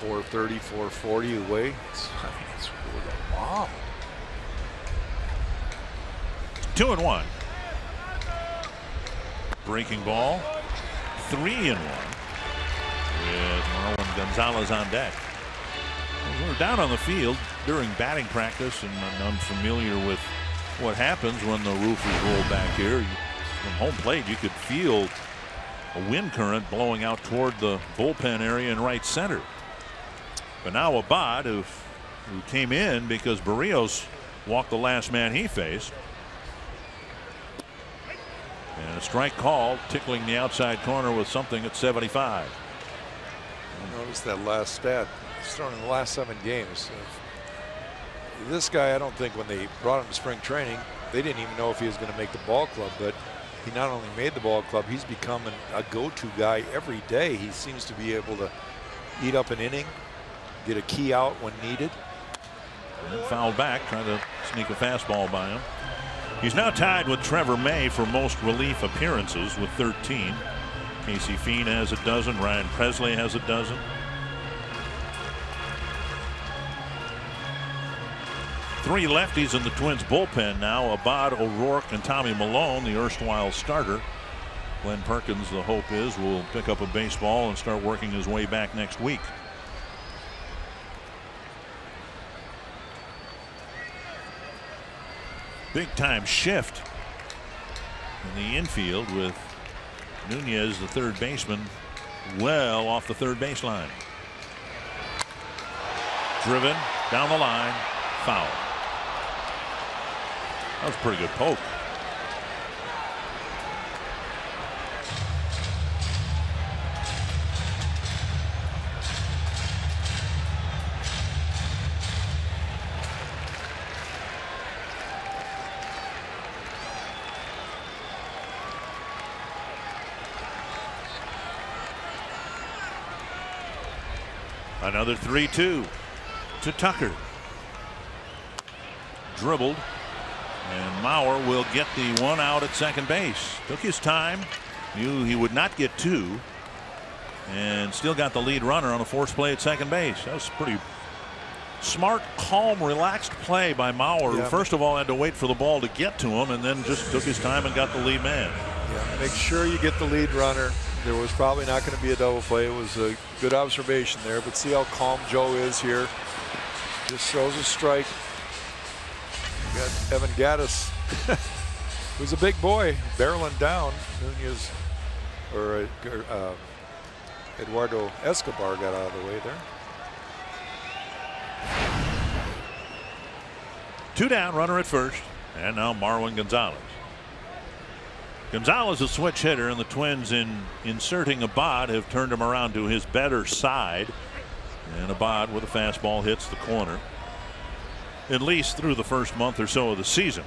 430, 440 away. It's with a bomb. 2-1. Breaking ball. 3-1. With Marwin Gonzalez on deck. We're down on the field during batting practice, and I'm unfamiliar with what happens when the roof is rolled back here. From home plate, you could feel a wind current blowing out toward the bullpen area in right center. But now Abad, who came in because Berrios walked the last man he faced. And a strike call, tickling the outside corner with something at 75. Notice that last stat. He's thrown in the last 7 games. This guy, I don't think when they brought him to spring training, they didn't even know if he was going to make the ball club. But he not only made the ball club, he's become a go-to guy every day. He seems to be able to eat up an inning, get a key out when needed. And fouled back, trying to sneak a fastball by him. He's now tied with Trevor May for most relief appearances with 13. Casey Fiend has a dozen. Ryan Presley has a dozen. Three lefties in the Twins bullpen now. Abad, O'Rourke, and Tommy Malone, the erstwhile starter. Glenn Perkins, the hope is, will pick up a baseball and start working his way back next week. Big time shift in the infield with Nunez, the third baseman, well off the third baseline. Driven down the line, foul. That was a pretty good poke. Another 3-2 to Tucker. Dribbled, and Mauer will get the one out at second base. Took his time, knew he would not get 2, and still got the lead runner on a forced play at second base. That was pretty smart, calm, relaxed play by Mauer, who first of all had to wait for the ball to get to him, and then just took his time and got the lead man. Yeah, make sure you get the lead runner. There was probably not going to be a double play. It was a good observation there, but see how calm Joe is here. Just throws a strike. You got Evan Gattis, who's a big boy, barreling down. Nunez, or Eduardo Escobar got out of the way there. 2 down, runner at first, and now Marwin Gonzalez. Gonzalez a switch hitter, and the Twins, in inserting Abad, have turned him around to his better side. And Abad with a fastball hits the corner, at least through the first month or so of the season.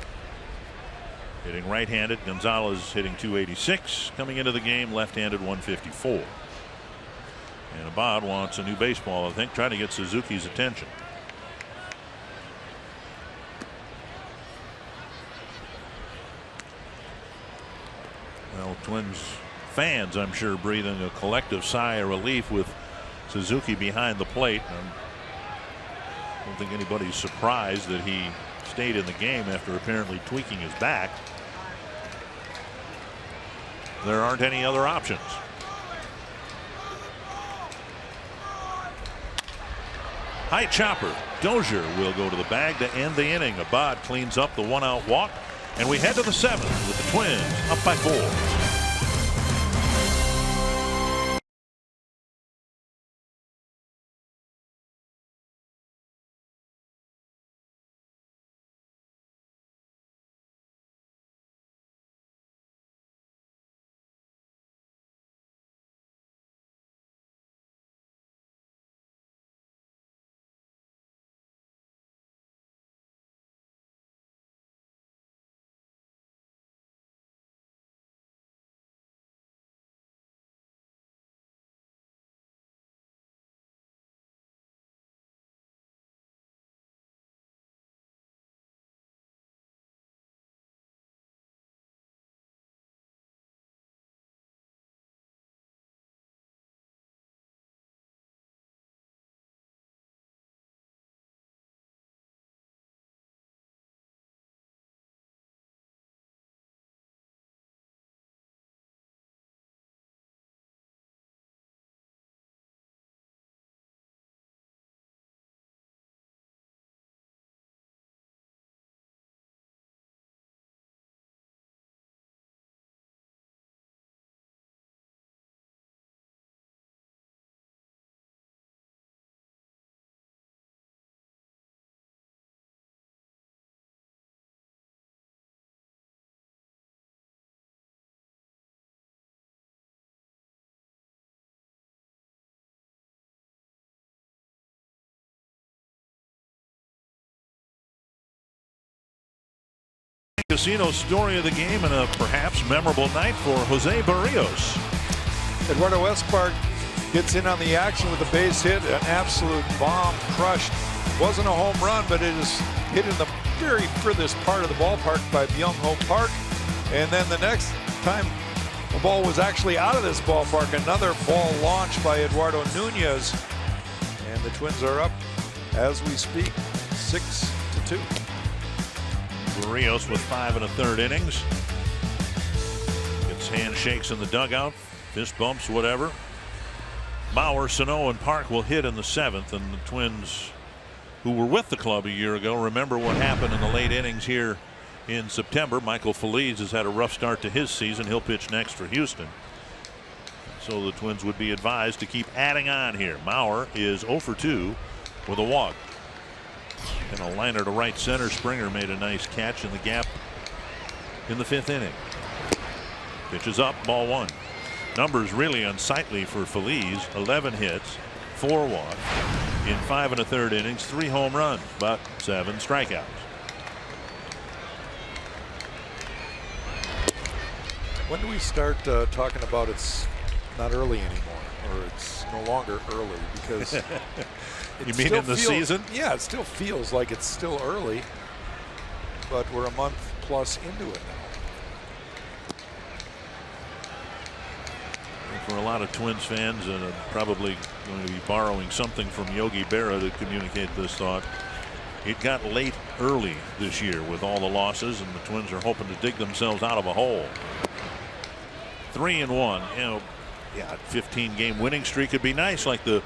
Hitting right-handed, Gonzalez hitting .286. Coming into the game, left-handed .154. And Abad wants a new baseball, I think, trying to get Suzuki's attention. Well, Twins fans, I'm sure, breathing a collective sigh of relief with Suzuki behind the plate. I don't think anybody's surprised that he stayed in the game after apparently tweaking his back. There aren't any other options. High chopper. Dozier will go to the bag to end the inning. Abad cleans up the 1-out walk, and we head to the 7th with the Twins up by 4. Casino story of the game and a perhaps memorable night for Jose Berrios. Eduardo Espark gets in on the action with a base hit, an absolute bomb crushed. Wasn't a home run, but it is hit in the very furthest part of the ballpark by Byung-ho Park. And then the next time the ball was actually out of this ballpark, another ball launched by Eduardo Nunez. And the Twins are up as we speak, 6-2. Berrios with 5 1/3 innings. Gets handshakes in the dugout, fist bumps, whatever. Bauer, Sano, and Park will hit in the 7th, and the Twins, who were with the club a year ago, remember what happened in the late innings here in September. Michael Feliz has had a rough start to his season. He'll pitch next for Houston. So the Twins would be advised to keep adding on here. Mauer is 0 for 2 with a walk. And a liner to right center. Springer made a nice catch in the gap in the 5th inning. Pitches up, ball 1. Numbers really unsightly for Feliz. 11 hits, 4 walks in 5 1/3 innings, 3 home runs, but 7 strikeouts. When do we start talking about it's not early anymore, or it's no longer early? Because you mean in the season? Yeah, it still feels like it's still early, but we're a month plus into it now. For a lot of Twins fans, and probably going to be borrowing something from Yogi Berra to communicate this thought, it got late early this year with all the losses, and the Twins are hoping to dig themselves out of a hole. 3-1. You know, yeah, 15-game winning streak would be nice, like the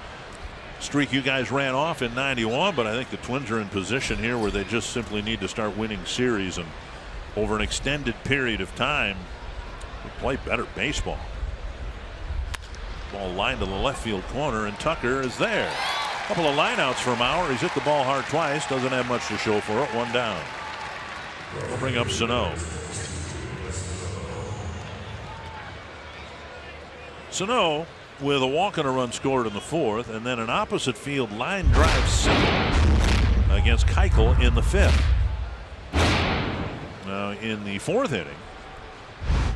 streak you guys ran off in '91, but I think the Twins are in position here where they just simply need to start winning series and over an extended period of time play better baseball. Ball lined to the left field corner, and Tucker is there. A couple of lineouts for Mauer. He's hit the ball hard twice. Doesn't have much to show for it. 1 down. We'll bring up Sano. Sano with a walk and a run scored in the 4th, and then an opposite field line drive single against Keuchel in the 5th. Now in the 4th inning,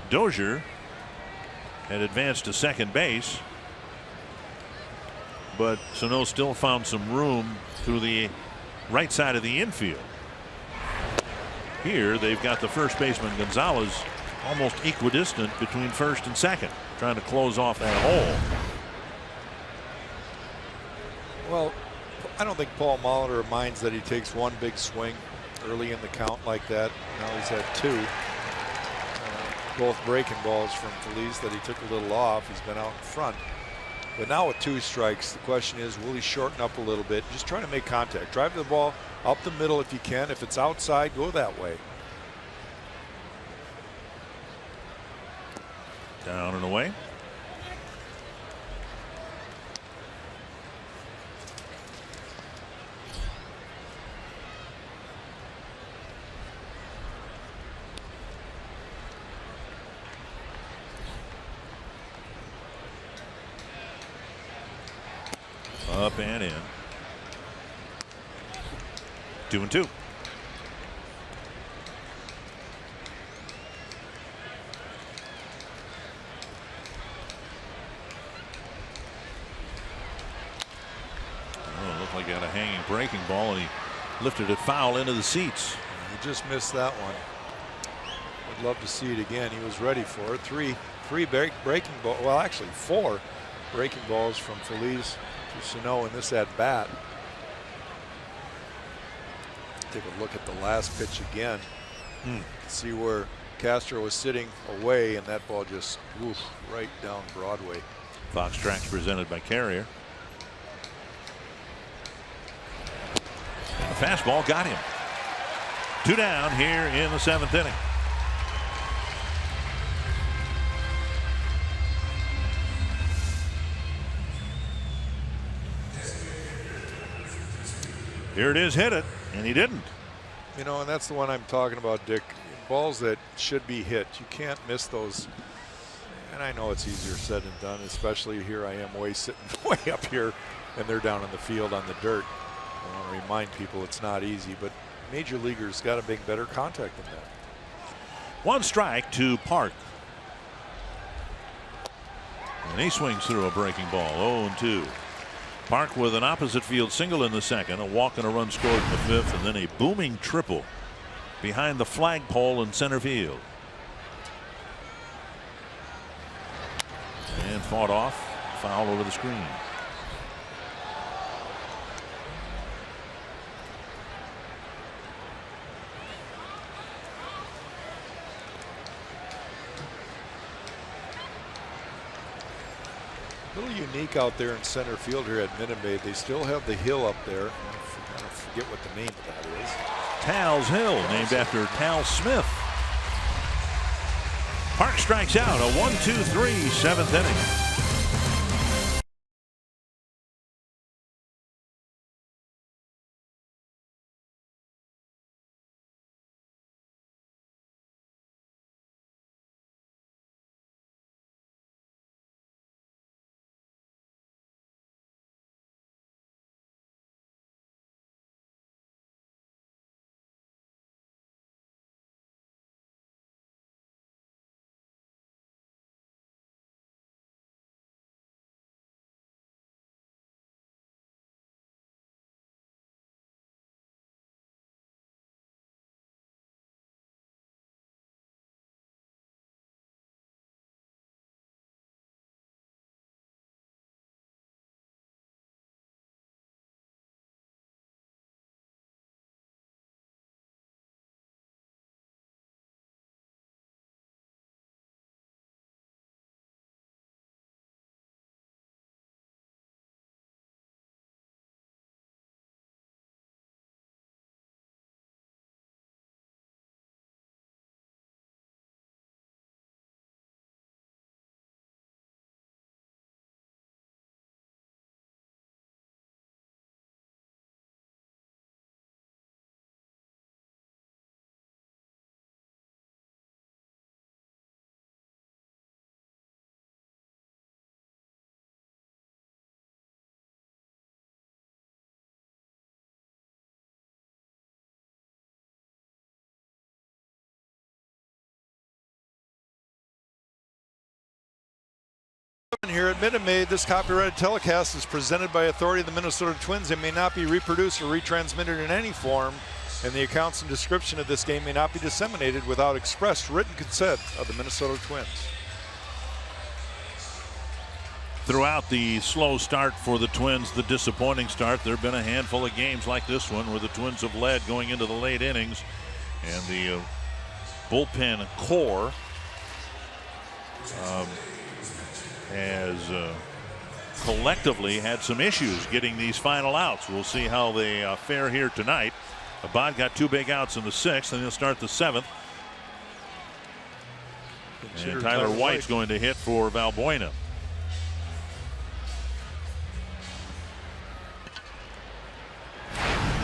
Dozier had advanced to second base, but Sano still found some room through the right side of the infield. Here they've got the first baseman Gonzalez almost equidistant between first and second, trying to close off that hole. Well, I don't think Paul Molitor minds that he takes one big swing early in the count like that. Now he's had 2. Both breaking balls from Feliz that he took a little off. He's been out in front. But now with 2 strikes, the question is, will he shorten up a little bit? Just trying to make contact. Drive the ball up the middle if you can. If it's outside, go that way. Down and away. Up and in. 2-2. Oh, looked like he had a hanging breaking ball, and he lifted it foul into the seats. He just missed that one. I'd love to see it again. He was ready for it. Three breaking ball. Well, actually 4 breaking balls from Feliz to Sano in this at bat. Take a look at the last pitch again. See where Castro was sitting away, and that ball just right down Broadway. Fox Tracks presented by Carrier. And the fastball got him. 2 down here in the 7th inning. Here it is, hit it, and he didn't. You know, and that's the one I'm talking about, Dick. Balls that should be hit, you can't miss those. And I know it's easier said than done, especially here I am sitting way up here, and they're down in the field on the dirt. I want to remind people it's not easy, but major leaguers got to make better contact than that. 1 strike to Park. And he swings through a breaking ball. 0-2. Park with an opposite field single in the 2nd, a walk and a run scored in the 5th, and then a booming triple behind the flagpole in center field. And fought off, foul over the screen. A little unique out there in center field here at Minute Maid. They still have the hill up there. I forget what the name of that is. Tal's Hill, named after Tal Smith. Park strikes out, a 1-2-3 7th inning. Here at Minute Maid, this copyrighted telecast is presented by authority of the Minnesota Twins and may not be reproduced or retransmitted in any form, and the accounts and description of this game may not be disseminated without express written consent of the Minnesota Twins. Throughout the slow start for the Twins, the disappointing start, there have been a handful of games like this one where the Twins have led going into the late innings, and the bullpen core has collectively had some issues getting these final outs. We'll see how they fare here tonight. Abad got 2 big outs in the 6th, and he'll start the 7th. And Tyler White's going to hit for Valbuena.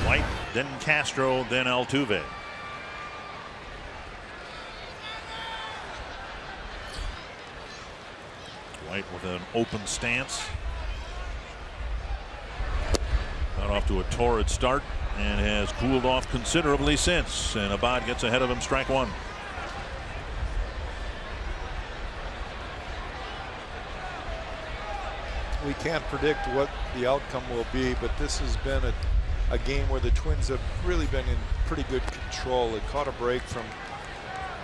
White, then Castro, then Altuve. White with an open stance. Got off to a torrid start and has cooled off considerably since. And Abad gets ahead of him, strike 1. We can't predict what the outcome will be, but this has been a game where the Twins have really been in pretty good control. They caught a break from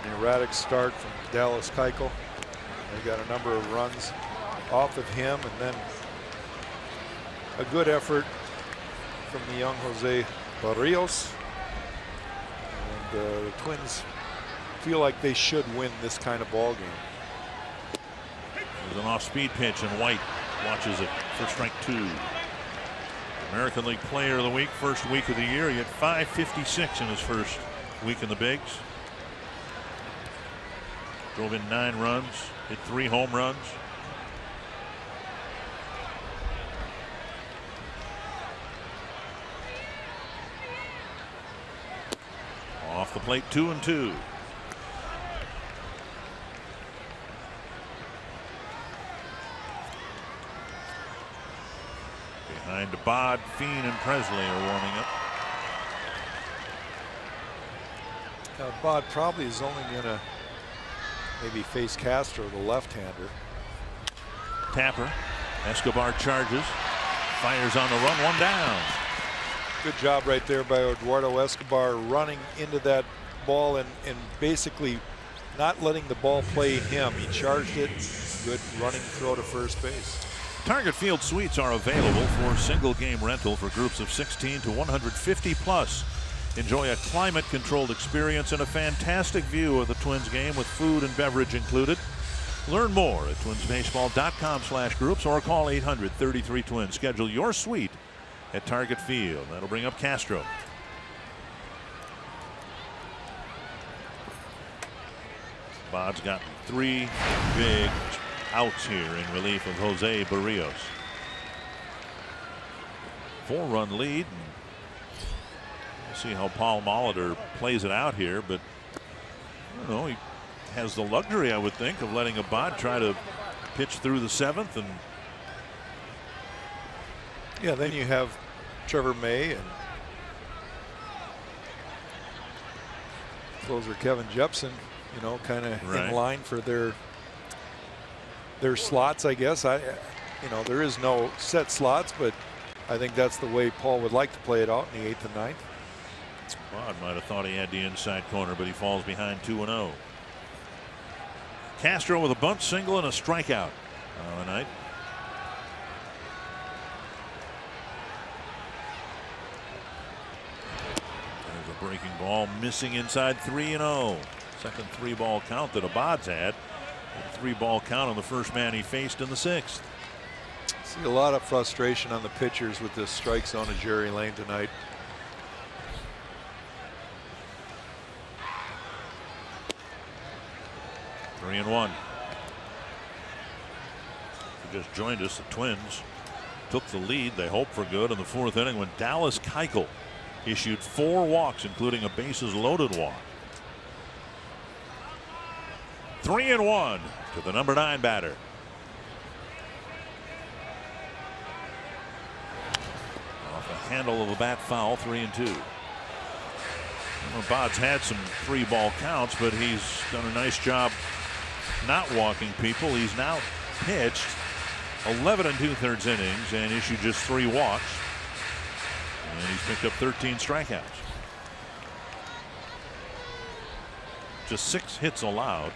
an erratic start from Dallas Keuchel. They got a number of runs off of him, and then a good effort from the young Jose Barrios. And the Twins feel like they should win this kind of ball game. There's an off-speed pitch, and White watches it for strike 2. American League Player of the Week, first week of the year. He had .556 in his first week in the bigs. Drove in 9 runs, hit 3 home runs. Off the plate, 2-2. Behind Abad, Fiend, and Presley are warming up. Abad probably is only going to maybe face Castro, the left-hander. Tapper, Escobar charges, fires on the run, 1 down. Good job right there by Eduardo Escobar, running into that ball and basically not letting the ball play him. He charged it. Good running throw to first base. Target Field Suites are available for single game rental for groups of 16 to 150 plus. Enjoy a climate-controlled experience and a fantastic view of the Twins game with food and beverage included. Learn more at twinsbaseball.com/groups or call 800-33-TWINS. Schedule your suite at Target Field. That'll bring up Castro. Bod's gotten 3 big outs here in relief of Jose Barrios. 4-run lead. We'll see how Paul Molitor plays it out here, but I don't know, he has the luxury, I would think, of letting Abad try to pitch through the 7th. And yeah, then you have Trevor May and closer Kevin Jepsen, you know, kind of in line for their slots, I guess. You know, there is no set slots, but I think that's the way Paul would like to play it out in the 8th and 9th. Bod might have thought he had the inside corner, but he falls behind 2-0. Castro with a bunt single and a strikeout on the night. There's a breaking ball missing inside, 3-0. Second 3-ball count that Abad's had. A 3-ball count on the first man he faced in the 6th. See a lot of frustration on the pitchers with this strike zone of Jerry Lane tonight. Three and 1. Who just joined us, the Twins took the lead. They hoped for good in the 4th inning when Dallas Keuchel issued 4 walks, including a bases loaded walk. 3-1 to the number 9 batter. Off the handle of a bat foul, 3-2. Abad's had some 3-ball counts, but he's done a nice job not walking people. He's now pitched 11 2/3 innings and issued just 3 walks. And he's picked up 13 strikeouts. Just 6 hits allowed.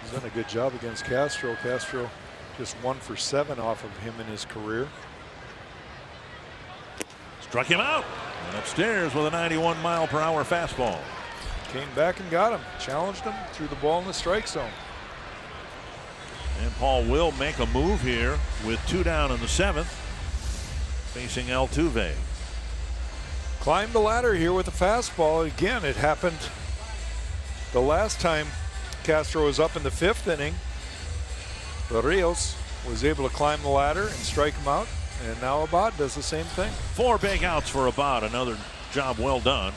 He's done a good job against Castro. Castro just 1 for 7 off of him in his career. Struck him out. And upstairs with a 91-mile-per-hour fastball. Came back and got him. Challenged him. Threw the ball in the strike zone. And Paul will make a move here with 2 down in the 7th. Facing Altuve. Climbed the ladder here with a fastball. Again, it happened the last time Castro was up in the 5th inning. Berrios was able to climb the ladder and strike him out. And now Abad does the same thing. 4 big outs for Abad. Another job well done.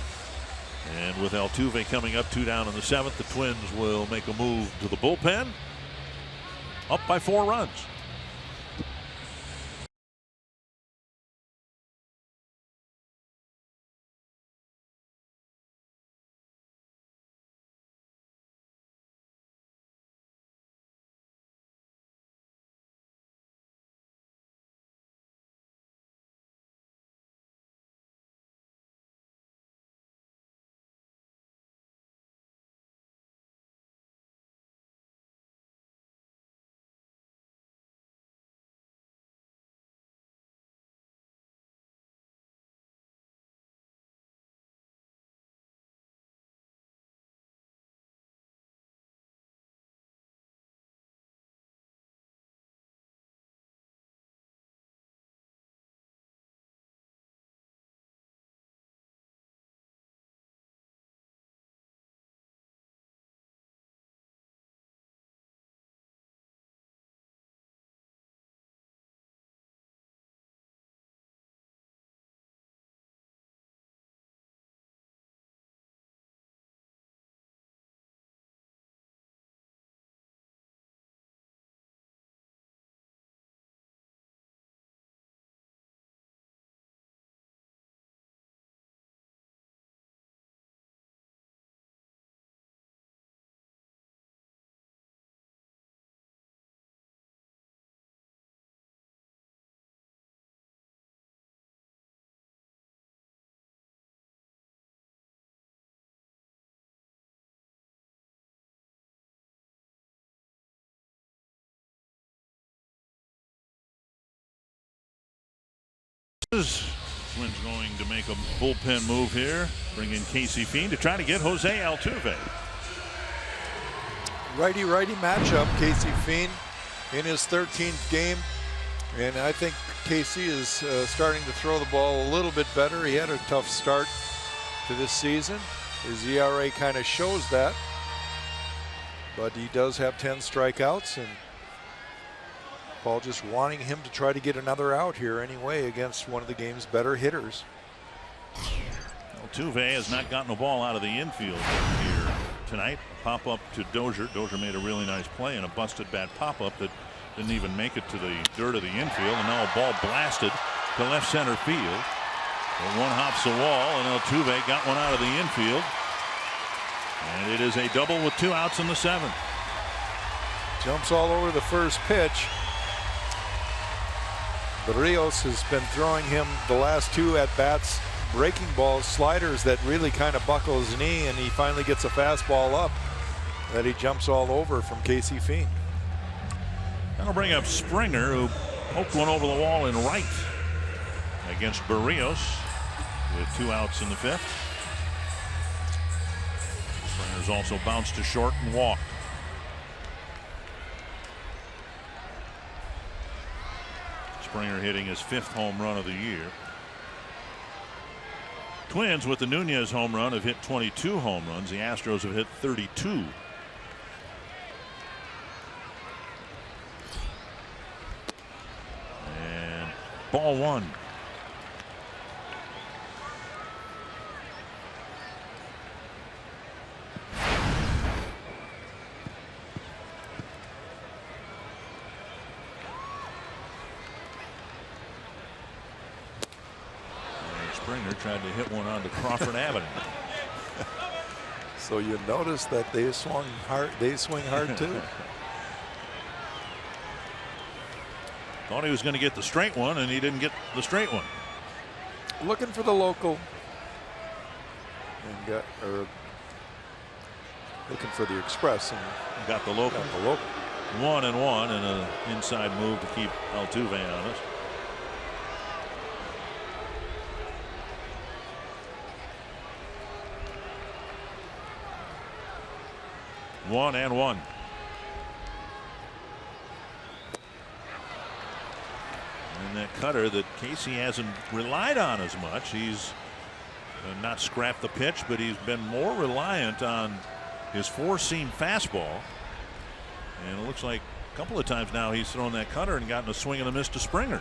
And with Altuve coming up 2 down in the 7th, the Twins will make a move to the bullpen. Up by 4 runs. Twins going to make a bullpen move here. Bring in Casey Fiend to try to get Jose Altuve. Righty-righty matchup. Casey Fiend in his 13th game. And I think Casey is starting to throw the ball a little bit better. He had a tough start to this season. His ERA kind of shows that. But he does have 10 strikeouts. And Paul just wanting him to try to get another out here anyway against one of the game's better hitters. Altuve has not gotten a ball out of the infield here tonight. Pop up to Dozier. Dozier made a really nice play and a busted bat pop up that didn't even make it to the dirt of the infield. And now a ball blasted to left center field. And one hops the wall and Altuve got one out of the infield. And it is a double with 2 outs in the 7th. Jumps all over the first pitch. Berrios has been throwing him the last 2 at bats, breaking balls, sliders that really kind of buckle his knee, and he finally gets a fastball up that he jumps all over from Casey Fiend. That'll bring up Springer, who poked one over the wall in right against Berrios with 2 outs in the 5th. Springer's also bounced to short and walked. Springer hitting his 5th home run of the year. Twins with the Nunez home run have hit 22 home runs. The Astros have hit 32. And ball 1. Springer tried to hit one onto Crawford Avenue. So you notice that they swung hard. They swing hard too. Thought he was going to get the straight one, and he didn't get the straight one. Looking for the local. And looking for the express and got the local. 1-1 and an inside move to keep Altuve honest. 1-1. And that cutter that Casey hasn't relied on as much. He's not scrapped the pitch, but he's been more reliant on his four-seam fastball. And it looks like a couple of times now he's thrown that cutter and gotten a swing and a miss to Springer.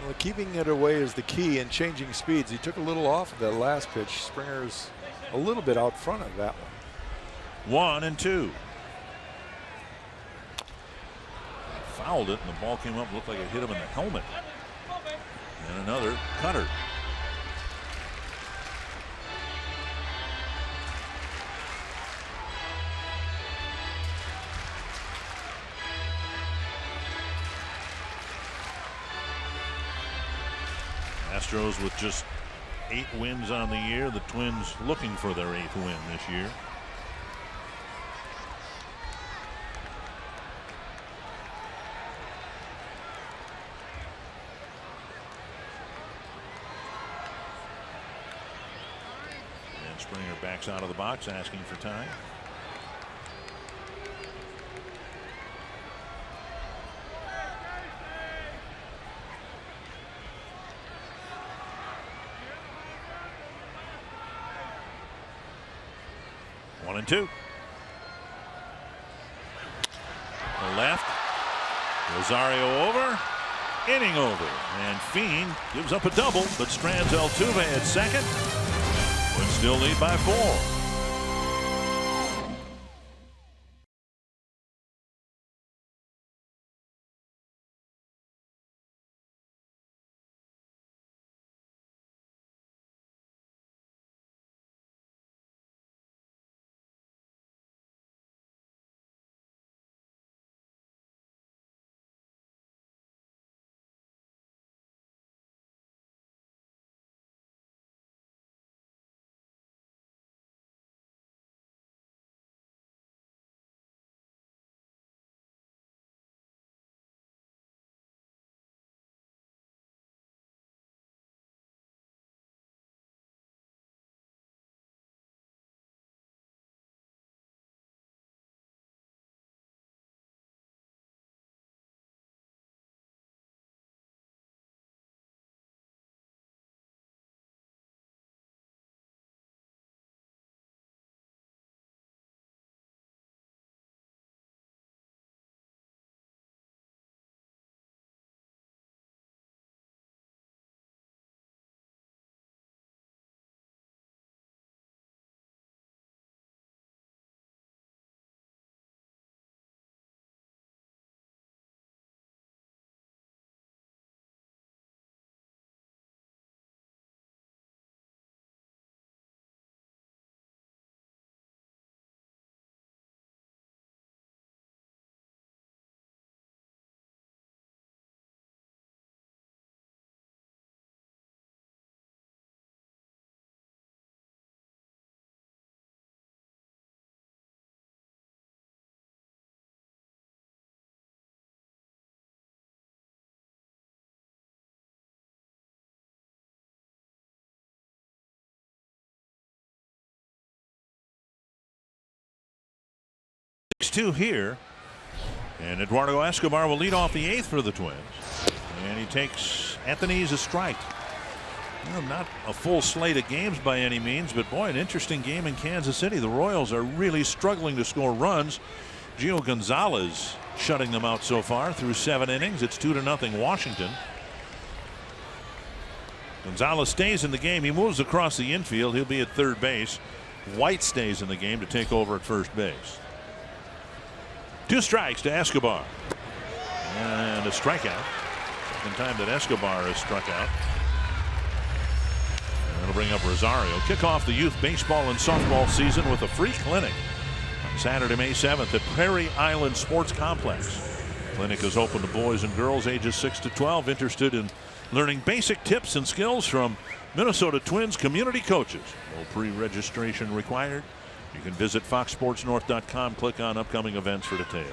Well, keeping it away is the key in changing speeds. He took a little off of that last pitch. Springer's a little bit out front of that one. 1-2. Fouled it, and the ball came up, looked like it hit him in the helmet. And another cutter. Astros with just 8 wins on the year. The Twins looking for their 8th win this year. And Springer backs out of the box asking for time. One and two. The left. Rosario over. Inning over. And Fiend gives up a double, but strands Altuve at second. Would still lead by 4. Two here, and Eduardo Escobar will lead off the 8th for the Twins, and he takes Anthony as a strike. Well, not a full slate of games by any means, but boy, an interesting game in Kansas City. The Royals are really struggling to score runs. Gio Gonzalez shutting them out so far through 7 innings. It's 2-0 Washington. Gonzalez stays in the game. He moves across the infield. He'll be at third base. White stays in the game to take over at first base. 2 strikes to Escobar. And a strikeout. Second time that Escobar has struck out. And it'll bring up Rosario. Kick off the youth baseball and softball season with a free clinic on Saturday, May 7th at Prairie Island Sports Complex. Clinic is open to boys and girls ages 6 to 12 interested in learning basic tips and skills from Minnesota Twins community coaches. No pre-registration required. You can visit foxsportsnorth.com, click on upcoming events for details.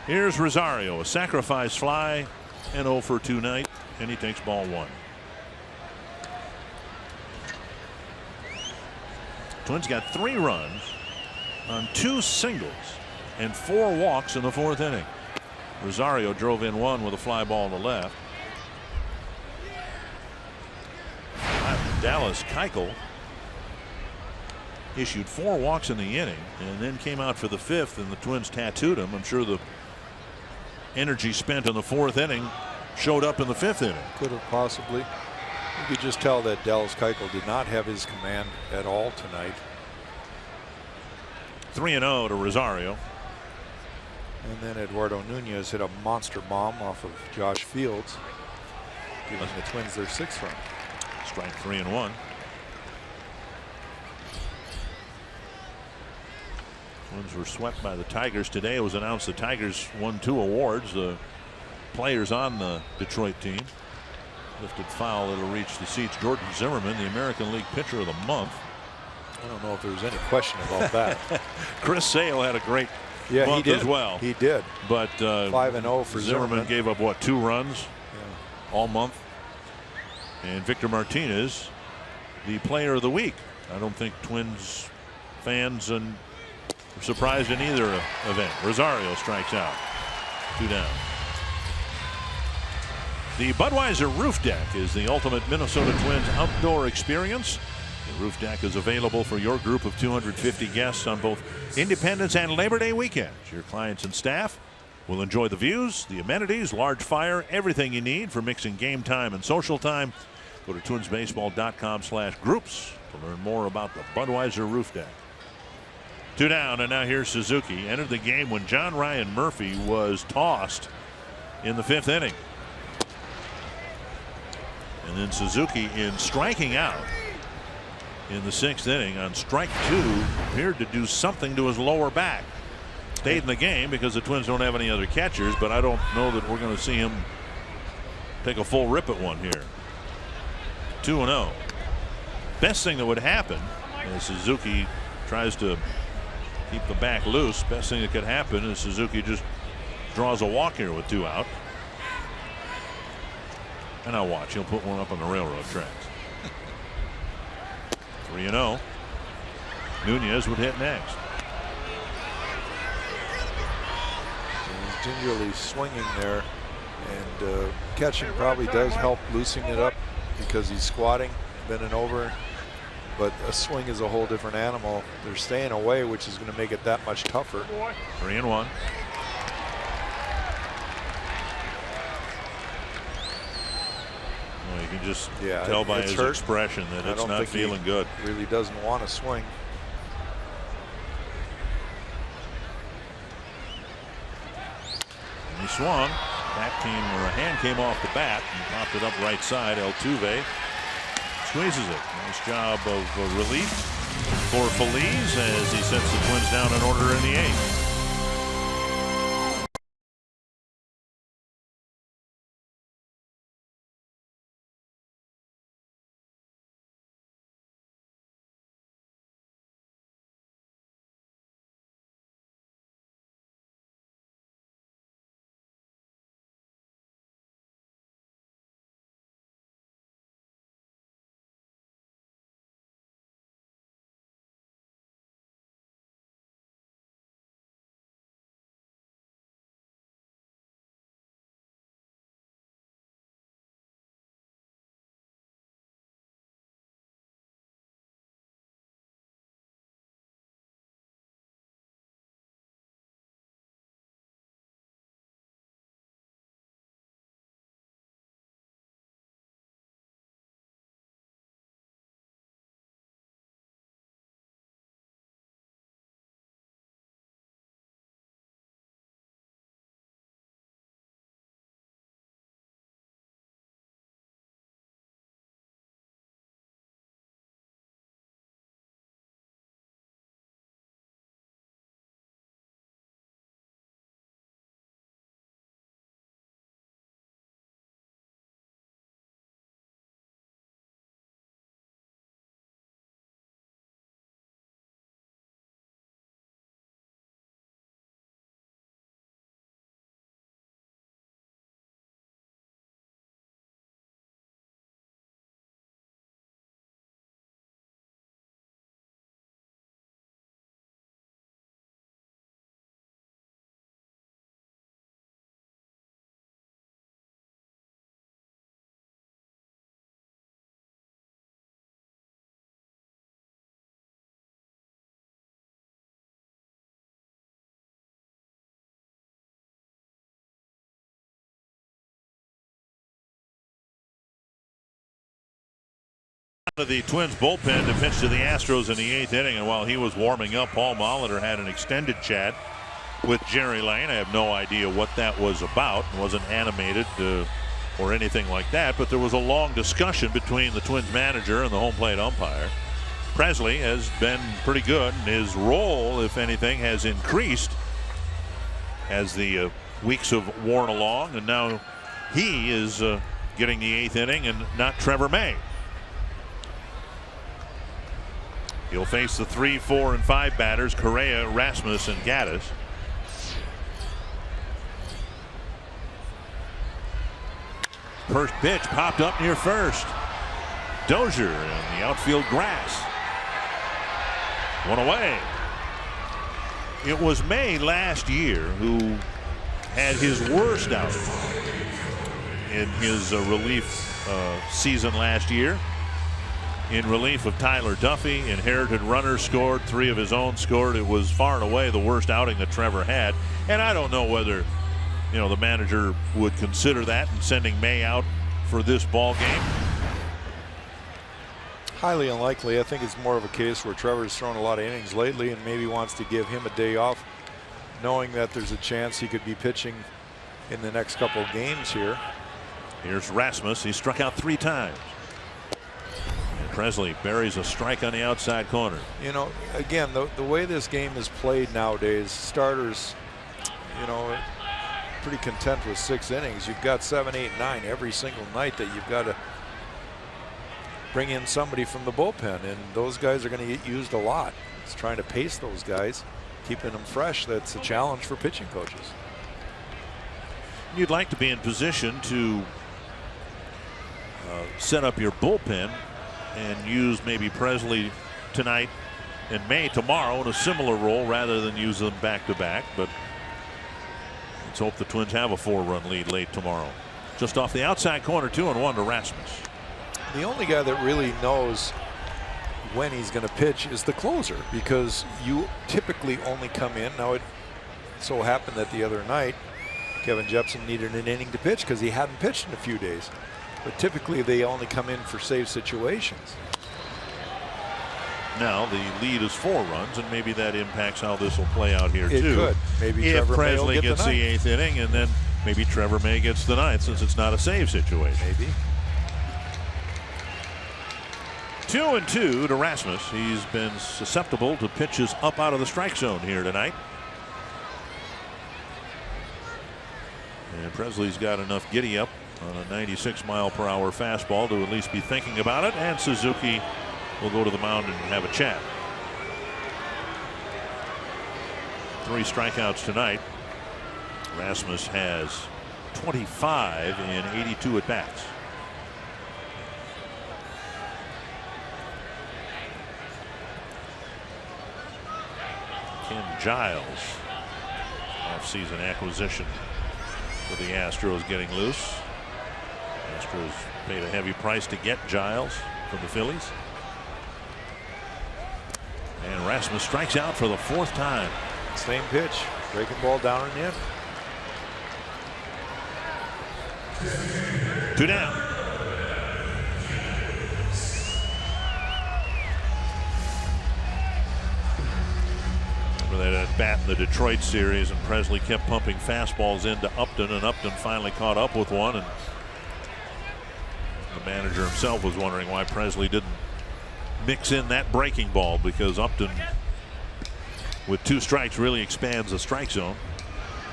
Here's Rosario, a sacrifice fly, and 0 for 2 night, and he takes ball 1. Twins got 3 runs on 2 singles and 4 walks in the 4th inning. Rosario drove in 1 with a fly ball to left. Dallas Keuchel issued 4 walks in the inning and then came out for the 5th, and the Twins tattooed him. I'm sure the energy spent in the 4th inning showed up in the 5th inning. Could have possibly. You could just tell that Dallas Keuchel did not have his command at all tonight. 3-0 to Rosario. And then Eduardo Nunez hit a monster bomb off of Josh Fields, giving the Twins their 6th run. Strike 3-1. Twins were swept by the Tigers today. It was announced the Tigers won 2 awards. The players on the Detroit team. Lifted foul, it'll reach the seats. Jordan Zimmerman, the American League Pitcher of the Month. I don't know if there was any question about that. Chris Sale had a great Yeah, month he did as well. He did. But 5-0 for Zimmerman. Gave up what, 2 runs Yeah. all month. And Victor Martinez, the player of the week. I don't think Twins fans were surprised in either event. Rosario strikes out. 2 down. The Budweiser Roof Deck is the ultimate Minnesota Twins outdoor experience. The roof deck is available for your group of 250 guests on both Independence and Labor Day weekends. Your clients and staff will enjoy the views, the amenities, large fire, everything you need for mixing game time and social time. Go to twinsbaseball.com/groups to learn more about the Budweiser Roof Deck. 2 down, and now here's Suzuki. Entered the game when John Ryan Murphy was tossed in the 5th inning. And then Suzuki, in striking out in the 6th inning on strike 2, appeared to do something to his lower back. Stayed in the game because the Twins don't have any other catchers, but I don't know that we're going to see him take a full rip at one here. 2-0. Best thing that would happen as Suzuki tries to keep the back loose, best thing that could happen is Suzuki just draws a walk here with 2 out. And I'll watch. He'll put one up on the railroad tracks. 3-0. Nunez would hit next. He's gingerly swinging there, and catching probably does help loosening it up because he's squatting, bending over. But a swing is a whole different animal. They're staying away, which is going to make it that much tougher. 3-1. Well, you can just tell by his expression that it's not feeling good. Really doesn't want to swing. And he swung. A hand came off the bat and popped it up right side. Altuve squeezes it. Nice job of relief for Feliz as he sets the Twins down in order in the 8th. The Twins bullpen to pitch to the Astros in the 8th inning, and while he was warming up, Paul Molitor had an extended chat with Jerry Layne. I have no idea what that was about. It wasn't animated or anything like that, but there was a long discussion between the Twins manager and the home plate umpire. Pressly has been pretty good, and his role, if anything, has increased as the weeks have worn along, and now he is getting the 8th inning and not Trevor May. He'll face the 3, 4, and 5 batters, Correa, Rasmus, and Gaddis. First pitch popped up near first. Dozier in the outfield grass. One away. It was May last year who had his worst outing in his relief season last year. In relief of Tyler Duffy, inherited runners scored, 3 of his own scored. It was far and away the worst outing that Trevor had, and I don't know whether the manager would consider that and sending May out for this ball game. Highly unlikely. I think it's more of a case where Trevor's thrown a lot of innings lately and maybe wants to give him a day off, knowing that there's a chance he could be pitching in the next couple of games here. Here's Rasmus. He struck out 3 times. Pressly buries a strike on the outside corner. Again, the way this game is played nowadays, starters, pretty content with 6 innings. You've got 7, 8, 9 every single night that you've got to bring in somebody from the bullpen, and those guys are going to get used a lot. It's trying to pace those guys, keeping them fresh. That's a challenge for pitching coaches. You'd like to be in position to set up your bullpen and use maybe Pressly tonight and May tomorrow in a similar role rather than use them back to back. But let's hope the Twins have a 4-run lead late tomorrow. Just off the outside corner, 2-1 to Rasmus. The only guy that really knows when he's going to pitch is the closer, because you typically only come in. Now, it so happened that the other night Kevin Jepsen needed an inning to pitch because he hadn't pitched in a few days. But typically they only come in for save situations. Now the lead is 4 runs, and maybe that impacts how this will play out here too. It could. Maybe if Trevor May Pressly gets the 8th inning, and then maybe Trevor May gets the 9th, since it's not a save situation. Maybe. 2-2 to Rasmus. He's been susceptible to pitches up out of the strike zone here tonight. And Pressly's got enough giddy up on a 96-mile-per-hour fastball to at least be thinking about it, and Suzuki will go to the mound and have a chat. 3 strikeouts tonight. Rasmus has 25 in 82 at-bats. Ken Giles, off-season acquisition for the Astros, getting loose. Astros paid a heavy price to get Giles from the Phillies. And Rasmus strikes out for the 4th time. Same pitch, breaking ball down and in. 2 down. Remember that at bat in the Detroit series, and Pressly kept pumping fastballs into Upton, and Upton finally caught up with one, and the manager himself was wondering why Pressly didn't mix in that breaking ball, because Upton with 2 strikes really expands the strike zone.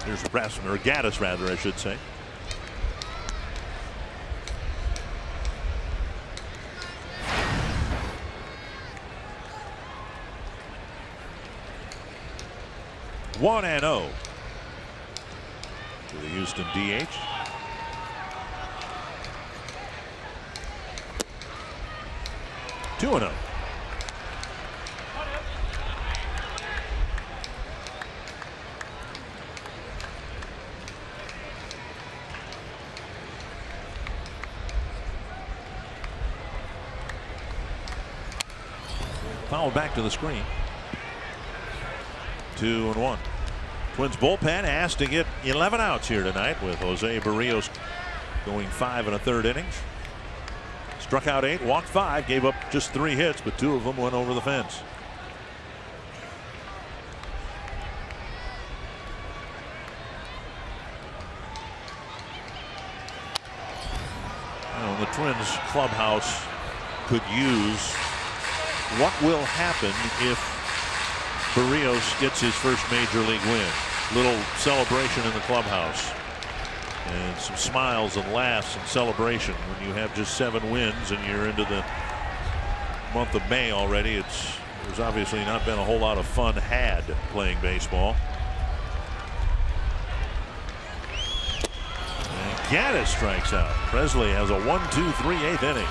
Here's Rasmus, or Gaddis rather, I should say. One and 0 to the Houston DH. Two and 0. Foul back to the screen. 2-1. Twins bullpen asked to get 11 outs here tonight, with Jose Barrios going 5 1/3 innings. It's Struck out 8, walked 5, gave up just 3 hits, but 2 of them went over the fence. Well, the Twins clubhouse could use what will happen if Berrios gets his first major league win. Little celebration in the clubhouse. And some smiles and laughs and celebration when you have just 7 wins and you're into the month of May already. There's obviously not been a whole lot of fun had playing baseball. And Gaddis strikes out. Presley has a 1-2-3 8th inning.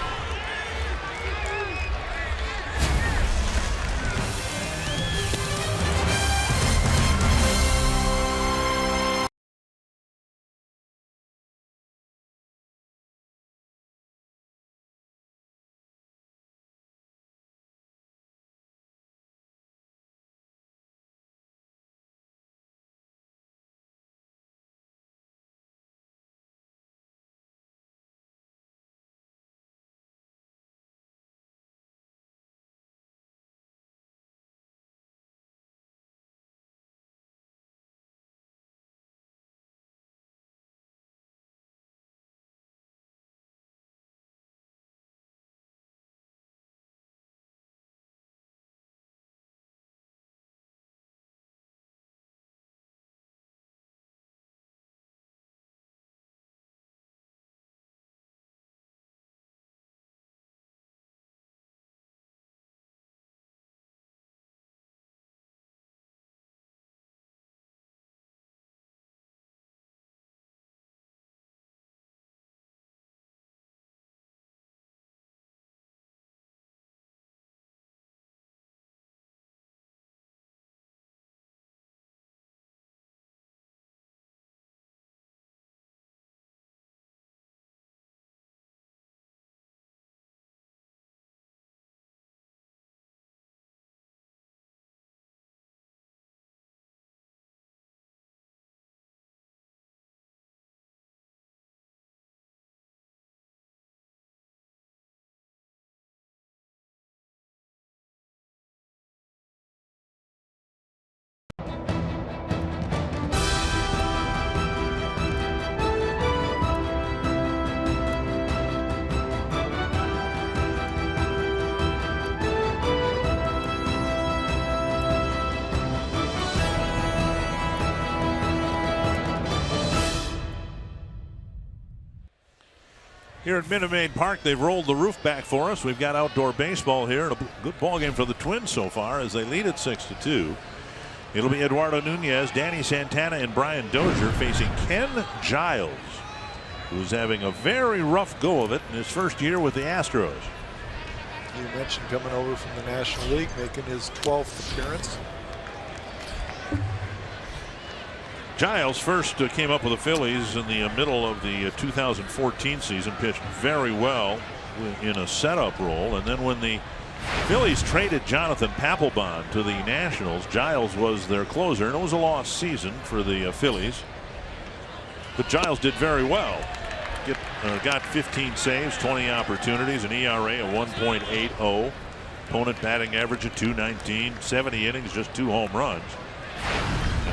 Here at Minute Maid Park, they've rolled the roof back for us. We've got outdoor baseball here. A good ball game for the Twins so far as they lead at 6-2. It'll be Eduardo Nunez, Danny Santana, and Brian Dozier facing Ken Giles, who's having a very rough go of it in his first year with the Astros. You mentioned coming over from the National League, making his 12th appearance. Giles first came up with the Phillies in the middle of the 2014 season, pitched very well in a setup role, and then when the Phillies traded Jonathan Papelbon to the Nationals, Giles was their closer, and it was a lost season for the Phillies. But Giles did very well. Got 15 saves, 20 opportunities, an ERA of 1.80, opponent batting average of .219, 70 innings, just 2 home runs.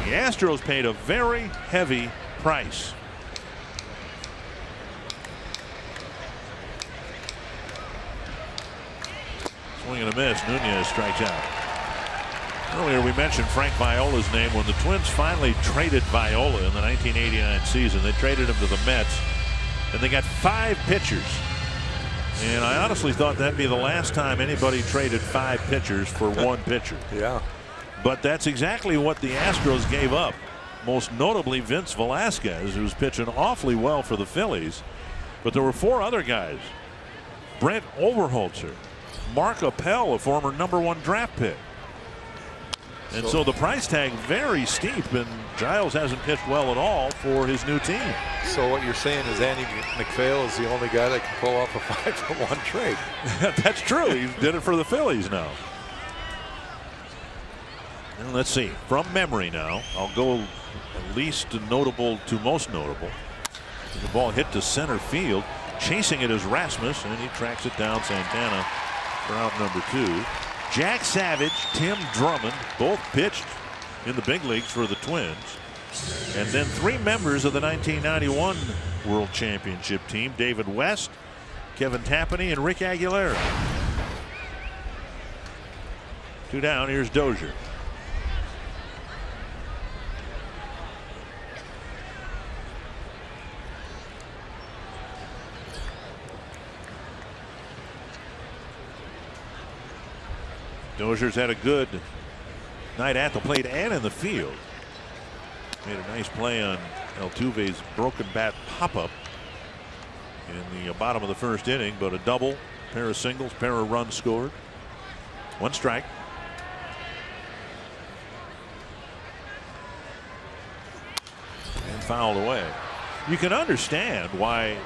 The Astros paid a very heavy price. Swing and a miss. Nunez strikes out. Earlier we mentioned Frank Viola's name. When the Twins finally traded Viola in the 1989 season, they traded him to the Mets, and they got 5 pitchers. And I honestly thought that'd be the last time anybody traded 5 pitchers for 1 pitcher. Yeah. But that's exactly what the Astros gave up. Most notably Vince Velasquez, who's pitching awfully well for the Phillies. But there were 4 other guys. Brent Overholzer, Mark Appel, a former #1 draft pick. And so the price tag very steep, and Giles hasn't pitched well at all for his new team. So what you're saying is Andy MacPhail is the only guy that can pull off a 5-for-1 trade. That's true. He did it for the Phillies now. And let's see, from memory now, I'll go least notable to most notable. The ball hit to center field. Chasing it is Rasmus, and he tracks it down Santana for out number 2. Jack Savage, Tim Drummond, both pitched in the big leagues for the Twins. And then 3 members of the 1991 World Championship team, David West, Kevin Tapani, and Rick Aguilera. 2 down, here's Dozier. Dozier's had a good night at the plate and in the field. Made a nice play on Altuve's broken bat pop-up in the bottom of the first inning, but a double, pair of singles, pair of runs scored. 1 strike. And fouled away. You can understand why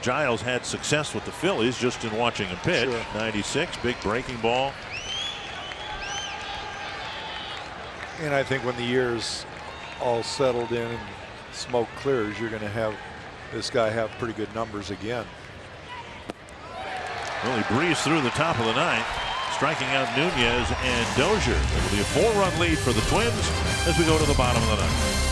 Giles had success with the Phillies just in watching him pitch. Sure. 96, big breaking ball. And I think when the year's all settled in and smoke clears, you're going to have this guy have pretty good numbers again. Well, he breezed through the top of the 9th, striking out Nunez and Dozier. It'll be a 4-run lead for the Twins as we go to the bottom of the 9th.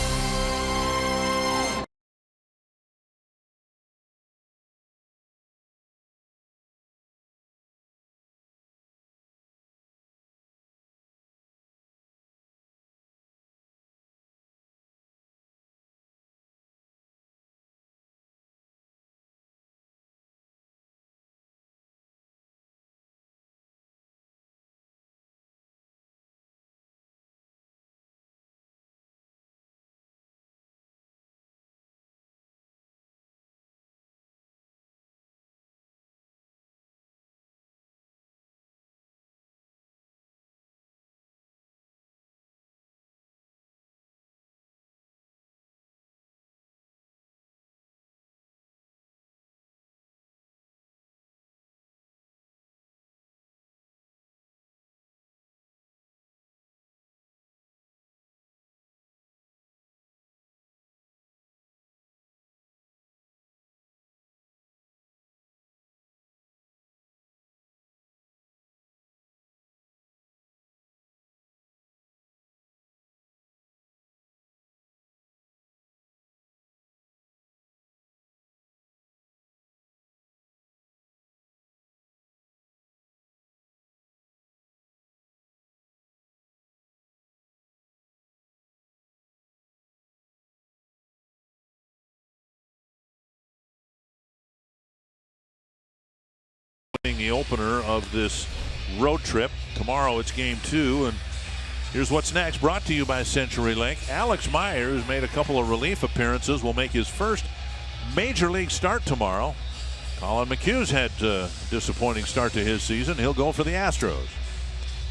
The opener of this road trip. Tomorrow it's game 2, and here's what's next, brought to you by CenturyLink. Alex Myers made a couple of relief appearances, will make his first major league start tomorrow. Colin McHugh's had a disappointing start to his season. He'll go for the Astros.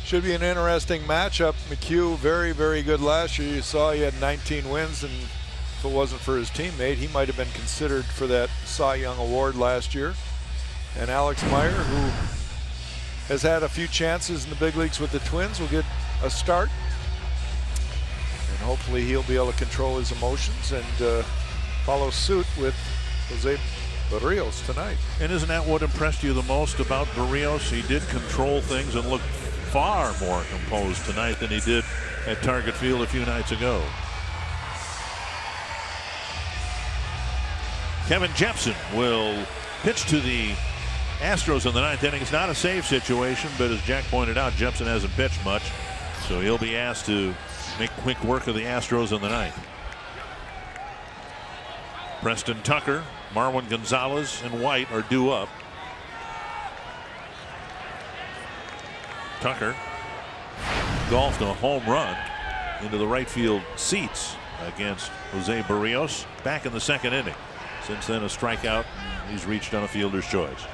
Should be an interesting matchup. McHugh, very, very good last year. You saw he had 19 wins, and if it wasn't for his teammate, he might have been considered for that Cy Young Award last year. And Alex Meyer, who has had a few chances in the big leagues with the Twins, will get a start. And hopefully he'll be able to control his emotions and follow suit with Jose Berrios tonight. And isn't that what impressed you the most about Berrios? He did control things and looked far more composed tonight than he did at Target Field a few nights ago. Kevin Jepsen will pitch to the Astros in the 9th inning. It's not a save situation, but as Jack pointed out, Jepsen hasn't pitched much, so he'll be asked to make quick work of the Astros in the 9th. Preston Tucker, Marwin Gonzalez, and White are due up. Tucker golfed a home run into the right field seats against Jose Berrios back in the 2nd inning. Since then, a strikeout, and he's reached on a fielder's choice.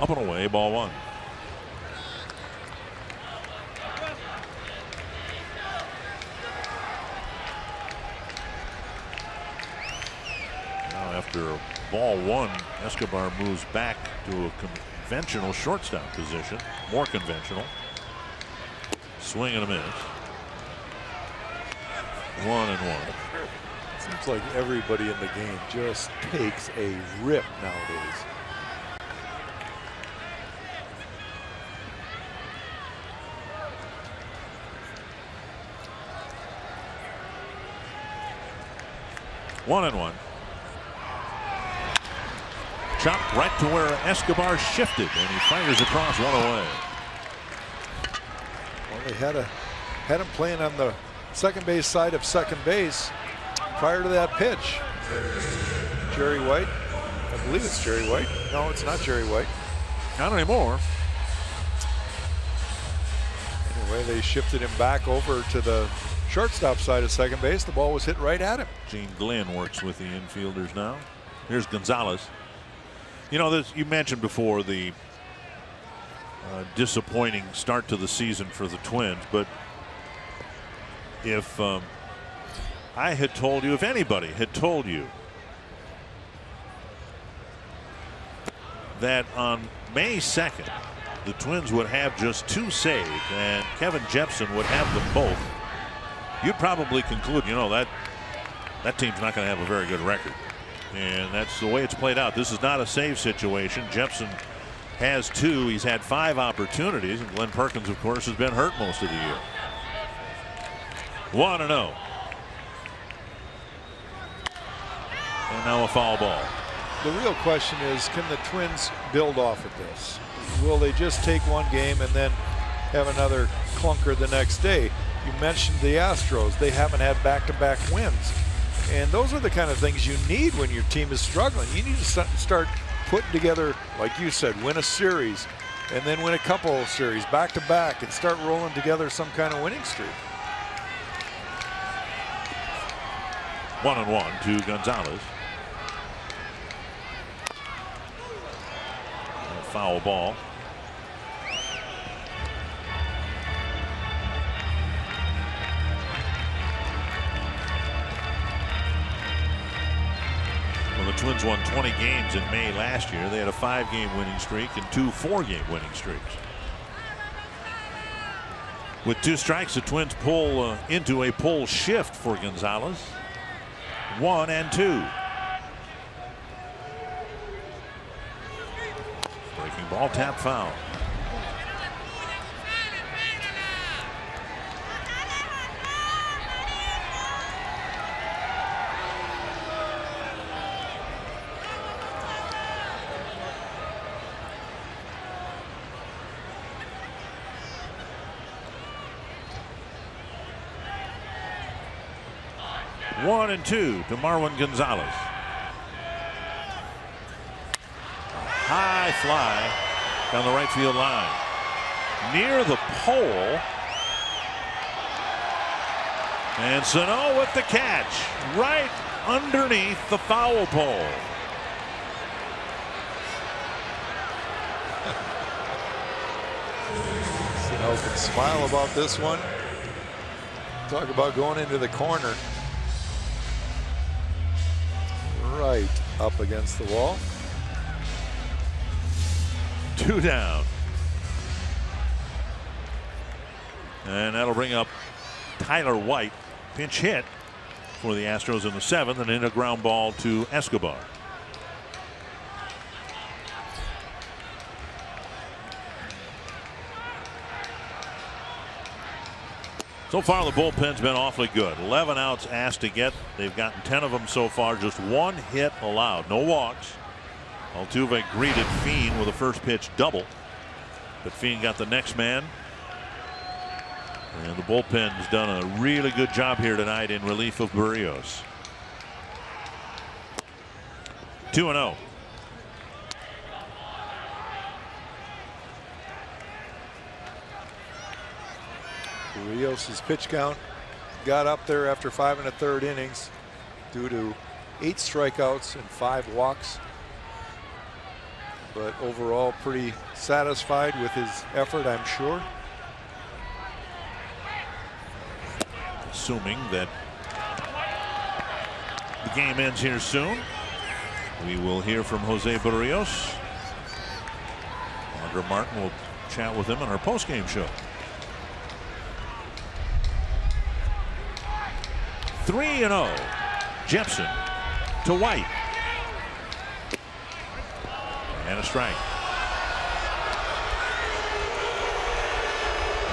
Up and away, ball 1. Now after ball 1, Escobar moves back to a conventional shortstop position, more conventional. Swing and a miss. 1-1. Seems like everybody in the game just takes a rip nowadays. One and one. Chopped right to where Escobar shifted, and he fires across, one away. Well, they had him playing on the second base side of second base prior to that pitch. Jerry White, I believe it's Jerry White. No, it's not Jerry White. Not anymore. Anyway, they shifted him back over to the shortstop side of second base. The ball was hit right at him. Gene Glenn works with the infielders now. Here's Gonzalez. You know, you mentioned before the disappointing start to the season for the Twins, but if I had told you, if anybody had told you that on May 2nd the Twins would have just 2 saves and Kevin Jepsen would have them both, you'd probably conclude, you know, that team's not going to have a very good record. And that's the way it's played out. This is not a save situation. Jepsen has 2. He's had 5 opportunities, and Glenn Perkins, of course, has been hurt most of the year. 1-0. And now a foul ball. The real question is, can the Twins build off of this? Will they just take one game and then have another clunker the next day? You mentioned the Astros. They haven't had back-to-back wins. And those are the kind of things you need when your team is struggling. You need to start putting together, like you said, win a series and then win a couple of series back-to-back and start rolling together some kind of winning streak. 1-1 to Gonzalez. A foul ball. The Twins won 20 games in May last year. They had a 5-game winning streak and 2 4-game winning streaks. With 2 strikes, the Twins pull into a pull shift for Gonzalez. 1-2. Breaking ball, tap foul. One and 2 to Marwin Gonzalez. High fly down the right field line. Near the pole. And Sano with the catch. Right underneath the foul pole. Sano can smile about this one. Talk about going into the corner. Right up against the wall. 2 down. And that'll bring up Tyler White. Pinch hit for the Astros in the 7th, and in a ground ball to Escobar. So far, the bullpen's been awfully good. 11 outs asked to get. They've gotten 10 of them so far. Just 1 hit allowed. No walks. Altuve greeted Fein with a first pitch double. But Fein got the next man. And the bullpen's done a really good job here tonight in relief of Berrios. 2-0. Berrios' pitch count got up there after 5 1/3 innings due to 8 strikeouts and 5 walks. But overall, pretty satisfied with his effort, I'm sure. Assuming that the game ends here soon, we will hear from Jose Berrios. Audra Martin will chat with him on our post-game show. 3-0 Jepson to White. And a strike.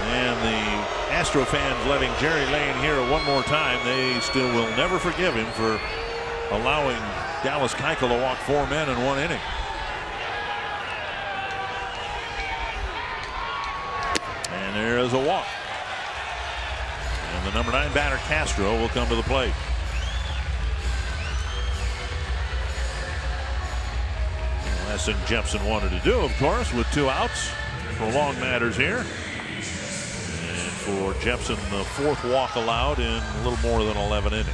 And the Astro fans letting Jerry Layne hear it one more time. They still will never forgive him for allowing Dallas Keuchel to walk 4 men in 1 inning. And there is a walk. And the number 9 batter, Castro, will come to the plate. Last thing Jepson wanted to do, of course, with 2 outs, prolong matters here. And for Jepson, the 4th walk allowed in a little more than 11 innings.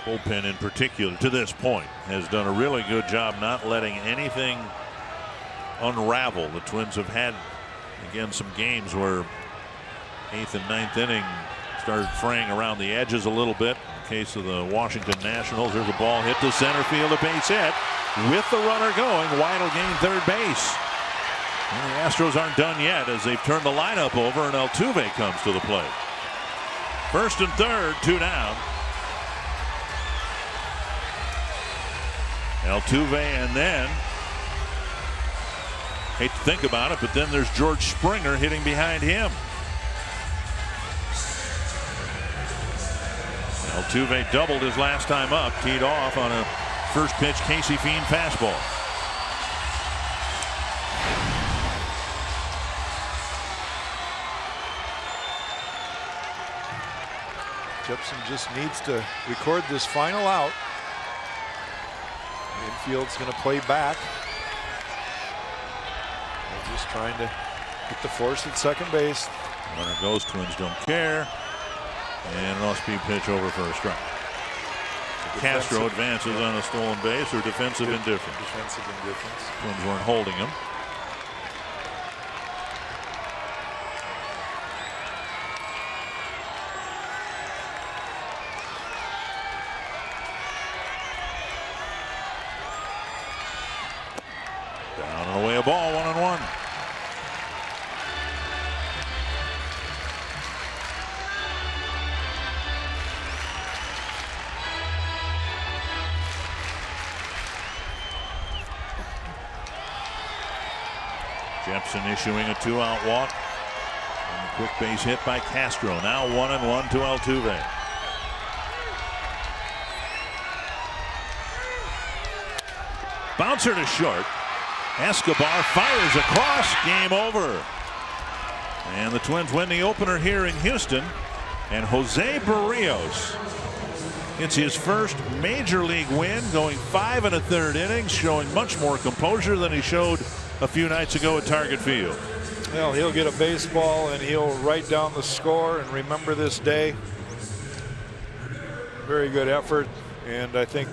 Bullpen in particular, to this point, has done a really good job not letting anything unravel. The Twins have had, again, some games where 8th and 9th inning started fraying around the edges a little bit. In case of the Washington Nationals, there's a ball hit to center field, a base hit. With the runner going, White will gain 3rd base. And the Astros aren't done yet as they've turned the lineup over, and Altuve comes to the plate. 1st and 3rd, 2 down. Altuve, and then, hate to think about it, but then there's George Springer hitting behind him. Altuve doubled his last time up, teed off on a first pitch Casey Fiend fastball. Jepson just needs to record this final out. Infield's going to play back. They're just trying to get the force at second base. Runner goes, Twins don't care. And an off-speed pitch over for a strike. Castro advances on a stolen base, or defensive indifference. Defensive indifference. Twins weren't holding him. Down and away a ball, 1-1. Jepson issuing a 2-out walk. And a quick base hit by Castro. Now 1-1 to Altuve. Bouncer to short. Escobar fires across. Game over. And the Twins win the opener here in Houston. And Jose Berrios, it's his first major league win, going 5 1/3 innings, showing much more composure than he showed a few nights ago at Target Field. Well, he'll get a baseball and he'll write down the score and remember this day. Very good effort, and I think